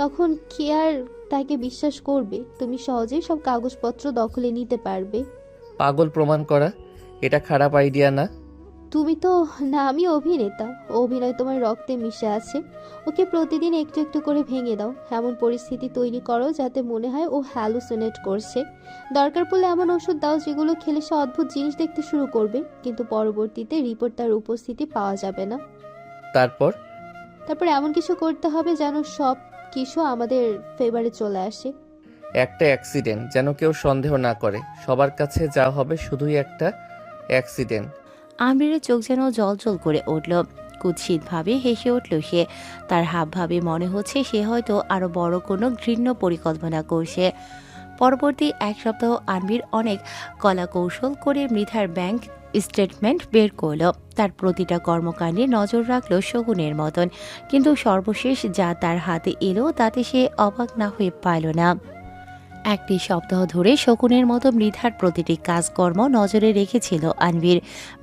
J: তখন কে আর তাকে বিশ্বাস করবে? তুমি সহজেই সব কাগজপত্র দখলে নিতে পারবে।
D: পাগল প্রমাণ করা, এটা খারাপ আইডিয়া না।
J: তুমি তো নামই অভিনেতা, অভিনয় তোমার রক্তে মিশে আছে। ওকে প্রতিদিন একটু একটু করে ভেঙে দাও, এমন পরিস্থিতি তৈরি করো যাতে মনে হয় ও হ্যালুসিনেট করছে। দরকার পড়লে এমন ওষুধ দাও যেগুলো খেলে সে অদ্ভুত জিনিস দেখতে শুরু করবে, কিন্তু পরবর্তীতে রিপোর্ট তার উপস্থিতি পাওয়া যাবে না।
D: তারপর?
J: তারপর এমন কিছু করতে হবে যেন সব কিছু আমাদের ফেভারে চলে আসে।
D: একটা অ্যাক্সিডেন্ট, যেন কেউ সন্দেহ না করে। সবার কাছে যা হবে শুধুই একটা অ্যাক্সিডেন্ট।
A: আনভীরের চোখ যেন জল করে উঠল। কুৎসিতভাবে হেসে উঠল সে। তার হাবভাবে মনে হচ্ছে সে হয়তো আরো বড় কোনো ঘৃণ্য পরিকল্পনা করছে। পরবর্তী এক সপ্তাহ আনভীর অনেক কলা কৌশল করে মৃধার ব্যাংক স্টেটমেন্ট বের করলো। তার প্রতিটা কর্মকাণ্ডে নজর রাখলো শকুনের মতন, কিন্তু সর্বশেষ যা তার হাতে এলো তাতে সে অবাক না হয়ে পারল না। একটি সপ্তাহ ধরে শকুনের মতো মৃধার প্রতিটি কাজকর্ম নজরে রেখেছিল আনভির।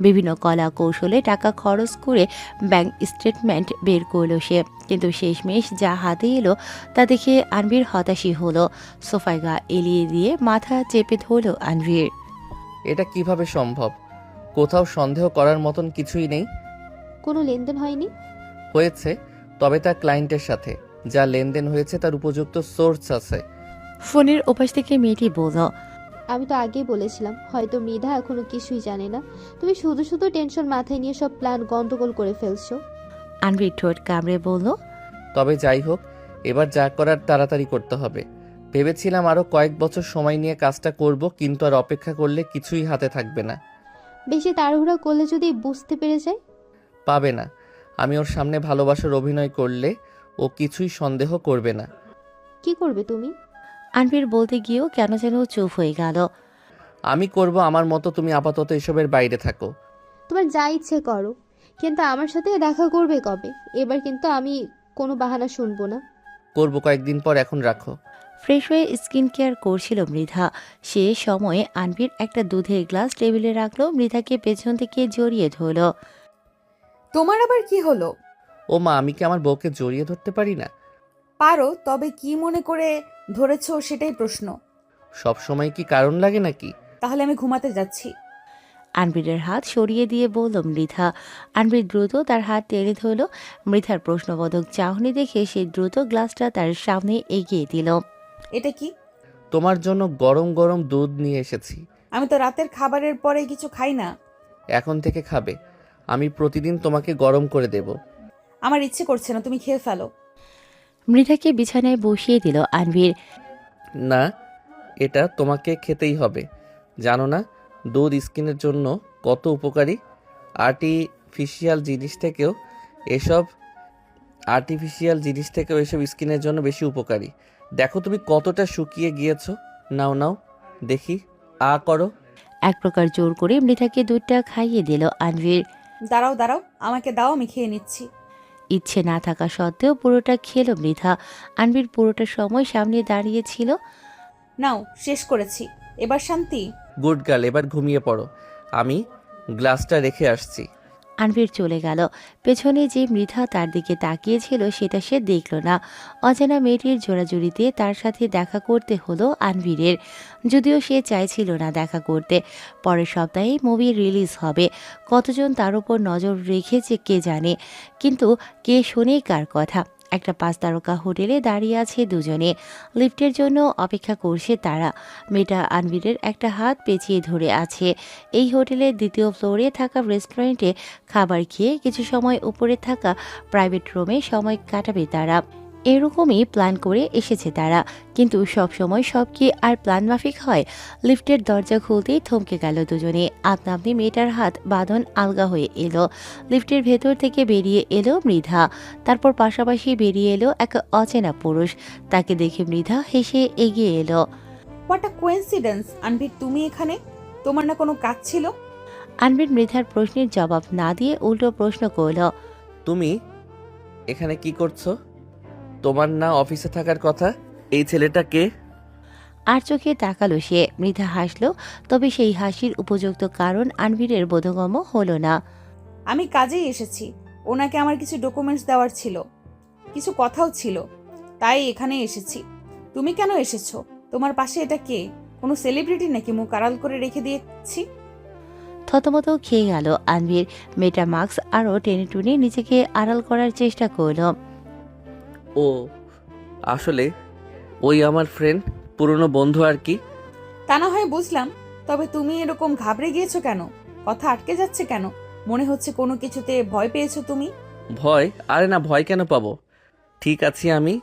A: বিভিন্ন কলা কৌশলে টাকা খরচ করে ব্যাংক স্টেটমেন্ট বের করলো সে, কিন্তু শেষমেশ যা হাতে এলো তা দেখে আনভির হতাশই হলো। সোফায় গা এলিয়ে দিয়ে মাথা চেপে ধরল আনভির।
D: এটা কিভাবে সম্ভব? কোথাও সন্দেহ করার মতন কিছুই নেই।
J: কোনো লেনদেন হয়নি?
D: হয়েছে, তবে তার ক্লায়েন্টের সাথে। যা লেনদেন হয়েছে তার উপযুক্ত সোর্স আছে।
A: ফোনের ওপাশ থেকে মেয়েটি বলল,
J: আমি তো আগেই বলেছিলাম, হয়তো মৃধা এখনো কিছুই জানে না। তুমি শুধু শুধু টেনশন মাথায় নিয়ে সব প্ল্যান গন্ডগোল করে ফেলছো।
A: আনভির ঠোঁট কামড়ে বলল,
D: তবে যাই হোক, এবার যা করার তাড়াতাড়ি করতে হবে। ভেবেছিলাম আরও কয়েক বছর সময় নিয়ে কাজটা করব, কিন্তু আর অপেক্ষা করলে কিছুই হাতে থাকবে না।
J: বেশি তাড়াহুড়া করলে যদি বুঝতে পেরে যায়?
D: পাবে না। আমি ওর সামনে ভালোবাসার অভিনয় করলে ও কিছুই সন্দেহ করবে না।
J: কি করবে তুমি?
A: আনভির বলতে গিয়েও কেন যেন চুপ হয়ে গেল।
D: আমি করব আমার মতো, তুমি আপাতত এসবের বাইরে থাকো।
J: তোমার যা ইচ্ছে করো, কিন্তু আমার সাথে দেখা করবে কবে? এবার কিন্তু আমি কোনো বাহানা শুনবো না।
D: করব কয়েকদিন পর, এখন রাখো।
A: ফ্রেশ হয়ে স্কিন কেয়ার করছিল মৃধা। সে সময়ে আনভির একটা দুধের গ্লাস টেবিলে রাখলো, মৃধাকে পেছন থেকে জড়িয়ে ধরল।
C: তোমার আবার কি হলো?
D: ও মা, আমি কি আমার বউকে জড়িয়ে ধরতে পারি না?
C: পারো, তবে কি মনে করে ধরেছো সেটাই প্রশ্ন।
D: সব সময় কি কারণ লাগে নাকি?
C: তাহলে আমি ঘুমাতে যাচ্ছি।
A: আনভিরের হাত সরিয়ে দিয়ে বলল মৃধা। আনভির দ্রুত তার হাত টেনে ধরল। মৃধার প্রশ্নবোধক চাহনি দেখে সে দ্রুত গ্লাসটা তার সামনে এগিয়ে দিল।
C: এটা কি?
D: তোমার জন্য গরম গরম দুধ নিয়ে এসেছি।
C: আমি তো রাতের খাবারের পরে কিছু খাই না।
D: এখন থেকে খাবে। আমি প্রতিদিন তোমাকে গরম করে দেব।
C: আমার ইচ্ছে করছে না, তুমি খেয়ে ফেলো।
A: মৃধাকে বিছানায় বসিয়ে দিল আনভির।
D: না, এটা তোমাকে খেতেই হবে। জানো না দুধ স্কিনের জন্য কত উপকারী? আর্টিফিশিয়াল জিনিস থেকেও এসব স্কিনের জন্য বেশি উপকারী। দেখো তুমি কতটা শুকিয়ে গিয়েছো। নাও নাও দেখি, করো।
A: এক প্রকার জোর করে মৃধাকে দুধটা খাইয়ে দিল আনভির।
C: দাঁড়াও দাঁড়াও, আমাকে দাও, আমি খেয়ে নিচ্ছি।
A: ইচ্ছে না থাকা সত্ত্বেও পুরোটা খেলো মৃধা। আনভির পুরোটা সময় সামনে দাঁড়িয়েছিল।
C: নাও, শেষ করেছি, এবার শান্তি।
D: গুড গার্ল, এবার ঘুমিয়ে পড়ো। আমি গ্লাসটা রেখে আসছি।
A: আনভির চলে গেল। পেছনে যে মৃধা তার দিকে তাকিয়েছিল সেটা সে দেখল না। অজানা মেয়েটির জোড়াজুড়িতে তার সাথে দেখা করতে হলো আনভিরের, যদিও সে চাইছিল না দেখা করতে। পরের সপ্তাহে মুভি রিলিজ হবে। কতজন তার উপর নজর রেখেছে কে জানে, কিন্তু কে শোনে কার কথা। একটা 5 তারকা হোটেলে দাঁড়িয়ে আছে দুজনে। লিফটের জন্য অপেক্ষা করছে তারা। মেয়েটা আনভিরের একটা হাত পেঁচিয়ে ধরে আছে। এই হোটেলের 2য় ফ্লোরে থাকা রেস্টুরেন্টে খাবার খেয়ে কিছু সময় উপরে থাকা প্রাইভেট রুমে সময় কাটাবে তারা। এরকমই প্ল্যান করে এসেছে তারা, কিন্তু সব সময় সব কি আর প্ল্যান মাফিক হয়? লিফটের দরজা খুলতেই থমকে গেল দুজনে। আপনা আপনি মেয়েটার হাত বাঁধন আলগা হয়ে এলো। লিফটের ভেতর থেকে বেরিয়ে এলো মৃধা। তারপর পাশাপাশি বেরিয়ে এলো এক অচেনা পুরুষ। তাকে দেখে মৃধা হেসে এগিয়ে এলো।
C: What a coincidence. আনভির, তুমি এখানে? তোমার না কোনো কাজ ছিল?
A: আনভির মৃধার প্রশ্নের জবাব না দিয়ে উল্টো প্রশ্ন করল,
D: তুমি এখানে কি করছো? তোমার না অফিসে থাকার কথা? এই ছেলেটা কে?
A: আর চোখে তাকালো সে। মৃধা হাসলো, তবে সেই হাসির উপযুক্ত কারণ আনভিরের বোধগম্য হলো না।
C: আমি কাজেই এসেছি। ওনাকে আমার কিছু ডকুমেন্টস দেওয়ার ছিল, কিছু কথাও ছিল, তাই এখানে এসেছি। তুমি কেন এসেছো? তোমার পাশে এটা কে? কোনো সেলিব্রিটি নাকি মুখ আড়াল করে রেখে দিয়েছি?
A: থতমত খেয়ে গেল আনভির। মেয়েটা মাস্ক আরও টেনে টুনে নিজেকে আড়াল করার চেষ্টা করল।
D: ও আসলে ওই আমার ফ্রেন্ড, পুরনো বন্ধু আর কি।
C: তা না হয় বুঝলাম, তবে তুমি এরকম ঘাবড়ে গিয়েছো কেন? কথা আটকে যাচ্ছে কেন? মনে হচ্ছে কোনো কিছুতে ভয় পেয়েছো তুমি।
D: ভয়? আরে না, ভয় কেন পাবো? ঠিক আছি আমি।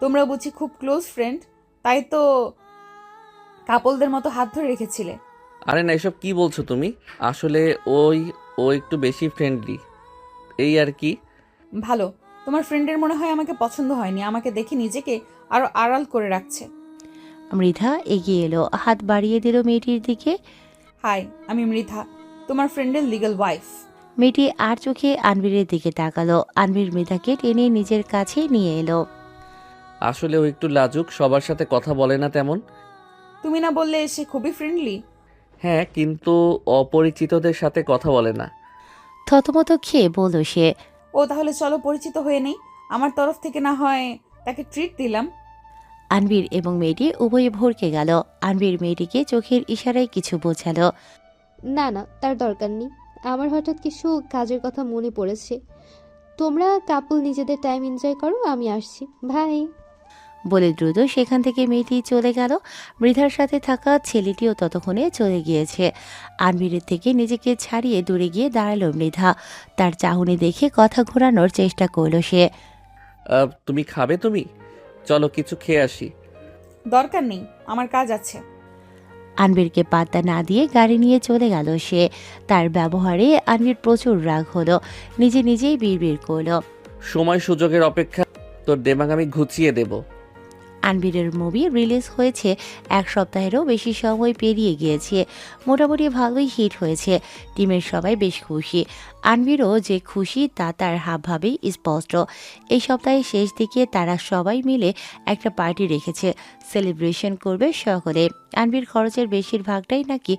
C: তোমরা বুঝি খুব ক্লোজ ফ্রেন্ড, তাই তো কাপলদের মতো হাত ধরে রেখেছিলে।
D: আরে না, এসব কি বলছো তুমি? আসলে ও একটু বেশি ফ্রেন্ডলি, এই আর কি।
C: ভালো, তোমার ফ্রেন্ডের মনে হয় আমাকে পছন্দ হয়নি, আমাকে দেখে নিজেকে আরো আড়াল করে রাখছে।
A: মৃধা এগিয়ে এলো, হাত বাড়িয়ে দিল মেয়েটির দিকে।
C: হাই, আমি মৃধা। তোমার ফ্রেন্ডের লিগ্যাল ওয়াইফ।
A: মেয়েটি আর চোখে আনবীরের দিকে তাকালো। আনবীর মৃধাকে টেনে নিজের কাছে নিয়ে এলো।
D: আসলে ও একটু লাজুক, সবার সাথে কথা বলে না তেমন।
C: তুমি না বললে সে খুবই ফ্রেন্ডলি?
D: হ্যাঁ, কিন্তু অপরিচিতদের সাথে কথা বলে না।
A: থতমত খেয়ে বলল সে।
C: ও তাহলে চলো পরিচিত হয়ে নেই। আমার তরফ থেকে না হয় তাকে ট্রিট দিলাম।
A: আনবীর এবং মেয়েটি উভয়ে ভরকে গেল। আনবীর মেয়েটিকে চোখের ইশারায় কিছু বোঝালো।
J: না না, তার দরকার নেই। আমার হঠাৎ কিছু কাজের কথা মনে পড়েছে। তোমরা কাপল নিজেদের টাইম এনজয় করো, আমি আসছি, ভাই।
A: বলে দ্রুত সেখান থেকে মেয়েটি চলে গেল। মৃধার সাথে থাকা ছেলেটিও ততক্ষণে চলে গিয়েছে। আনবীরের থেকে নিজেকে ছাড়িয়ে দূরে গিয়ে দাঁড়ালো মৃধা। তার চাহনি দেখে কথা ঘোরানোর চেষ্টা করলো সে।
D: তুমি খাবে? তুমি চলো কিছু খেয়ে আসি।
C: দরকার নেই, আমার কাজ আছে।
A: আনবীরকে পাত্তা না দিয়ে গাড়ি নিয়ে চলে গেল সে। তার ব্যবহারে আনবীর প্রচুর রাগ হলো। নিজে নিজেই বিড়বিড় করলো।
D: সময় সুযোগের অপেক্ষা, তোর দেমাগ আমি ঘুচিয়ে দেব।
A: আনবীরের মুভি রিলিজ হয়েছে 1 সপ্তাহেরও বেশি সময় পেরিয়ে গিয়েছে। মোটামুটি ভালোই হিট হয়েছে। টিমের সবাই বেশ খুশি। আনবীরও যে খুশি তা তার হাবভাবেই স্পষ্ট। এই সপ্তাহের শেষ দিকে তারা সবাই মিলে একটা পার্টি রেখেছে। সেলিব্রেশন করবে সকলে। আনবীর খরচের বেশিরভাগটাই নাকি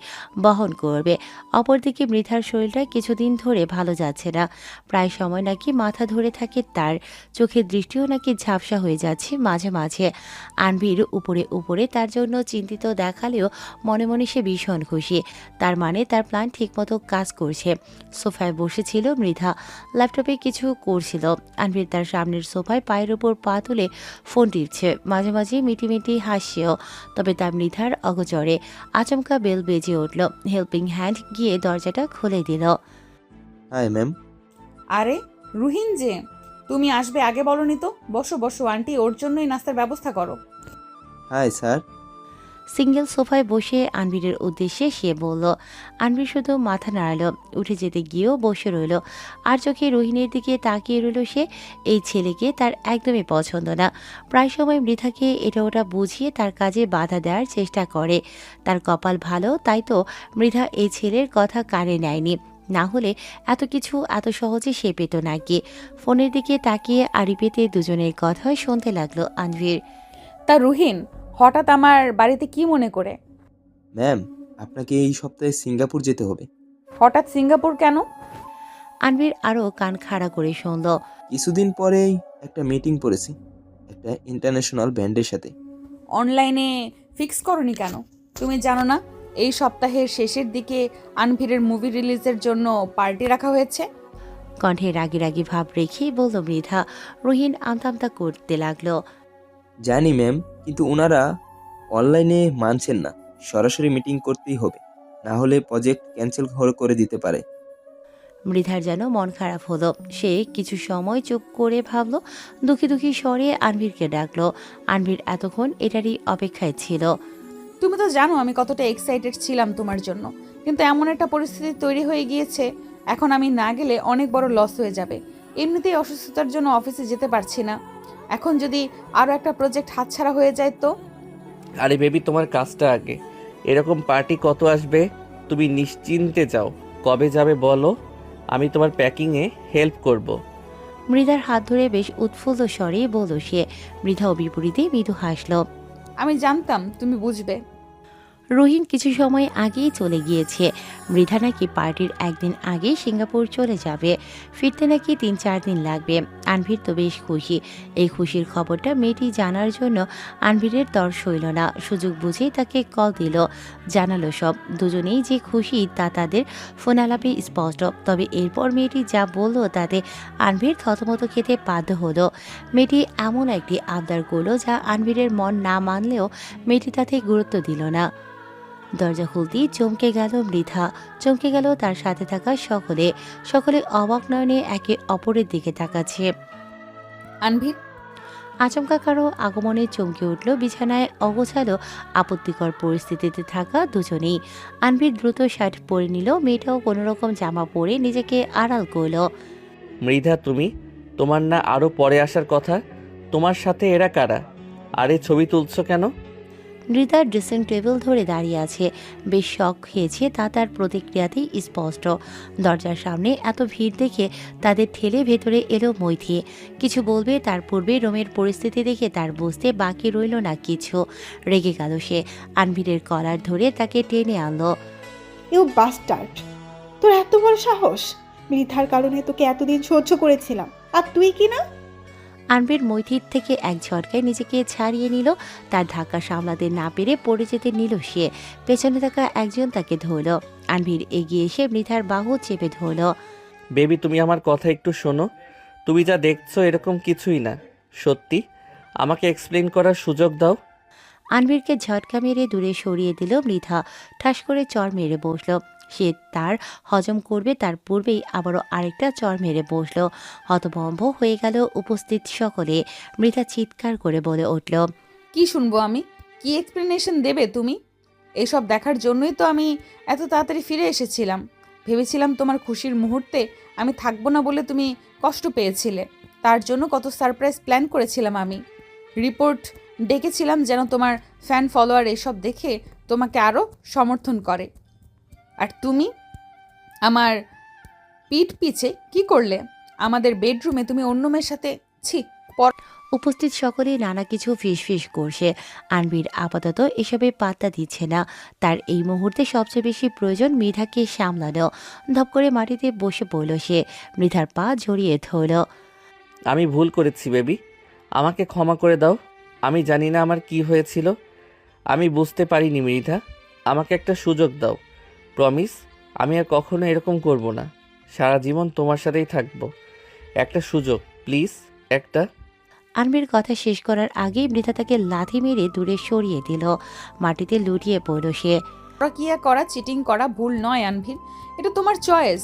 A: বহন করবে। অপরদিকে মৃধার শরীরটা কিছুদিন ধরে ভালো যাচ্ছে না। প্রায় সময় নাকি মাথা ধরে থাকে তার। চোখের দৃষ্টিও নাকি ঝাপসা হয়ে যাচ্ছে মাঝে মাঝে। আনবীর উপরে উপরে তার জন্য চিন্তিত দেখালেও মনে মনে সে ভীষণ খুশি। তার মানে তার প্ল্যান ঠিকমতো কাজ করছে। সোফায় বসেছিল মৃধা, ল্যাপটপে কিছু করছিল। আনবীর তার সামনের সোফায় পায়ের ওপর পা তুলে ফোন টিপছে। মাঝে মাঝে মিটিমিটি হাসছেও। তবে তা মৃধার অগোচরে। আচমকা বেল বেজে উঠল। হেল্পিং হ্যান্ড গিয়ে দরজাটা খুলে দিল।
F: Hi ma'am.
C: আরে রুহিন যে, তুমি আসবে আগে বলনি তো? বসো বসো আন্টি, ওর জন্যই নাস্তার ব্যবস্থা করো।
F: Hi sir.
A: সিঙ্গেল সোফায় বসে আনবীরের উদ্দেশ্যে সে বলল। আনবীর শুধু মাথা নাড়াল। উঠে যেতে গিয়েও বসে রইল। আর চোখে রোহিণীর দিকে তাকিয়ে রইল সে। এই ছেলেকে তার একদমই পছন্দ না। প্রায় সময় মৃধাকে এটা ওটা বুঝিয়ে তার কাজে বাধা দেওয়ার চেষ্টা করে। তার কপাল ভালো, তাই তো মৃধা এই ছেলের কথা কানে নেয়নি। না হলে এত কিছু এত সহজে সে পেত নাকি। ফোনের দিকে তাকিয়ে আড়ি পেতে দুজনের কথাই শুনতে লাগলো আনবীর।
C: তা রুহিন, হঠাৎ আমার বাড়িতে কি মনে করে?
F: ম্যাম, আপনাকে এই সপ্তাহে সিঙ্গাপুর যেতে হবে।
C: হঠাৎ সিঙ্গাপুর কেন?
A: আনবীর আরও কান খাড়া করে শুনল।
F: কিছুদিন পরেই একটা মিটিং পড়েছি একটা ইন্টারন্যাশনাল ব্যান্ডের সাথে।
C: অনলাইনে ফিক্স করনি কেন? তুমি জানো না এই সপ্তাহের শেষের দিকে আনভিরের মুভি রিলিজের জন্য পার্টি রাখা হয়েছে?
A: কণ্ঠে রাগি রাগি ভাব রেখেই বলল মৃধা। রোহিণ আমতা করতে লাগলো।
F: জানি ম্যাম, কিন্তু ওনারা অনলাইনে মানছেন না। সরাসরি মিটিং করতেই হবে, না হলে প্রজেক্ট ক্যান্সেল করে দিতে পারে।
A: মৃধার যেন মন খারাপ হলো। সে কিছু সময় চুপ করে ভাবলো। দুঃখী দুঃখী স্বরে আনভীরকে ডাকলো। আনভীর এতক্ষণ এটারই অপেক্ষায় ছিল।
C: তুমি তো জানো আমি কতটা এক্সাইটেড ছিলাম তোমার জন্য, কিন্তু এমন একটা পরিস্থিতি তৈরি হয়ে গিয়েছে, এখন আমি না গেলে অনেক বড় লস হয়ে যাবে। এমনিতেই অসুস্থতার জন্য অফিসে যেতে পারছি না, এখন যদি আরও একটা প্রজেক্ট হাতছাড়া হয়ে যায় তো?
D: আরে বেবি, তোমার কাজটা আগে। এরকম পার্টি কত আসবে, তুমি নিশ্চিন্তে যাও। কবে যাবে বলো, আমি তোমার প্যাকিংয়ে হেল্প করব।
A: মৃধার হাত ধরে বেশ উৎফুল্ল স্বরে বলল সে। মৃধাও বিপরীতে মৃদু হাসল।
C: আমি জানতাম তুমি বুঝবে।
A: রোহিণ কিছু সময় আগেই চলে গিয়েছে। মৃধা নাকি পার্টির একদিন আগে সিঙ্গাপুর চলে যাবে। ফিরতে নাকি 3-4 দিন লাগবে। আনভীর তো বেশ খুশি। এই খুশির খবরটা মেয়েটি জানার জন্য আনভীরের তর সইল না। সুযোগ বুঝেই তাকে কল দিল, জানালো সব। দুজনেই যে খুশি তা তাদের ফোন আলাপে স্পষ্ট। তবে এরপর মেয়েটি যা বলল তাতে আনভীর থতমত খেতে বাধ্য হলো। মেয়েটি এমন একটি আবদার করলো যা আনভীরের মন না মানলেও মেয়েটি তাতে গুরুত্ব দিল না। দরজা খুলতেই চমকে গেল মৃধা, চমকে গেল তার সাথে থাকা সকলে। সকলে অবাক নয়নে একে অপরের দিকে তাকাচ্ছে।
C: আনভীর,
A: আচমকা কারো আগমনে চমকে উঠল বিছানায় অগোছালো আপত্তিকর পরিস্থিতিতে থাকা দুজনেই। আনভীর দ্রুত শার্ট পরে নিল। মেয়েটাও কোনোরকম জামা পরে নিজেকে আড়াল করল।
D: মৃধা, তুমি? তোমার না আরও পরে আসার কথা? তোমার সাথে এরা কারা? আরে ছবি তুলছো কেন?
A: মৃতা ড্রেসিং টেবিল ধরে দাঁড়িয়ে আছে। বেশ শখ খেয়েছে তা তার প্রতিক্রিয়াতেই স্পষ্ট। দরজার সামনে এত ভিড় দেখে তাদের ঠেলে ভেতরে এলো মৈথি। কিছু বলবে তার পূর্বে রুমের পরিস্থিতি দেখে তার বুঝতে বাকি রইল না কিছু। রেগে গেল সে। আনভিরের কলার ধরে তাকে টেনে আনলো।
B: ইউ বাস্টার্ড, তোর এত বড় সাহস! মৃথার কারণে তোকে এতদিন সহ্য করেছিলাম, আর তুই কি না?
A: আনভির মৈথির থেকে এক ঝটকায় নিজেকে ছাড়িয়ে নিল। তার ধাক্কা সামলাতে না পেরে পড়ে যেতে নিল সে। পেছনে থাকা একজন তাকে ধরল। আনভির এগিয়ে এসে মৃথার বাহু চেপে ধরল।
D: বেবি তুমি আমার কথা একটু শোনো। তুমি যা দেখছো এরকম কিছুই না। সত্যি আমাকে এক্সপ্লেন করার সুযোগ দাও।
A: আনভিরকে ঝটকা মেরে দূরে সরিয়ে দিল মৃধা। ঠাস করে চর মেরে বসল। সে তার হজম করবে তার পূর্বেই আবারও আরেকটা চর মেরে বসল। হতভম্ব হয়ে গেল উপস্থিত সকলে। মৃধা চিৎকার করে বলে উঠল,
C: কি শুনবো আমি? কি এক্সপ্লেনেশন দেবে তুমি? এসব দেখার জন্যই তো আমি এত তাড়াতাড়ি ফিরে এসেছিলাম। ভেবেছিলাম তোমার খুশির মুহূর্তে আমি থাকবো না বলে তুমি কষ্ট পেয়েছিলে। তার জন্য কত সারপ্রাইজ প্ল্যান করেছিলাম আমি। রিপোর্ট ডেকেছিলাম যেন তোমার ফ্যান ফলোয়ার এসব দেখে তোমাকে আরও সমর্থন করে। আর তুমি আমার পিঠ পিছে কি করলে? আমাদের বেডরুমে তুমি অন্য মেয়ের সাথে ছি।
A: উপস্থিত সকলে নানা কিছু ফিসফিস করছে। আনভির আপাতত এসবে পাত্তা দিচ্ছে না। তার এই মুহূর্তে সবচেয়ে বেশি প্রয়োজন মৃধাকে সামলানো। ধপ করে মাটিতে বসে পড়ল সে। মৃধার পা জড়িয়ে ধরল।
D: আমি ভুল করেছি বেবি, আমাকে ক্ষমা করে দাও। আমি জানি না আমার কি হয়েছিল, আমি বুঝতে পারিনি মৃধা। আমাকে একটা সুযোগ দাও। প্রমিস আমি আর কখনো এরকম করব না। সারা জীবন তোমার সাথেই থাকবো। একটা সুযোগ প্লিজ, একটা।
A: আনভির কথা শেষ করার আগেই মৃধা তাকে লাথি মেরে দূরে সরিয়ে দিল। মাটিতে লুটিয়ে পড়ল সে।
C: প্রক্রিয়া করা, চিটিং করা ভুল নয় আনভির। এটা তোমার চয়েস,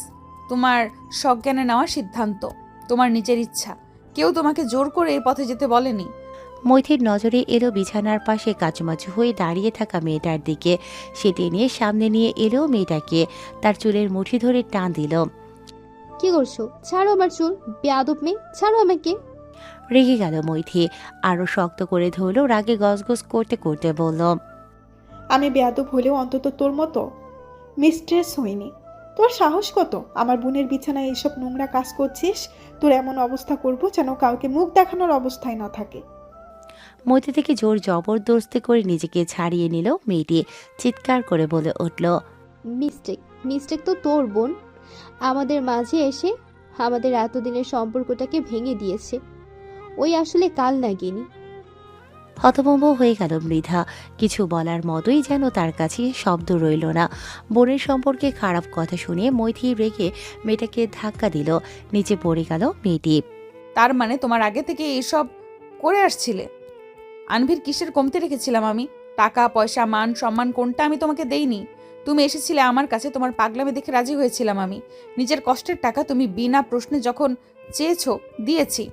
C: তোমার সজ্ঞানে নেওয়া সিদ্ধান্ত, তোমার নিজের ইচ্ছা। কেউ তোমাকে জোর করে এই পথে যেতে বলেনি।
A: মৈথির নজরে এলো বিছানার পাশে কাচুমাচু হয়ে দাঁড়িয়ে থাকা মেয়েটার দিকে। সে টেনে সামনে নিয়ে এলো মেয়েটাকে। তার চুলের মুঠি ধরে টান দিল।
J: কি করছো? ছাড়ো আমার চুল, বেয়াদব মেয়ে, ছাড়ো আমাকে।
A: রেগে গেল মৈথি। আরো শক্ত করে ধরল। রাগে গজগজ করতে করতে বলল,
B: আমি বেয়াদব হলেও অন্তত তোর মতো মিস্ট্রেস হইনি। তোর সাহস কত আমার বোনের বিছানায় এইসব নোংরা কাজ করছিস? তোর এমন অবস্থা করব যেন কাউকে মুখ দেখানোর অবস্থায় না থাকে।
A: মৈথি থেকে জোর জবরদস্তি করে নিজেকে ছাড়িয়ে নিল মেয়েটি। চিৎকার করে বলে উঠল,
J: মিস্টেক, মিস্টেক তো তোর বোন আমাদের মাঝে এসে আমাদের এতদিনের সম্পর্কটাকে ভেঙে দিয়েছে। ওই আসলে কাল নাগিনী।
A: হতভম্ব হয়ে গেল মৃধা। কিছু বলার মতোই যেন তার কাছে শব্দ রইল না। বোনের সম্পর্কে খারাপ কথা শুনে মৈথি রেগে মেয়েটাকে ধাক্কা দিল। নিচে পড়ে গেল মেয়েটি।
C: তার মানে তোমার আগে থেকে এইসব করে আসছিলে? আনভির কিসের কমতে রেখেছিলাম আমি? টাকা পয়সা মান সম্মান কোনটা আমি তোমাকে দেইনি? তুমি এসেছিলে আমার কাছে, তোমার পাগলামি দেখে রাজি হয়েছিলাম আমি। নিজের কষ্টের টাকা তুমি বিনা প্রশ্নে যখন চেয়েছো দিয়েছি।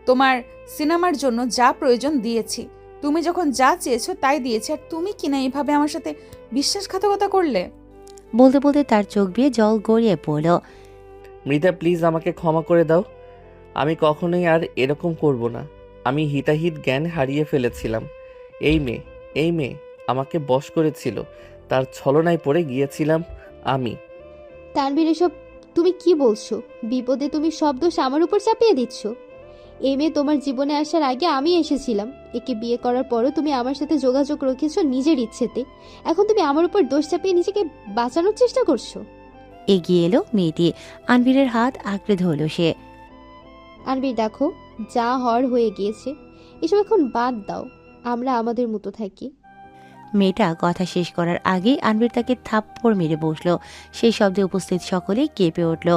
C: তোমার সিনেমার জন্য যা প্রয়োজন দিয়েছি। তুমি যখন যা চেয়েছো তাই দিয়েছি। আর তুমি কিনা এইভাবে আমার সাথে বিশ্বাসঘাতকতা করলে?
A: বলতে বলতে তার চোখ দিয়ে জল গড়িয়ে পড়ল।
D: মৃধা প্লিজ আমাকে ক্ষমা করে দাও। আমি কখনোই আর এরকম করব না। আমি হিতাহিত জ্ঞান হারিয়ে ফেলেছিলাম। এই মেয়ে আমাকে বশ করেছিল, তার ছলনায় পড়ে গিয়েছিলাম আমি।
J: তানভীর, এসব তুমি কি বলছো? বিপদে তুমি সব দোষ আমার উপর চাপিয়ে দিচ্ছ। এই মেয়ে তোমার জীবনে আসার আগে আমি এসেছিলাম। একে বিয়ে করার পরও তুমি আমার সাথে যোগাযোগ রেখেছো নিজের ইচ্ছেতে। এখন তুমি আমার উপর দোষ চাপিয়ে নিজেকে বাঁচানোর চেষ্টা করছো।
A: এগিয়ে এলো মেয়েটি। আনভিরের হাত আঁকড়ে ধরল সে।
J: আনবীর, দেখো যা হওয়ার হয়ে গিয়েছে, এসব এখন বাদ দাও। আমরা আমাদের মতো থাকি।
A: মেয়েটা কথা শেষ করার আগেই আনভির তাকে থাপ্পড় মেরে বসলো। সেই শব্দে উপস্থিত সকলেই কেঁপে উঠল।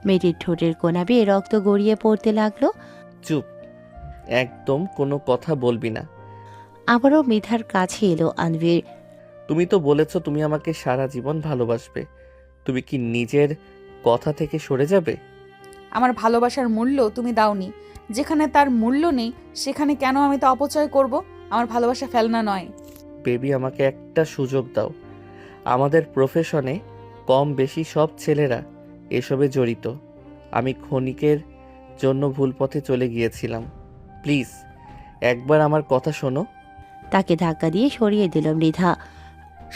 A: মেয়েটির ঠোঁটের কোনা বেয়ে রক্ত গড়িয়ে পড়তে লাগলো।
D: চুপ, একদম কোনো কথা বলবি না।
A: আবারও মৃধার কাছে এলো আনভির।
D: তুমি তো বলেছো তুমি আমাকে সারা জীবন ভালোবাসবে। তুমি কি নিজের কথা থেকে সরে যাবে?
C: আমার ভালোবাসার মূল্য তুমি দাওনি। যেখানে তার মূল্য নেই সেখানে কেন আমি তা অপচয় করব? আমার ভালোবাসা ফেলনা নয়।
D: বেবি আমাকে একটা সুযোগ দাও। আমাদের প্রফেশনে কম বেশি সব ছেলেরা এসবে জড়িত। আমি ক্ষণিকের জন্য ভুল পথে চলে গিয়েছিলাম। প্লিজ একবার আমার কথা শোনো।
A: তাকে ধাক্কা দিয়ে সরিয়ে দিল মৃধা।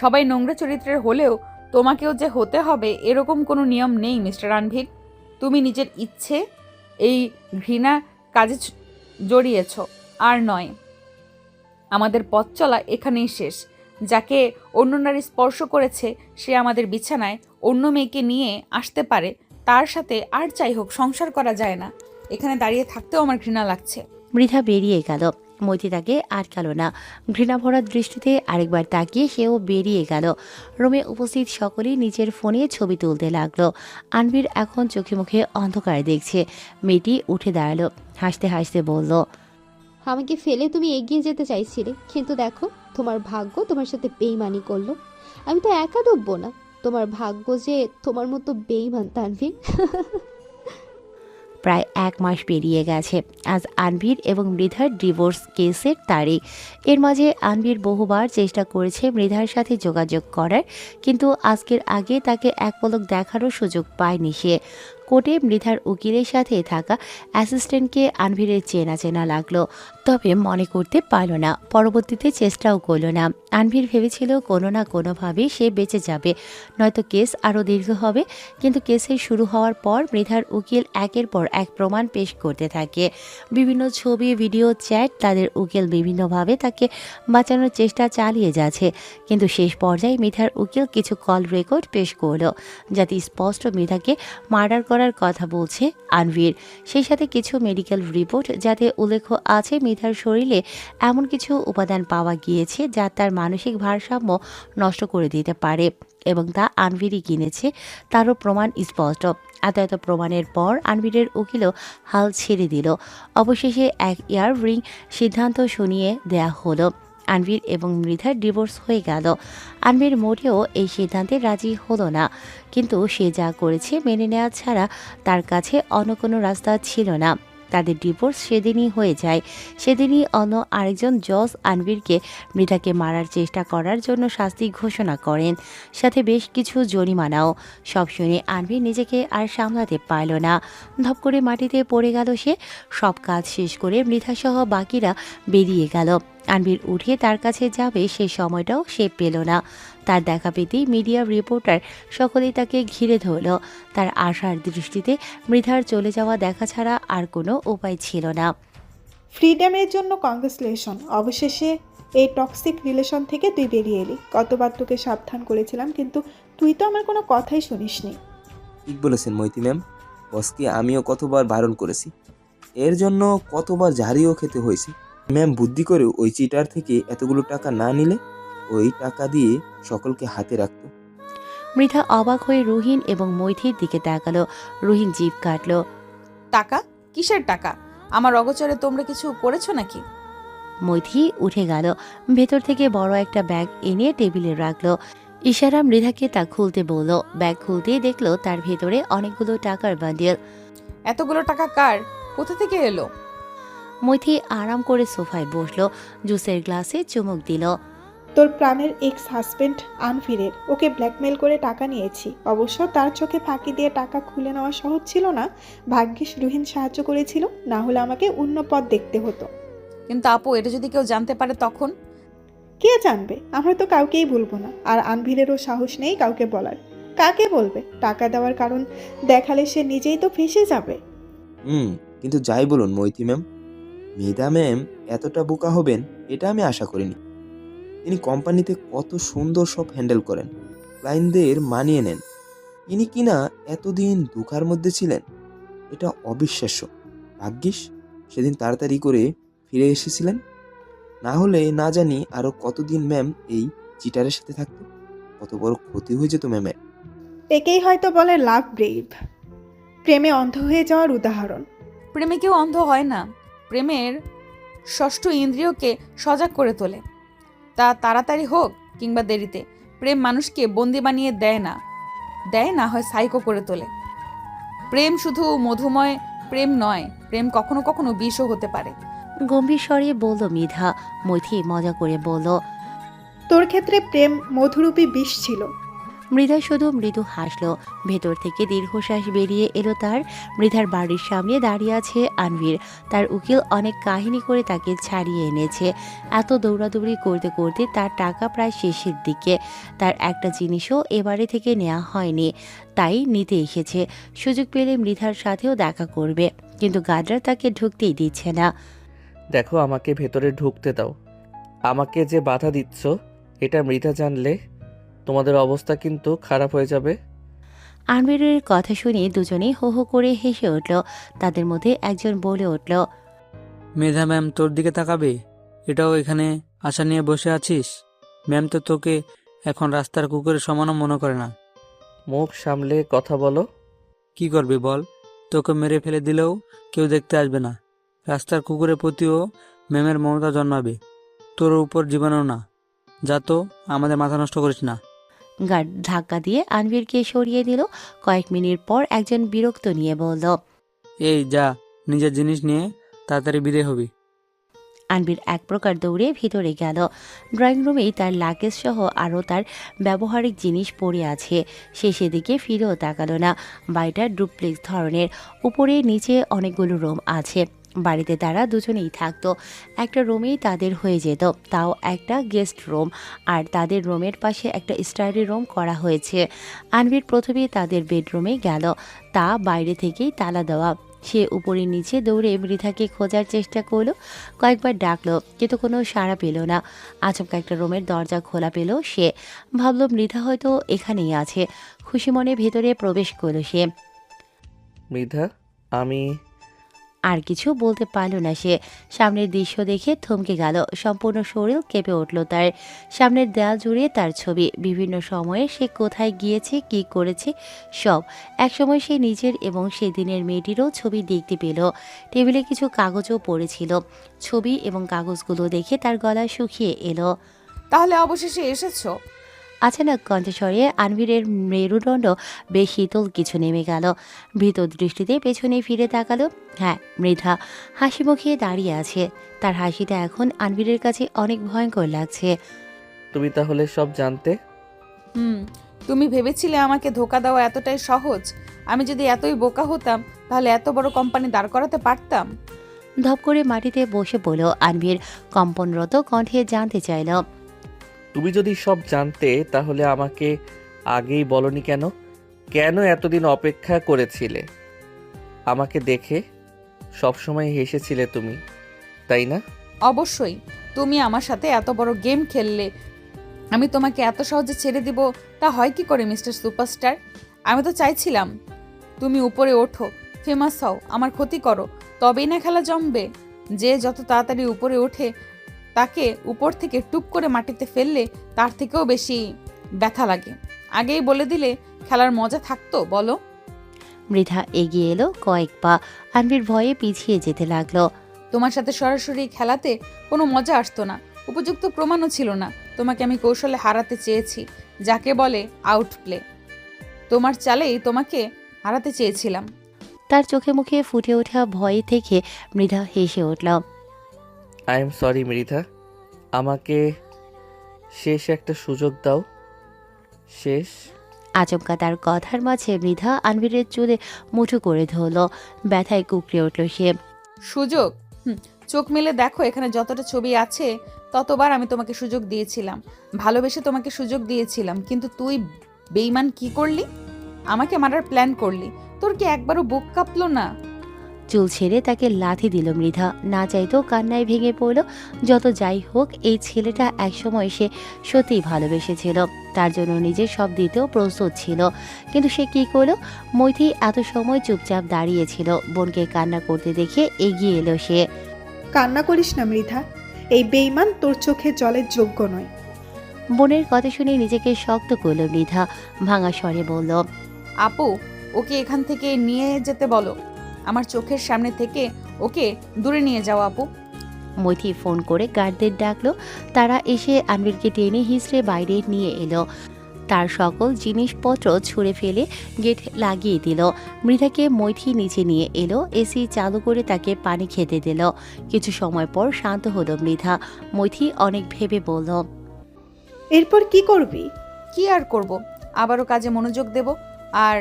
C: সবাই নোংরা চরিত্রের হলেও তোমাকেও যে হতে হবে এরকম কোনো নিয়ম নেই মিস্টার রণবীর। তুমি নিজের ইচ্ছে এই ঘৃণা কাজে জড়িয়েছ, আর নয়। আমাদের পথ চলা এখানেই শেষ। যাকে অন্য নারী স্পর্শ করেছে সে আমাদের বিছানায় অন্য মেয়েকে নিয়ে আসতে পারে, তার সাথে আর যাই হোক সংসার করা যায় না। এখানে দাঁড়িয়ে থাকতেও আমার ঘৃণা লাগছে।
A: মৃধা বেরিয়ে গেল। মৈথি তাকে আটকালো না। ঘৃণা ভরা দৃষ্টিতে আরেকবার তাকিয়ে সেও বেরিয়ে গেল। রুমে উপস্থিত সকলেই নিজের ফোনে ছবি তুলতে লাগলো। আনবীর এখন চোখে মুখে অন্ধকার দেখছে। মেয়েটি উঠে দাঁড়ালো, হাসতে হাসতে বলল,
J: আমাকে ফেলে তুমি এগিয়ে যেতে চাইছিলে, কিন্তু দেখো তোমার ভাগ্য তোমার সাথে বেইমানি করলো। আমি তো একা ডুববো না, তোমার ভাগ্য যে তোমার মতো বেইমান তানভীর।
A: প্রায় 1 মাস পেরিয়ে গেছে। আজ আনভীর এবং মৃধার ডিভোর্স কেসের তারিখ। এর মাঝে আনভীর বহুবার চেষ্টা করেছে মৃধার সাথে যোগাযোগ করার, কিন্তু আজকের আগে তাকে এক পলক দেখারও সুযোগ পায়নি সে। কোর্টে মৃধার উকিলের সাথে থাকা অ্যাসিস্ট্যান্টকে আনভীরের চেনা চেনা লাগলো, তবে মনে করতে পারল না। পরবর্তীতে চেষ্টাও করল না। আনভীর ভেবেছিল কোনো না কোনোভাবে সে বেঁচে যাবে, নয়তো কেস আরও দীর্ঘ হবে। কিন্তু কেসের শুরু হওয়ার পর মৃধার উকিল একের পর এক প্রমাণ পেশ করতে থাকে। বিভিন্ন ছবি, ভিডিও, চ্যাট, তাদের উকিল বিভিন্নভাবে তাকে বাঁচানোর চেষ্টা চালিয়ে যাচ্ছে। কিন্তু শেষ পর্যায়ে মৃধার উকিল কিছু কল রেকর্ড পেশ করল, যাতে স্পষ্ট মৃধাকে মার্ডার করার কথা বলছে আনভীর। সেই সাথে কিছু মেডিকেল রিপোর্ট, যাতে উল্লেখ আছে মৃধার শরীরে এমন কিছু উপাদান পাওয়া গিয়েছে যা তার মানসিক ভারসাম্য নষ্ট করে দিতে পারে, এবং তা আনভীরই কিনেছে তারও প্রমাণ স্পষ্ট। এত প্রমাণের পর আনভীরের উকিলও হাল ছেড়ে দিল। অবশেষে এক ইয়ার রিং সিদ্ধান্ত শুনিয়ে দেয়া হলো। আনভীর এবং মৃধার ডিভোর্স হয়ে গেল। আনভীর মোটেও এই সিদ্ধান্তে রাজি হলো না, কিন্তু সে যা করেছে মেনে নেওয়া ছাড়া তার কাছে অন্য কোনো রাস্তা ছিল না। তাদের ডিভোর্স সেদিনই হয়ে যায়। সেদিনই অন্য আরেকজন জজ আনভীরকে মৃধাকে মারার চেষ্টা করার জন্য শাস্তি ঘোষণা করেন, সাথে বেশ কিছু জরিমানাও। সব শুনে আনভীর নিজেকে আর সামলাতে পারল না। ধপ করে মাটিতে পড়ে গেল সে। সব কাজ শেষ করে মৃধাসহ বাকিরা বেরিয়ে গেল। আনভীর উঠে তার কাছে যাবে, সে সময়টাও সে পেল না। তার দেখা পেতেই মিডিয়া রিপোর্টার সকলেই তাকে ঘিরে ধরল। তার আশার দৃষ্টিতে মৃধার চলে যাওয়া দেখা ছাড়া আর কোনো উপায় ছিল না।
B: ফ্রিডমের জন্য কংগ্রেচুলেশন। অবশেষে এই টক্সিক রিলেশন থেকে তুই বেরিয়ে এলি। কতবার তোকে সাবধান করেছিলাম, কিন্তু তুই তো আমার কোনো কথাই শুনিসনি।
F: ঠিক বলেছেন মৈথি ম্যাম। বসকে আমিও কতবার বারণ করেছি, এর জন্য কতবার ঝাড়িও খেতে হয়েছে। ম্যাম বুদ্ধি করে ওই চিটার থেকে এতগুলো টাকা না নিলে ওই টাকা দিয়ে সকলকে হাতে রাখতো।
A: মৃধা অবাক হয়ে রুহিন এবং মৈথির দিকে তাকালো। রুহিন জিভ কাটল।
C: টাকা? কিসের টাকা? আমার অগোচরে তোমরা কিছু করেছো নাকি?
A: মৈথি উঠে গেল। ভেতর থেকে বড় একটা ব্যাগ এনে টেবিলে রাখলো। ইশারা মৃধাকে তা খুলতে বলল। ব্যাগ খুলতেই দেখলো তার ভেতরে অনেকগুলো টাকার বান্ডিল।
C: এতগুলো টাকা কার? কোথা থেকে এলো?
A: মৈথি আরাম করে সোফায় বসলো, জুসের গ্লাসে চুমুক দিল।
B: তোর প্রাণের এক্স হাজবেন্ড আনফিরের। ওকে ব্ল্যাকমেল করে টাকা নিয়েছি। অবশ্য তার চোখে ফাঁকি দিয়ে টাকা খুলে নেওয়া সহজ ছিল না। ভাগ্যিস রুহিন সাহায্য করেছিল, না হলে আমাকে অন্য পথ দেখতে হতো।
C: কিন্তু আপু, এটা যদি কেউ জানতে পারে তখন?
B: কে জানবে? আমরা তো কাউকেই বলবো না। আর আনভিরেরও সাহস নেই কাউকে বলার। কাকে বলবে? টাকা দেওয়ার কারণ দেখালে সে নিজেই তো ফেঁসে যাবে।
F: কিন্তু যাই বলুন মৈথি ম্যাম, মেধা ম্যাম এতটা বোকা হবেন এটা আমি আশা করিনি। তিনি কোম্পানিতে কত সুন্দর সব হ্যান্ডেল করেন, ক্লায়েন্টদের মানিয়ে নেন। ইনি কিনা এতদিন দুঃখার মধ্যে ছিলেন, এটা অবিশ্বাস্য। ভাগ্যিস সেদিন তাড়াতাড়ি করে ফিরে এসেছিলেন, না হলে না জানি আরো কতদিন ম্যাম এই চিটারের সাথে থাকতো। কত বড় ক্ষতি হয়ে যেত ম্যামের।
B: একেই হয়তো বলে লাভ ব্রেভ, প্রেমে অন্ধ হয়ে যাওয়ার উদাহরণ।
C: প্রেমে কেউ অন্ধ হয় না। প্রেমের ষষ্ঠ ইন্দ্রিয়কে সজাগ করে তোলে। তা তাড়াতাড়ি হোক কিংবা দেরিতে, প্রেম মানুষকে বন্দি বানিয়ে দেয় না হয় সাইকো করে তোলে। প্রেম শুধু মধুময় প্রেম নয়, প্রেম কখনো কখনো বিষও হতে পারে।
A: গম্ভীর স্বরে বলল মৃধা। মৈথি মজা করে বলল,
B: তোর ক্ষেত্রে প্রেম মধুরূপী বিষ ছিল।
A: মৃধা শুধু মৃদু হাসলো। ভেতর থেকে দীর্ঘশ্বাস বেরিয়ে এলো তার। মৃধার বাড়ির সামনে দাঁড়িয়ে আছে আনভীর। তার উকিল অনেক কাহিনী করে তাকে ছাড়িয়ে এনেছে। এত দৌড়াদৌড়ি করতে করতে তার টাকা প্রায় শেষের দিকে। তার একটা জিনিসও এবারে থেকে নেওয়া হয়নি, তাই নিতে এসেছে। সুযোগ পেলে মৃধার সাথেও দেখা করবে, কিন্তু গার্ডরা তাকে ঢুকতেই দিচ্ছে না।
D: দেখো, আমাকে ভেতরে ঢুকতে দাও। আমাকে যে বাধা দিচ্ছ এটা মৃধা জানলে তোমাদের অবস্থা কিন্তু খারাপ হয়ে যাবে।
A: আনভীরের কথা শুনে দুজনেই হো হো করে হেসে উঠল। তাদের মধ্যে একজন বলে উঠল,
K: মেধা ম্যাম তোর দিকে তাকাবে? এটাও এখানে আশা নিয়ে বসে আছিস? ম্যাম তো তোকে এখন রাস্তার কুকুরের সমানও মনে করে না।
D: মুখ সামলে কথা বলো।
K: কি করবি বল? তোকে মেরে ফেলে দিলেও কেউ দেখতে আসবে না। রাস্তার কুকুরের প্রতিও ম্যামের মমতা জন্মাবে, তোর উপর জীবনেও না। যা তো, আমাদের মাথা নষ্ট করিস না।
A: গার্ড ধাক্কা দিয়ে আনভীরকে সরিয়ে দিল। কয়েক মিনিট পর একজন বিরক্ত নিয়ে বলল,
K: এই যা, নিজের জিনিস নিয়ে তাড়াতাড়ি বিদে হবি।
A: আনভীর এক প্রকার দৌড়ে ভিতরে গেল। ড্রয়িং রুমেই তার লাগেজ সহ আরও তার ব্যবহারিক জিনিস পড়ে আছে। সে সেদিকে ফিরেও তাকালো না। বাড়িটা ডুপ্লেক্স ধরনের, উপরে নিচে অনেকগুলো রুম আছে। বাড়িতে তারা দুজনেই থাকতো। একটা রুমেই তাদের হয়ে যেত, তাও একটা গেস্ট রুম। আর তাদের রুমের পাশে একটা স্টাডি রুম করা হয়েছে। আনভীর প্রথমে তাদের বেডরুমে গেল, তা বাইরে থেকেই তালা দেওয়া। সে উপরে নিচে দৌড়ে মৃধাকে খোঁজার চেষ্টা করলো। কয়েকবার ডাকলো, কিন্তু কোনো সাড়া পেল না। আচমকা একটা রুমের দরজা খোলা পেল সে। ভাবল মৃধা হয়তো এখানেই আছে। খুশি মনে ভেতরে প্রবেশ করলো সে।
D: মৃধা, আমি
A: আর কিছু বলতে পারল না সে। সামনের দৃশ্য দেখে থমকে গেল। সম্পূর্ণ শরীর কেঁপে উঠল তার। সামনের দেয়াল জুড়ে তার ছবি। বিভিন্ন সময়ে সে কোথায় গিয়েছে, কি করেছে, সব। একসময় সে নিজের এবং সেদিনের মেয়েটিরও ছবি দেখতে পেল। টেবিলে কিছু কাগজও পড়েছিল। ছবি এবং কাগজগুলো দেখে তার গলা শুকিয়ে এলো।
C: তাহলে অবশেষে এসেছো?
A: আচানক কণ্ঠস্বরে আনভীরের মেরুদণ্ড বেশ শীতল কিছু নেমে গেল। ভীত দৃষ্টিতে পেছনে ফিরে তাকালো। হ্যাঁ, মৃধা হাসি মুখে দাঁড়িয়ে আছে। তার হাসিটা এখন আনভীরের কাছে অনেক ভয়ঙ্কর লাগছে।
D: তুমি তাহলে সব জানতে?
C: তুমি ভেবেছিলে আমাকে ধোকা দেওয়া এতটাই সহজ? আমি যদি এতই বোকা হতাম তাহলে এত বড় কোম্পানি দাঁড় করাতে পারতাম?
A: ধপ করে মাটিতে বসে পড়ল আনভীর। কম্পনরত কণ্ঠে জানতে চাইল,
D: তুমি যদি সব জানতে তাহলে আমাকে আগেই বলনি কেন? কেন এতদিন অপেক্ষা করেছিলে? আমাকে দেখে সবসময় হেসেছিলে তুমি, তাই না?
C: অবশ্যই। তুমি আমার সাথে এত বড় গেম খেললে, আমি তোমাকে এত সহজে ছেড়ে দিব তা হয় কি করে মিস্টার সুপারস্টার? আমি তো চাইছিলাম তুমি উপরে ওঠো, ফেমাস হও, আমার ক্ষতি করো, তবেই না খেলা জমবে। যে যত তাড়াতাড়ি উপরে ওঠে তাকে উপর থেকে টুপ করে মাটিতে ফেললে তার থেকেও বেশি ব্যথা লাগে। আগেই বলে দিলে খেলার মজা থাকতো বলো?
A: মৃধা এগিয়ে এলো কয়েক পা। আনভীর ভয়ে পিছিয়ে যেতে লাগলো।
C: তোমার সাথে সরাসরি খেলাতে কোনো মজা আসতো না, উপযুক্ত প্রমাণও ছিল না। তোমাকে আমি কৌশলে হারাতে চেয়েছি, যাকে বলে আউট প্লে। তোমার চালেই তোমাকে হারাতে চেয়েছিলাম।
A: তার চোখে মুখে ফুটে ওঠা ভয় থেকে মৃধা হেসে উঠল।
D: আই এম সরি মৃধা, আমাকে শেষ একটা সুযোগ দাও। শেষ।
A: আচমকা তার কথার মাঝে মৃধা আনভীরের চুলে মুঠো করে ধরল। ব্যথায় কুকড়ে উঠল সে।
C: সুযোগ? চোখ মেলে দেখো, এখানে যতটা ছবি আছে ততবার আমি তোমাকে সুযোগ দিয়েছিলাম, ভালোবেসে তোমাকে সুযোগ দিয়েছিলাম, কিন্তু তুই বেইমান কি করলি? আমাকে মারার প্ল্যান করলি। তোর কি একবারও বুক কাঁপলো না?
A: চুল ছেড়ে তাকে লাথি দিল মৃধা। না চাইতেও কান্নায় ভেঙে পড়ল। যত যাই হোক, এই ছেলেটা একসময় সে সত্যিই ভালোবেসেছিল। তার জন্য নিজের সব দিতেও প্রস্তুত ছিল। কিন্তু সে কি করলো? মৈথি এত সময় চুপচাপ দাঁড়িয়েছিল। বোনকে কান্না করতে দেখে এগিয়ে এলো সে।
B: কান্না করিস না মৃধা, এই বেইমান তোর চোখে জলের যোগ্য নয়।
A: বোনের কথা শুনে নিজেকে শক্ত করল মৃধা। ভাঙা স্বরে বলল,
C: আপু, ওকে এখান থেকে নিয়ে যেতে বলো। আমার চোখের সামনে থেকে ওকে দূরে নিয়ে যাও আপু।
A: মৈথি ফোন করে গার্ডদের ডাকলো। তারা এসে আনভীরকে টেনে হিঁচড়ে বাইরে নিয়ে এলো। তার সকল জিনিসপত্র ছুঁড়ে ফেলে গেট লাগিয়ে দিল। মৃধাকে মৈথি নিচে নিয়ে এলো। এসি চালু করে তাকে পানি খেতে দিল। কিছু সময় পর শান্ত হলো মৃধা। মৈথি অনেক ভেবে বলল,
B: এরপর কি করবি?
C: কি আর করব, আবারও কাজে মনোযোগ দেব। আর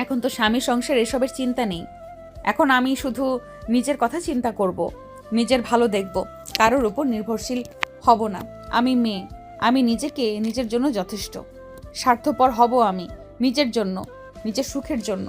C: এখন তো স্বামী সংসার এসবের চিন্তা নেই। এখন আমি শুধু নিজের কথা চিন্তা করব, নিজের ভালো দেখব, কারোর উপর নির্ভরশীল হব না। আমি মেয়ে, আমি নিজের জন্য যথেষ্ট। স্বার্থপর হব আমি নিজের জন্য, নিজের সুখের জন্য।